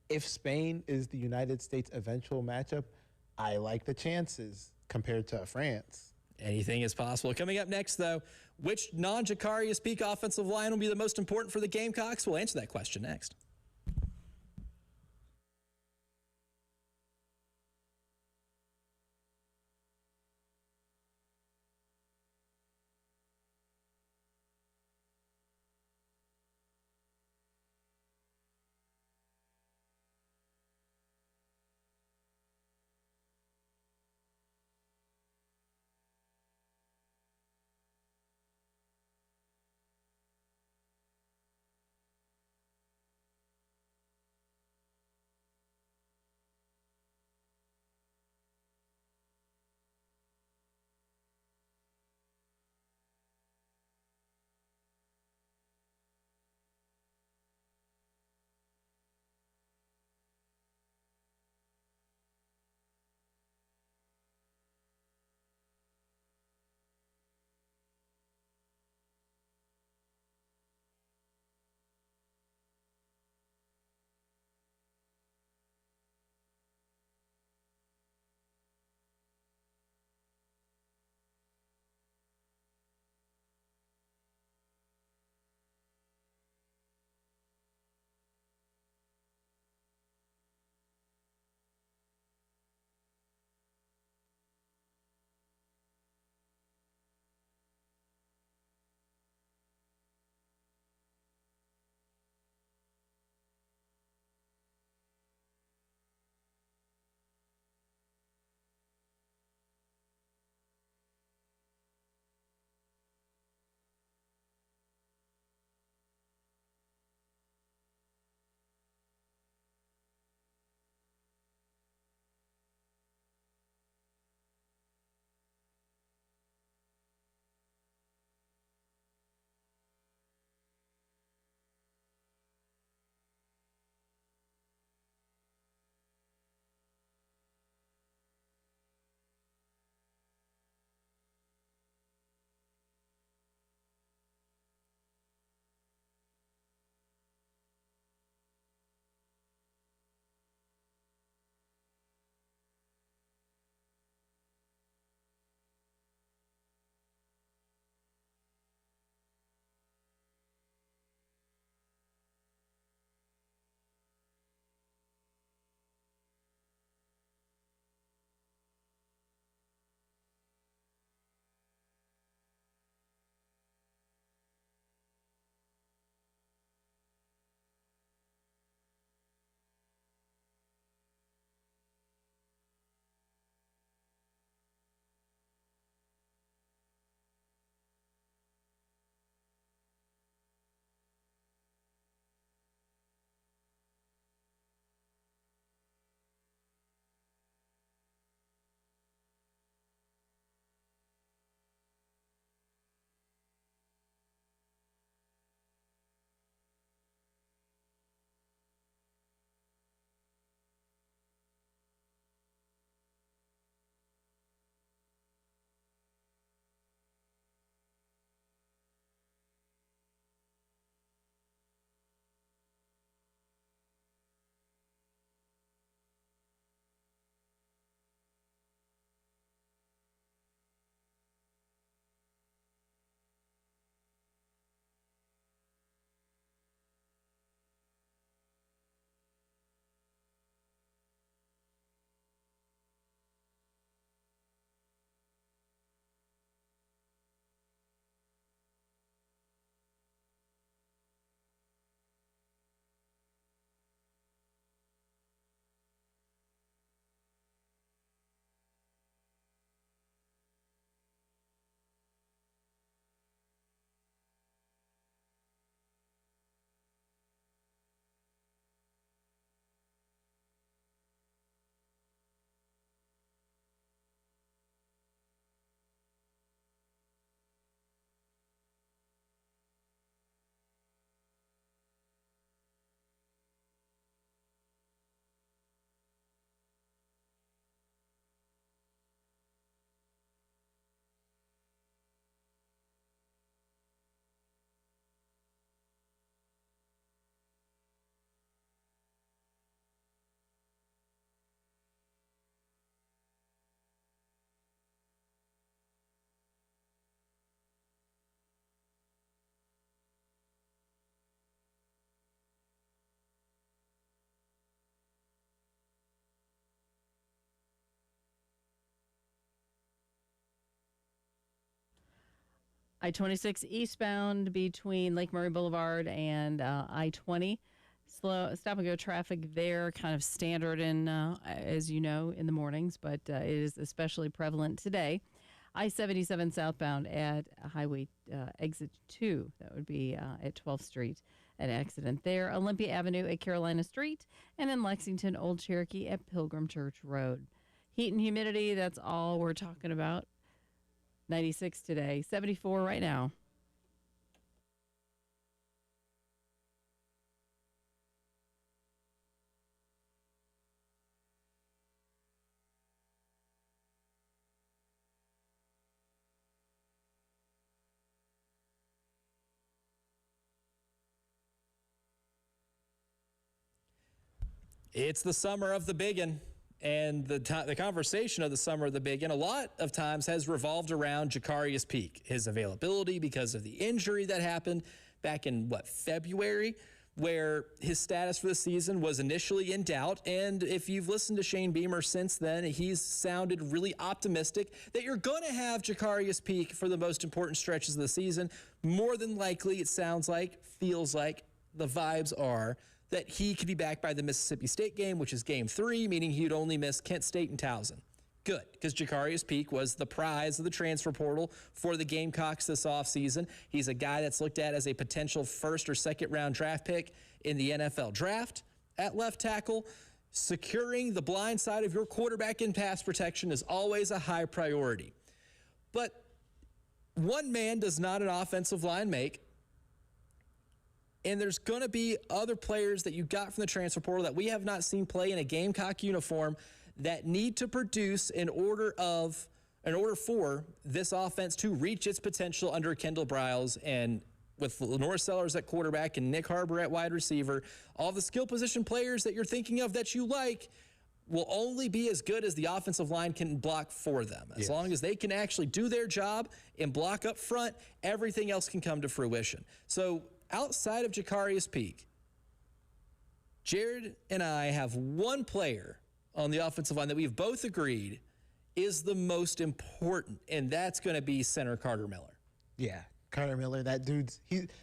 if Spain is the United States' eventual matchup, I like the chances compared to France. Anything is possible. Coming up next, though, which non-Jacarius peak offensive line will be the most important for the Gamecocks? We'll answer that question next. I-26 eastbound between Lake Murray Boulevard and I-20. Slow stop and go traffic there, kind of standard in, as you know, in the mornings, but it is especially prevalent today. I-77 southbound at Highway Exit 2. That would be at 12th Street. An accident there. Olympia Avenue at Carolina Street. And in Lexington, Old Cherokee at Pilgrim Church Road. Heat and humidity, that's all we're talking about. 96 today, 74 right now. It's the summer of the biggin, and the conversation of the summer of the biggin a lot of times has revolved around Jacarius Peak, his availability because of the injury that happened back in, February, where his status for the season was initially in doubt. And if you've listened to Shane Beamer since then, he's sounded really optimistic that you're going to have Jacarius Peak for the most important stretches of the season. More than likely, it sounds like, feels like, the vibes are that he could be back by the Mississippi State game, which is game 3, meaning he'd only miss Kent State and Towson. Good, because Jacarius Peak was the prize of the transfer portal for the Gamecocks this offseason. He's a guy that's looked at as a potential first or second round draft pick in the NFL draft at left tackle. Securing the blind side of your quarterback in pass protection is always a high priority. But one man does not an offensive line make. And there's going to be other players that you got from the transfer portal that we have not seen play in a Gamecock uniform that need to produce in order for this offense to reach its potential under Kendall Briles, and with Lenore Sellers at quarterback and Nick Harbor at wide receiver. All the skill position players that you're thinking of that you like will only be as good as the offensive line can block for them. As long as they can actually do their job and block up front, everything else can come to fruition. So outside of Jacarius Peak, Jared and I have one player on the offensive line that we've both agreed is the most important, and that's going to be center Carter Miller. Yeah, Carter Miller, that dude's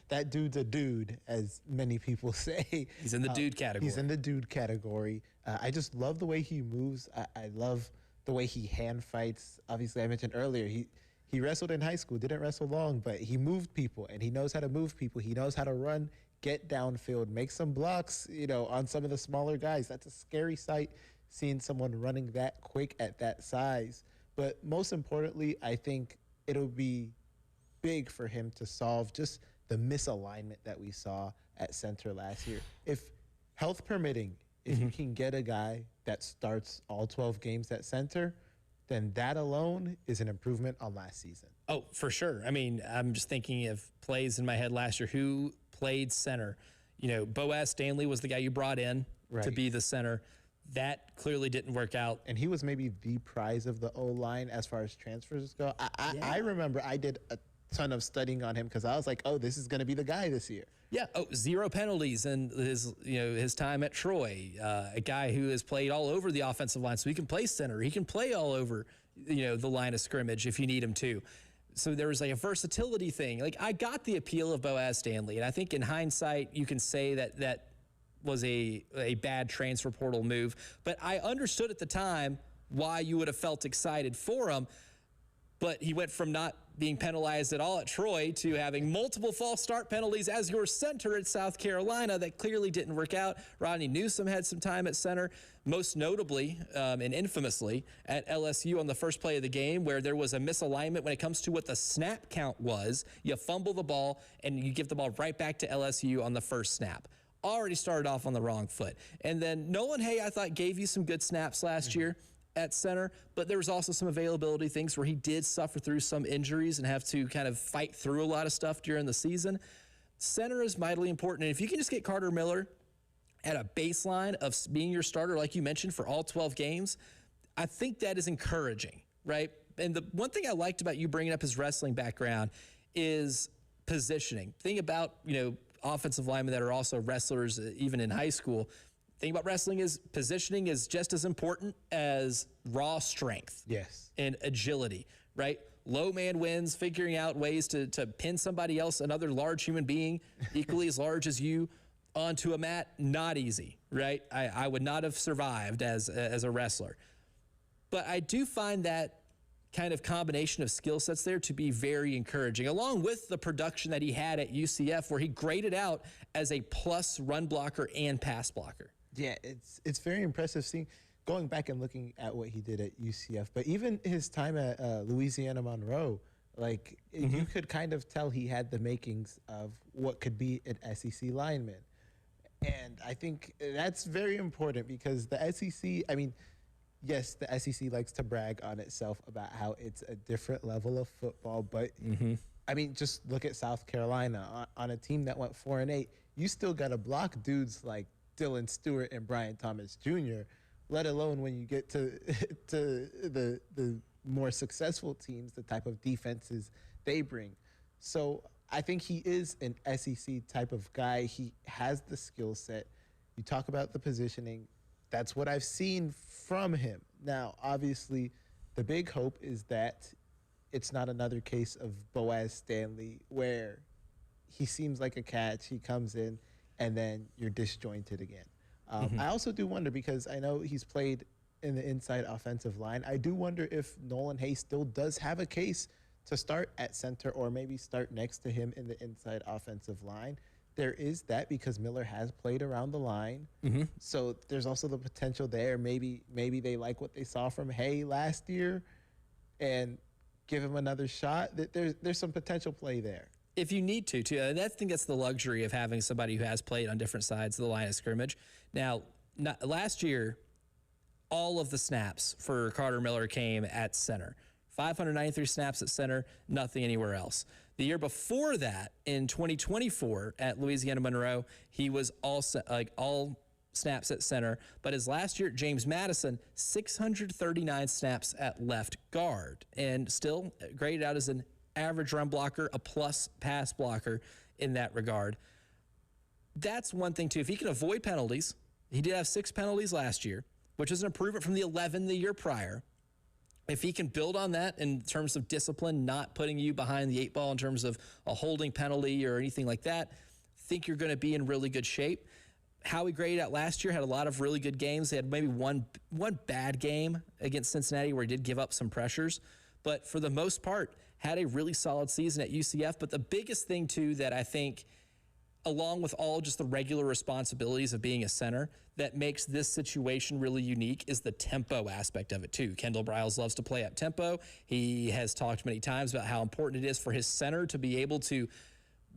a dude, as many people say. He's in the dude category. He's in the dude category. I just love the way he moves. I love the way he hand fights. Obviously, I mentioned earlier, he wrestled in high school, didn't wrestle long, but he moved people, and he knows how to move people. He knows how to run, get downfield, make some blocks, on some of the smaller guys. That's a scary sight, seeing someone running that quick at that size. But most importantly, I think it'll be big for him to solve just the misalignment that we saw at center last year. If health permitting, if you can get a guy that starts all 12 games at center, then that alone is an improvement on last season. Oh, for sure. I mean, I'm just thinking of plays in my head last year. Who played center? Boaz Stanley was the guy you brought in to be the center. That clearly didn't work out. And he was maybe the prize of the O-line as far as transfers go. I remember I did a ton of studying on him because I was like, oh, this is going to be the guy this year. Yeah. Oh, 0 penalties in his time at Troy. A guy who has played all over the offensive line, so he can play center. He can play all over, the line of scrimmage if you need him to. So there was like a versatility thing. Like, I got the appeal of Boaz Stanley, and I think in hindsight you can say that was a bad transfer portal move. But I understood at the time why you would have felt excited for him. But he went from not being penalized at all at Troy to having multiple false start penalties as your center at South Carolina. That clearly didn't work out. Rodney Newsome had some time at center, most notably and infamously at LSU on the first play of the game, where there was a misalignment when it comes to what the snap count was. You fumble the ball and you give the ball right back to LSU on the first snap. Already started off on the wrong foot. And then Nolan Hay, I thought, gave you some good snaps last year at center, but there was also some availability things where he did suffer through some injuries and have to kind of fight through a lot of stuff during the season. Center is mightily important, and if you can just get Carter Miller at a baseline of being your starter, like you mentioned, for all 12 games, I think that is encouraging, right? And the one thing I liked about you bringing up his wrestling background is positioning. Think about, offensive linemen that are also wrestlers, even in high school. Thing about wrestling is positioning is just as important as raw strength. Yes. And agility, right? Low man wins, figuring out ways to pin somebody else, another large human being, equally as large as you, onto a mat, not easy, right? I would not have survived as a wrestler. But I do find that kind of combination of skill sets there to be very encouraging, along with the production that he had at UCF, where he graded out as a plus run blocker and pass blocker. Yeah, it's very impressive seeing, going back and looking at what he did at UCF, but even his time at Louisiana Monroe, like you could kind of tell he had the makings of what could be an SEC lineman. And I think that's very important because the SEC, I mean, yes, the SEC likes to brag on itself about how it's a different level of football, but I mean, just look at South Carolina on a team that went 4-8. You still got to block dudes like Dylan Stewart and Brian Thomas Jr., let alone when you get to the more successful teams, the type of defenses they bring. So I think he is an SEC type of guy. He has the skill set. You talk about the positioning. That's what I've seen from him. Now, obviously, the big hope is that it's not another case of Boaz Stanley where he seems like a catch, he comes in, and then you're disjointed again. I also do wonder, because I know he's played in the inside offensive line, I do wonder if Nolan Hayes still does have a case to start at center or maybe start next to him in the inside offensive line. There is that because Miller has played around the line. So there's also the potential there. Maybe they like what they saw from Hay last year and give him another shot. There's some potential play there. If you need to, too. And I think that's the luxury of having somebody who has played on different sides of the line of scrimmage. Now, last year, all of the snaps for Carter Miller came at center. 593 snaps at center, nothing anywhere else. The year before that, in 2024 at Louisiana Monroe, he was all snaps at center. But his last year at James Madison, 639 snaps at left guard, and still graded out as an average run blocker, a plus pass blocker in that regard. That's one thing, too. If he can avoid penalties, he did have 6 penalties last year, which is an improvement from the 11 the year prior. If he can build on that in terms of discipline, not putting you behind the 8 ball in terms of a holding penalty or anything like that, think you're going to be in really good shape. How he graded out last year, had a lot of really good games. They had maybe one bad game against Cincinnati where he did give up some pressures. But for the most part, had a really solid season at UCF. But the biggest thing, too, that I think, along with all just the regular responsibilities of being a center, that makes this situation really unique is the tempo aspect of it, too. Kendall Briles loves to play up tempo. He has talked many times about how important it is for his center to be able to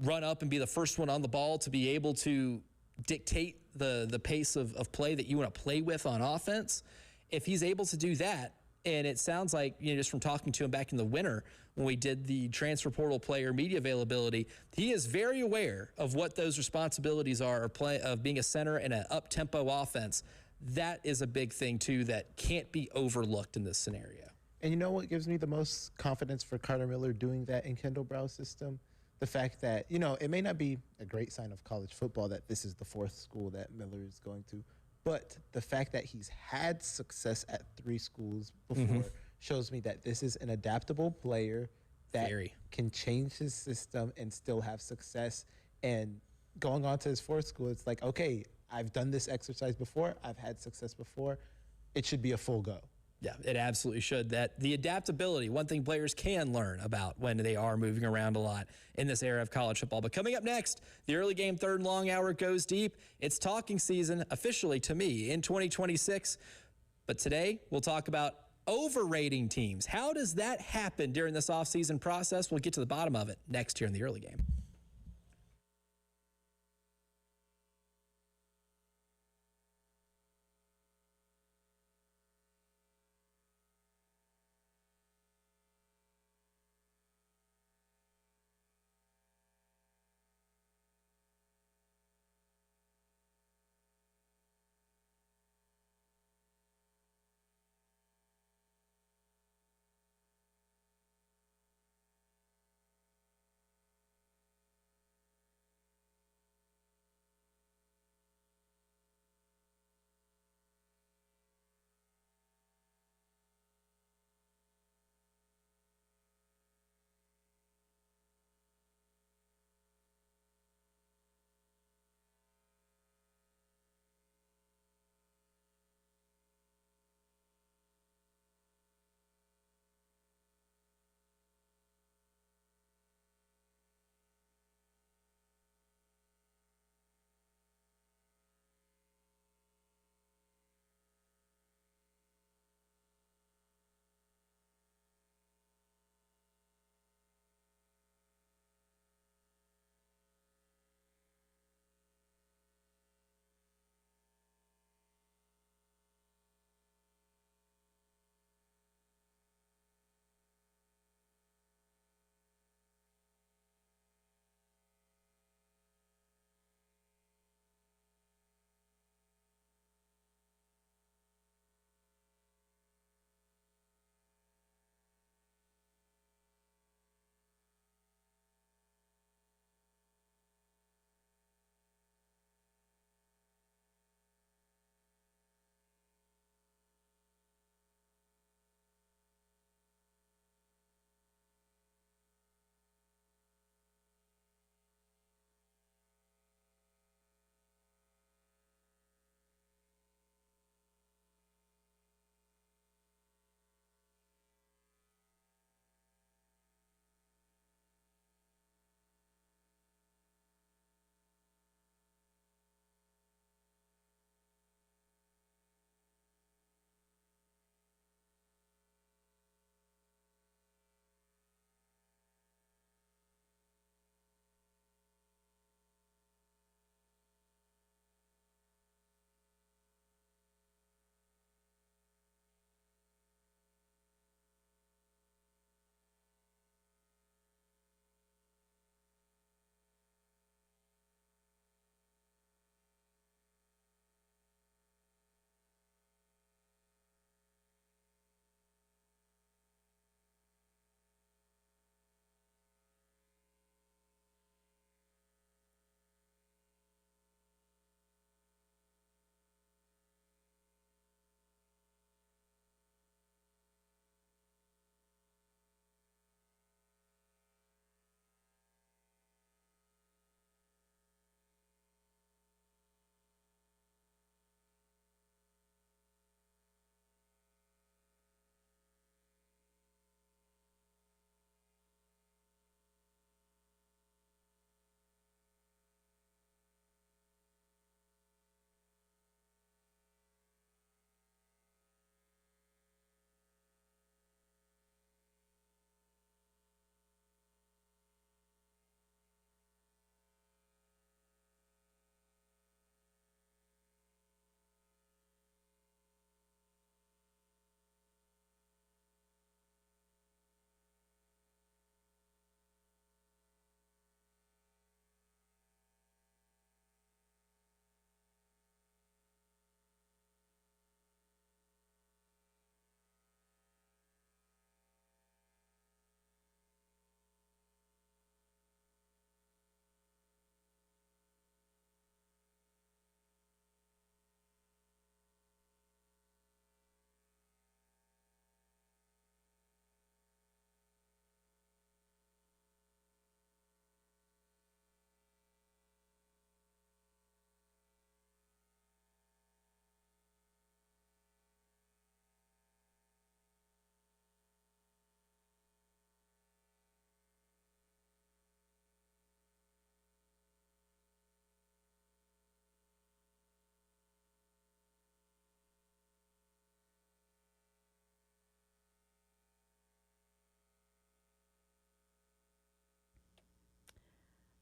run up and be the first one on the ball, to be able to dictate the pace of play that you want to play with on offense. If he's able to do that, and it sounds like, just from talking to him back in the winter when we did the transfer portal player media availability, he is very aware of what those responsibilities are of being a center in an up-tempo offense. That is a big thing, too, that can't be overlooked in this scenario. And you know what gives me the most confidence for Carter Miller doing that in Kendall Briles' system? The fact that, it may not be a great sign of college football that this is the 4th school that Miller is going to, but the fact that he's had success at 3 schools before shows me that this is an adaptable player that can change his system and still have success. And going on to his 4th school, it's like, okay, I've done this exercise before. I've had success before. It should be a full go. Yeah, it absolutely should. That the adaptability, one thing players can learn about when they are moving around a lot in this era of college football. But coming up next, the early game third and long hour goes deep. It's talking season officially to me in 2026. But today we'll talk about overrating teams. How does that happen during this offseason process? We'll get to the bottom of it next here in the early game.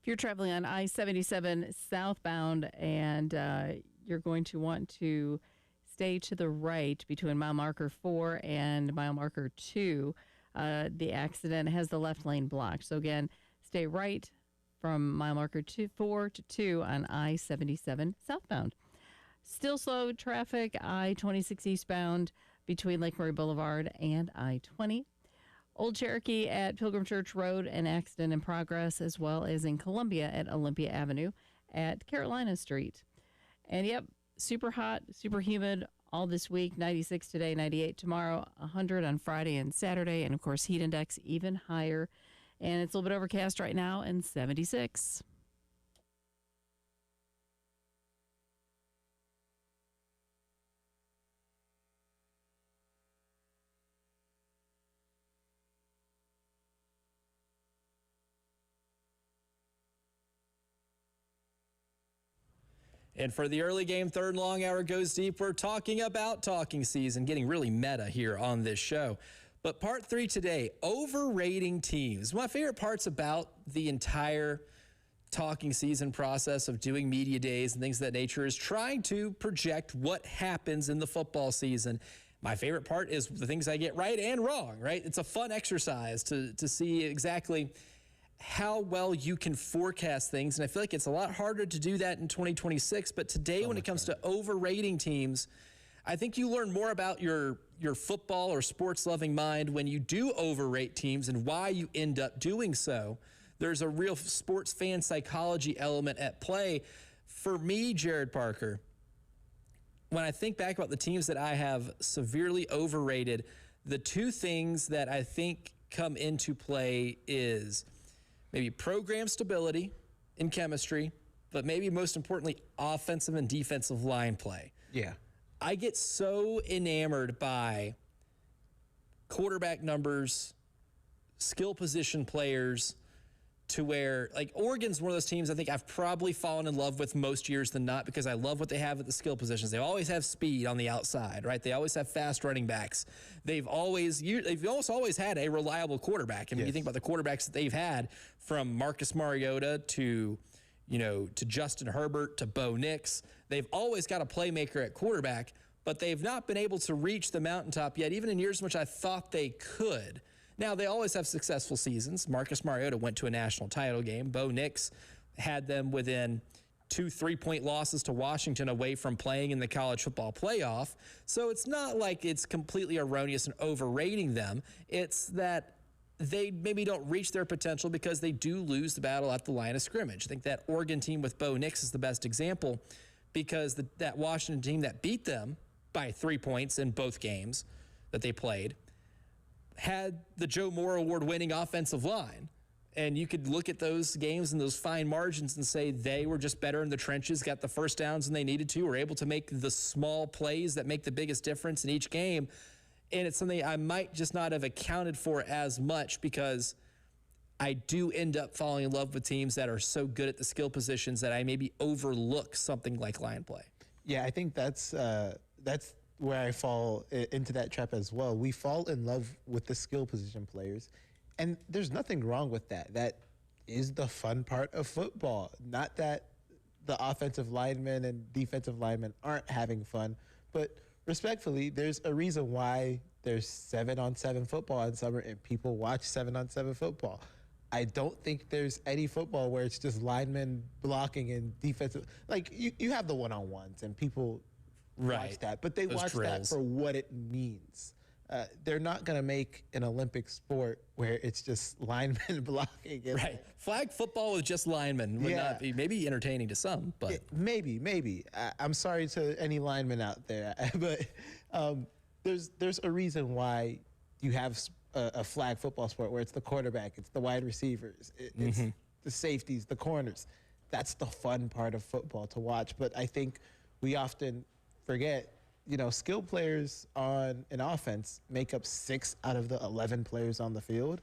you're traveling on I-77 southbound and you're going to want to stay to the right between mile marker 4 and mile marker 2. The accident has the left lane blocked. So again, stay right from mile marker 4 to 2 on I-77 southbound. Still slow traffic, I-26 eastbound between Lake Murray Boulevard and I-20. Old Cherokee at Pilgrim Church Road, an accident in progress, as well as in Columbia at Olympia Avenue at Carolina Street. And yep, super hot, super humid all this week, 96 today, 98 tomorrow, 100 on Friday and Saturday, and of course heat index even higher. And it's a little bit overcast right now and 76. And for the early game, third and long hour goes deep. We're talking about talking season, getting really meta here on this show. But part 3 today, overrating teams. My favorite parts about the entire talking season process of doing media days and things of that nature is trying to project what happens in the football season. My favorite part is the things I get right and wrong, right? It's a fun exercise to see exactly how well you can forecast things. And I feel like it's a lot harder to do that in 2026. But today, when it comes to overrating teams, I think you learn more about your football or sports-loving mind when you do overrate teams and why you end up doing so. There's a real sports fan psychology element at play. For me, Jared Parker, when I think back about the teams that I have severely overrated, the two things that I think come into play is maybe program stability in chemistry, but maybe most importantly, offensive and defensive line play. Yeah. I get so enamored by quarterback numbers, skill position players, to where, like, Oregon's one of those teams I think I've probably fallen in love with most years than not because I love what they have at the skill positions. They always have speed on the outside, right? They always have fast running backs. They've almost always had a reliable quarterback. I mean, you think about the quarterbacks that they've had, from Marcus Mariota to Justin Herbert to Bo Nix. They've always got a playmaker at quarterback, but they've not been able to reach the mountaintop yet, even in years in which I thought they could. Now, they always have successful seasons. Marcus Mariota went to a national title game. Bo Nix had them within 2 3-point losses to Washington away from playing in the college football playoff. So it's not like it's completely erroneous and overrating them. It's that they maybe don't reach their potential because they do lose the battle at the line of scrimmage. I think that Oregon team with Bo Nix is the best example because that Washington team that beat them by 3 points in both games that they played had the Joe Moore Award-winning offensive line. And you could look at those games and those fine margins and say they were just better in the trenches, got the first downs when they needed to, were able to make the small plays that make the biggest difference in each game. And it's something I might just not have accounted for as much because I do end up falling in love with teams that are so good at the skill positions that I maybe overlook something like line play. Yeah, I think that's where I fall into that trap as well. We fall in love with the skill position players, and there's nothing wrong with that. That is the fun part of football. Not that the offensive linemen and defensive linemen aren't having fun, but respectfully, there's a reason why there's 7-on-7 football in summer and people watch 7-on-7 football. I don't think there's any football where it's just linemen blocking and defensive. Like, you have the one-on-ones and people watch that, but they watch that for what it means. They're not going to make an Olympic sport where it's just linemen blocking. Right. Flag football with just linemen would not be maybe entertaining to some, but maybe. I'm sorry to any linemen out there, but there's a reason why you have a flag football sport where it's the quarterback, it's the wide receivers, it's the safeties, the corners. That's the fun part of football to watch. But I think we often forget, skill players on an offense make up 6 out of the 11 players on the field.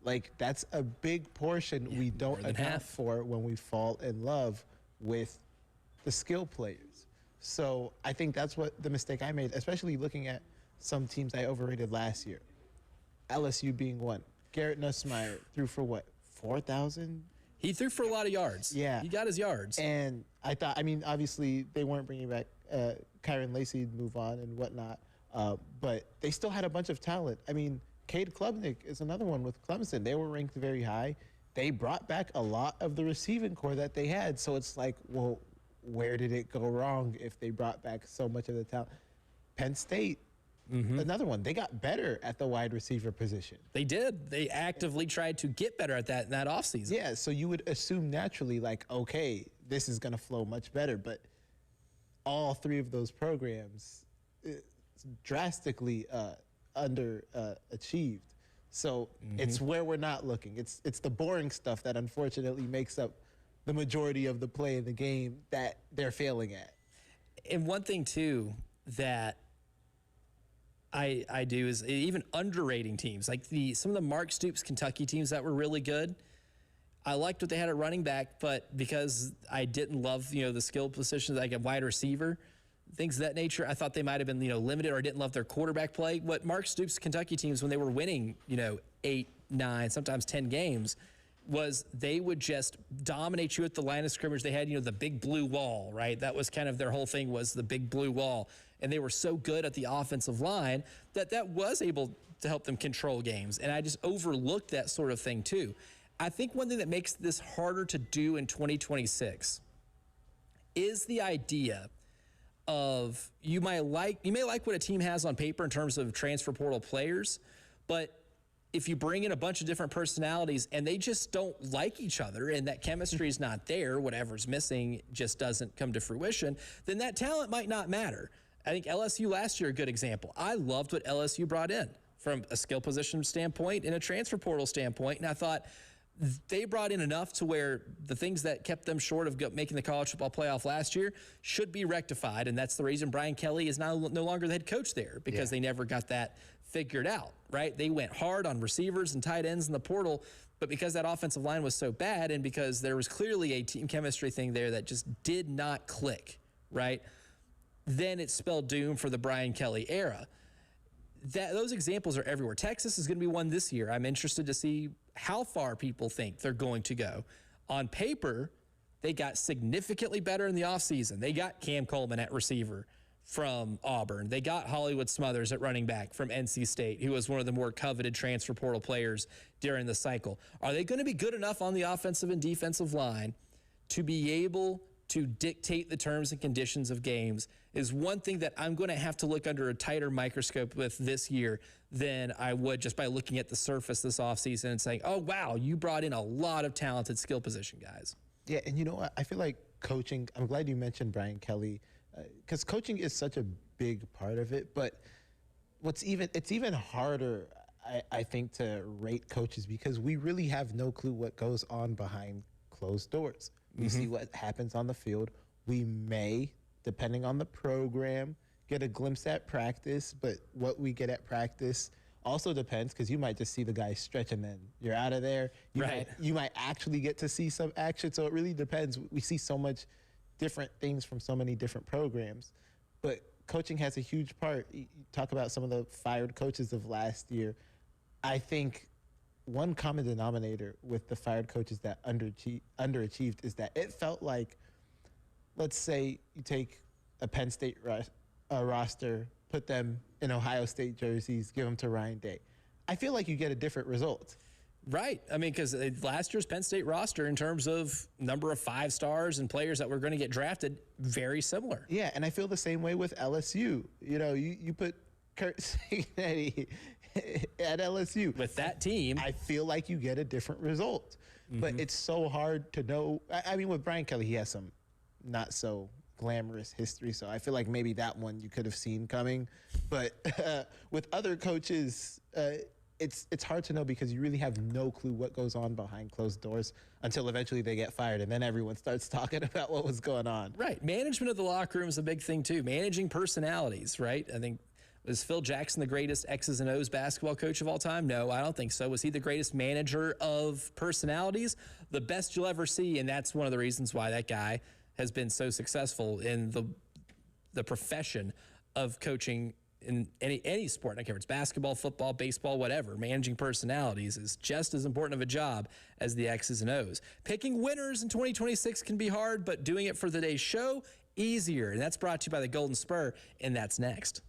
Like, that's a big portion we don't account for when we fall in love with the skill players. So I think that's what the mistake I made, especially looking at some teams I overrated last year. LSU being one. Garrett Nussmeier threw for 4,000 He threw for a lot of yards. Yeah. He got his yards. And I thought, I mean, obviously they weren't bringing back Kyron Lacey to move on and whatnot, but they still had a bunch of talent. I mean, Cade Klubnik is another one with Clemson. They were ranked very high. They brought back a lot of the receiving core that they had. So it's like, well, where did it go wrong if they brought back so much of the talent? Penn State, another one. They got better at the wide receiver position. They did. They actively tried to get better at that in that offseason. Yeah, so you would assume naturally, like, okay, this is going to flow much better. But all three of those programs drastically underachieved. So it's where we're not looking. It's the boring stuff that unfortunately makes up the majority of the play in the game that they're failing at. And one thing, too, that I do is even underrating teams. Like some of the Mark Stoops Kentucky teams that were really good, I liked what they had at running back, but because I didn't love, the skill positions like a wide receiver, things of that nature, I thought they might have been, limited, or didn't love their quarterback play. What Mark Stoops Kentucky teams, when they were winning, 8, 9, sometimes 10 games, was they would just dominate you at the line of scrimmage. They had, the big blue wall, right? That was kind of their whole thing, was the big blue wall. And they were so good at the offensive line that was able to help them control games. And I just overlooked that sort of thing too. I think one thing that makes this harder to do in 2026 is the idea of you may like what a team has on paper in terms of transfer portal players, but if you bring in a bunch of different personalities and they just don't like each other and that chemistry is not there, whatever's missing just doesn't come to fruition, then that talent might not matter. I think LSU last year, a good example. I loved what LSU brought in from a skill position standpoint and a transfer portal standpoint, and I thought they brought in enough to where the things that kept them short of making the college football playoff last year should be rectified, and that's the reason Brian Kelly is now no longer the head coach there, because they never got that figured out, right? They went hard on receivers and tight ends in the portal, but because that offensive line was so bad and because there was clearly a team chemistry thing there that just did not click, right? Then it spelled doom for the Brian Kelly era. Those examples are everywhere. Texas is going to be one this year. I'm interested to see how far people think they're going to go. On paper, they got significantly better in the offseason. They got Cam Coleman at receiver from Auburn. They got Hollywood Smothers at running back from NC State, who was one of the more coveted transfer portal players during the cycle. Are they going to be good enough on the offensive and defensive line to be able to dictate the terms and conditions of games? Is one thing that I'm going to have to look under a tighter microscope with this year than I would just by looking at the surface this offseason and saying, oh, wow, you brought in a lot of talented skill position guys. Yeah, and you know what? I feel like coaching, I'm glad you mentioned Brian Kelly, because coaching is such a big part of it, but it's even harder, I think, to rate coaches because we really have no clue what goes on behind closed doors. We see what happens on the field. We may, depending on the program, get a glimpse at practice, but what we get at practice also depends, because you might just see the guy stretch and then you're out of there. You might actually get to see some action, so it really depends. We see so much different things from so many different programs, but coaching has a huge part. You talk about some of the fired coaches of last year. I think one common denominator with the fired coaches that underachieved is that it felt like, let's say you take a Penn State roster, put them in Ohio State jerseys, give them to Ryan Day. I feel like you get a different result. Right. I mean, because last year's Penn State roster, in terms of number of 5 stars and players that were going to get drafted, very similar. Yeah, and I feel the same way with LSU. You put Kurt Cignetti at LSU. With that team, I feel like you get a different result. But it's so hard to know. I mean, with Brian Kelly, he has some not so glamorous history, so I feel like maybe that one you could have seen coming. But with other coaches, it's hard to know because you really have no clue what goes on behind closed doors until eventually they get fired, and then everyone starts talking about what was going on. Right. Management of the locker room is a big thing, too. Managing personalities, right? I think, was Phil Jackson the greatest X's and O's basketball coach of all time? No, I don't think so. Was he the greatest manager of personalities? The best you'll ever see, and that's one of the reasons why that guy has been so successful in the profession of coaching in any sport, I don't care if it's basketball, football, baseball, whatever, managing personalities is just as important of a job as the X's and O's. Picking winners in 2026 can be hard, but doing it for today's show, easier. And that's brought to you by the Golden Spur, and that's next.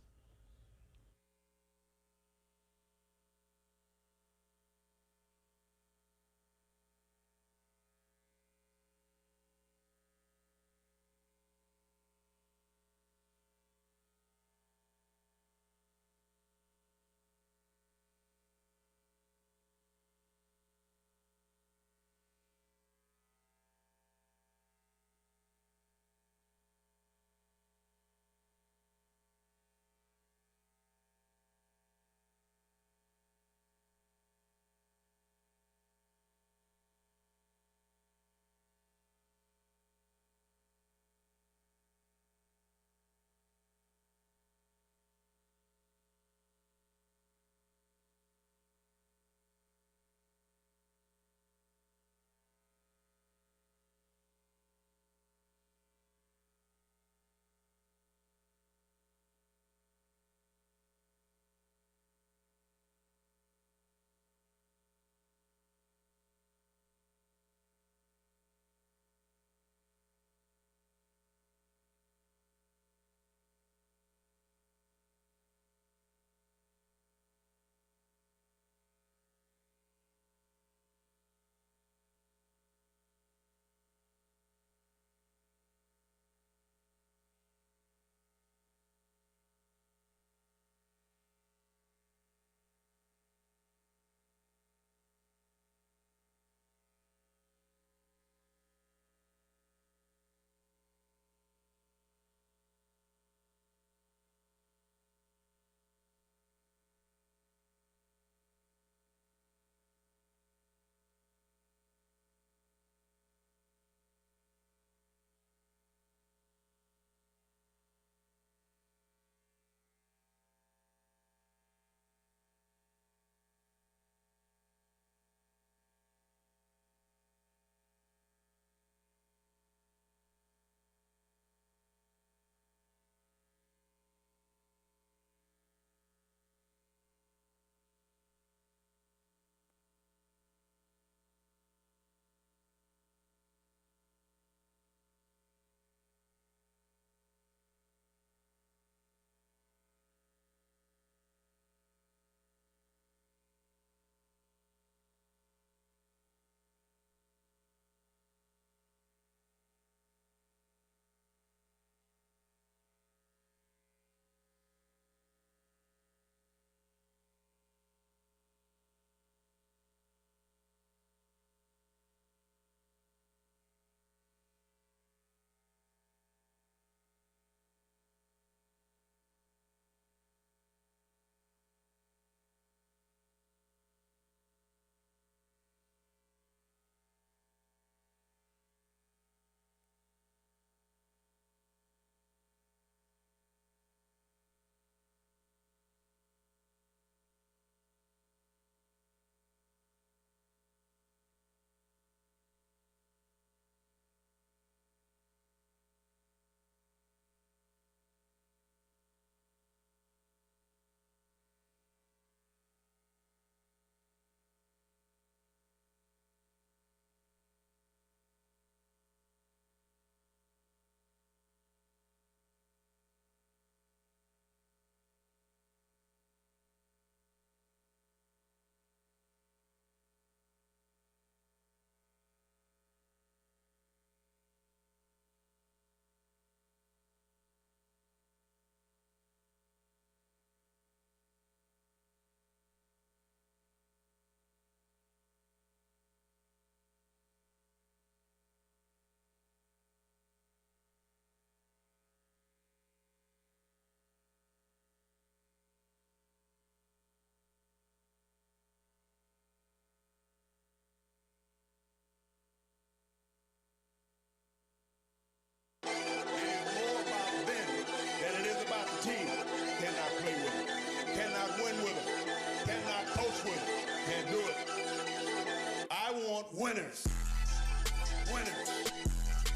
Winners.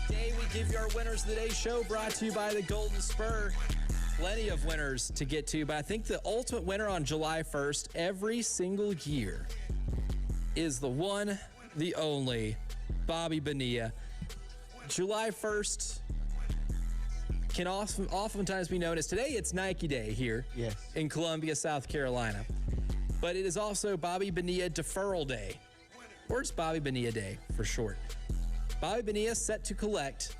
Today we give you our winners of the day show, brought to you by the Golden Spur. Plenty of winners to get to, but I think the ultimate winner on July 1st every single year is the one, the only, Bobby Bonilla. July 1st can oftentimes be known as today. It's Nike Day here in Columbia, South Carolina. But it is also Bobby Bonilla Deferral Day, or it's Bobby Bonilla Day for short. Bobby Bonilla set to collect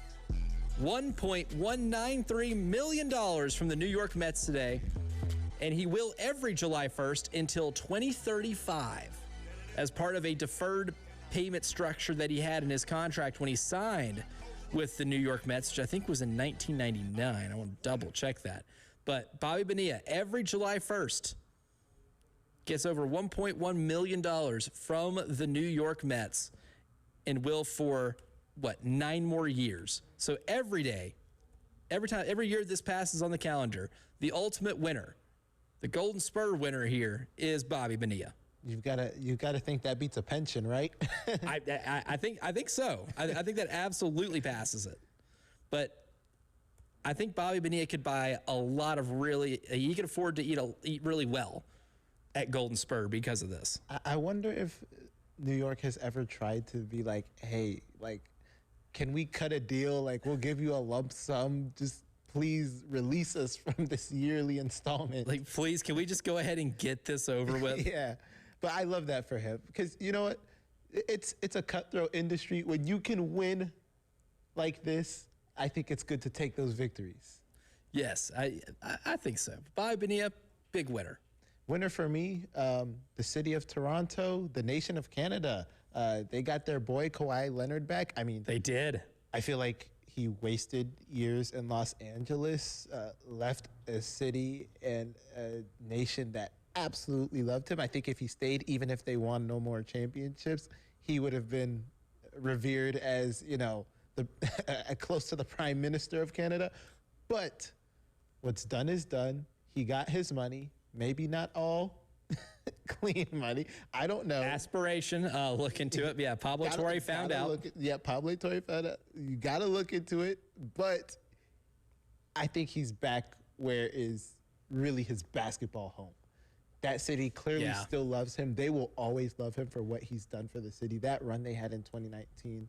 $1.193 million from the New York Mets today, and he will every July 1st until 2035 as part of a deferred payment structure that he had in his contract when he signed with the New York Mets, which I think was in 1999. I want to double check that. But Bobby Bonilla, every July 1st, gets over $1.1 million from the New York Mets and will for, 9 more years. So every day, every year this passes on the calendar, the ultimate winner, the Golden Spur winner here is Bobby Bonilla. You've got to think that beats a pension, right? I think so. I think that absolutely passes it. But I think Bobby Bonilla could buy a lot of he could afford to eat really well at Golden Spur because of this. I wonder if New York has ever tried to be like, hey, can we cut a deal? We'll give you a lump sum. Just please release us from this yearly installment. Please, can we just go ahead and get this over with? Yeah. But I love that for him because you know what? It's a cutthroat industry. When you can win like this, I think it's good to take those victories. Yes, I think so. Bobby Bonilla, big winner. Winner for me, the city of Toronto, the nation of Canada. They got their boy Kawhi Leonard back. I mean, they did. I feel like he wasted years in Los Angeles, left a city and a nation that absolutely loved him. I think if he stayed, even if they won no more championships, he would have been revered as, close to the Prime Minister of Canada. But what's done is done. He got his money, maybe not all clean money. I don't know. Aspiration, look into it. Yeah, Pablo Torre found out. Pablo Torre found out. You got to look into it. But I think he's back where is really his basketball home. That city clearly still loves him. They will always love him for what he's done for the city. That run they had in 2019,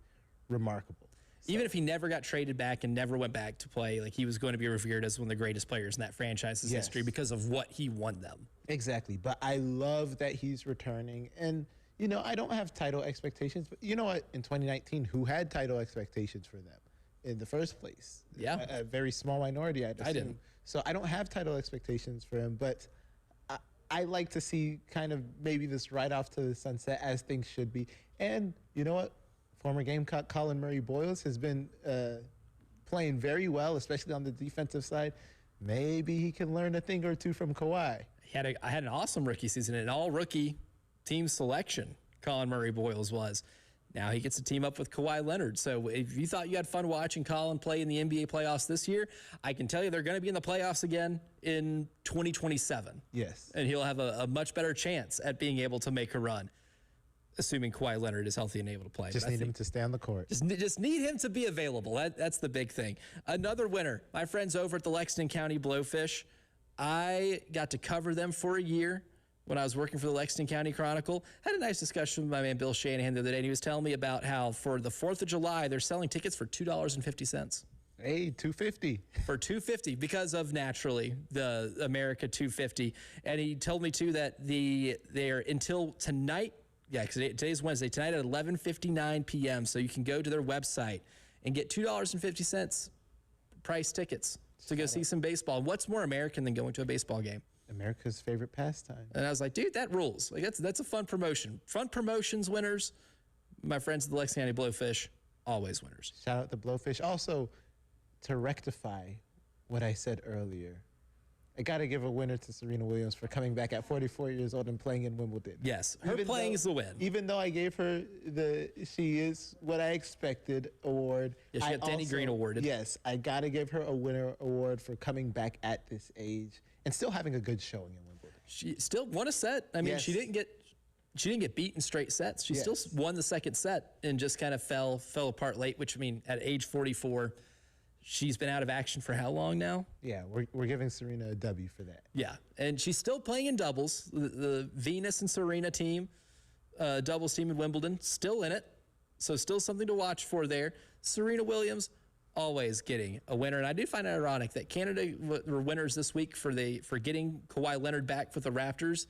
remarkable. So, even if he never got traded back and never went back to play, he was going to be revered as one of the greatest players in that franchise's history because of what he won them. Exactly. But I love that he's returning. And, I don't have title expectations. But you know what? In 2019, who had title expectations for them in the first place? Yeah. A very small minority, I'd assume. I didn't. So I don't have title expectations for him. But I like to see kind of maybe this right off to the sunset as things should be. And you know what? Former Gamecock Colin Murray Boyles has been playing very well, especially on the defensive side. Maybe he can learn a thing or two from Kawhi. I had an awesome rookie season, an all-rookie team selection, Colin Murray Boyles was. Now he gets to team up with Kawhi Leonard. So if you thought you had fun watching Colin play in the NBA playoffs this year, I can tell you they're going to be in the playoffs again in 2027. Yes. And he'll have a much better chance at being able to make a run, assuming Kawhi Leonard is healthy and able to play. Just need him to stay on the court. Just need him to be available. That's the big thing. Another winner, my friends over at the Lexington County Blowfish. I got to cover them for a year when I was working for the Lexington County Chronicle. Had a nice discussion with my man Bill Shanahan the other day, and he was telling me about how for the 4th of July, they're selling tickets for $2.50. Hey, $2.50. For $2.50 because of, naturally, the America 250. And he told me, too, that they're until tonight. Yeah, because today's Wednesday. Tonight at 11:59 p.m. So you can go to their website and get $2.50 price tickets to go see some baseball. And what's more American than going to a baseball game? America's favorite pastime. And I was like, dude, that rules. That's a fun promotion. Fun promotions winners. My friends at the Lexington County Blowfish, always winners. Shout out to Blowfish. Also, to rectify what I said earlier, I got to give a winner to Serena Williams for coming back at 44 years old and playing in Wimbledon. Yes, her playing is the win. Even though I gave her the She Is What I Expected award. Yeah, she got Denny Green awarded. Yes, I got to give her a winner award for coming back at this age and still having a good showing in Wimbledon. She still won a set. I mean, she didn't get beat in straight sets. She still won the second set and just kind of fell apart late, which, I mean, at age 44, She's been out of action for how long now? Yeah, we're giving Serena a W for that. Yeah, and she's still playing in doubles. The Venus and Serena team, doubles team in Wimbledon, still in it. So still something to watch for there. Serena Williams always getting a winner. And I do find it ironic that Canada were winners this week for getting Kawhi Leonard back for the Raptors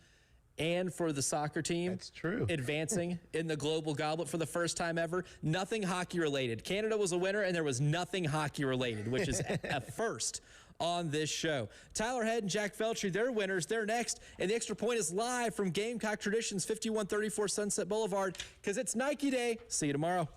and for the soccer team. That's true. Advancing in the Global Goblet for the first time ever. Nothing hockey related. Canada was a winner and there was nothing hockey related, which is a first on this show. Tyler Head and Jack Feltry, they're winners. They're next. And the Extra Point is live from Gamecock Traditions, 5134 Sunset Boulevard, because it's Nike Day. See you tomorrow.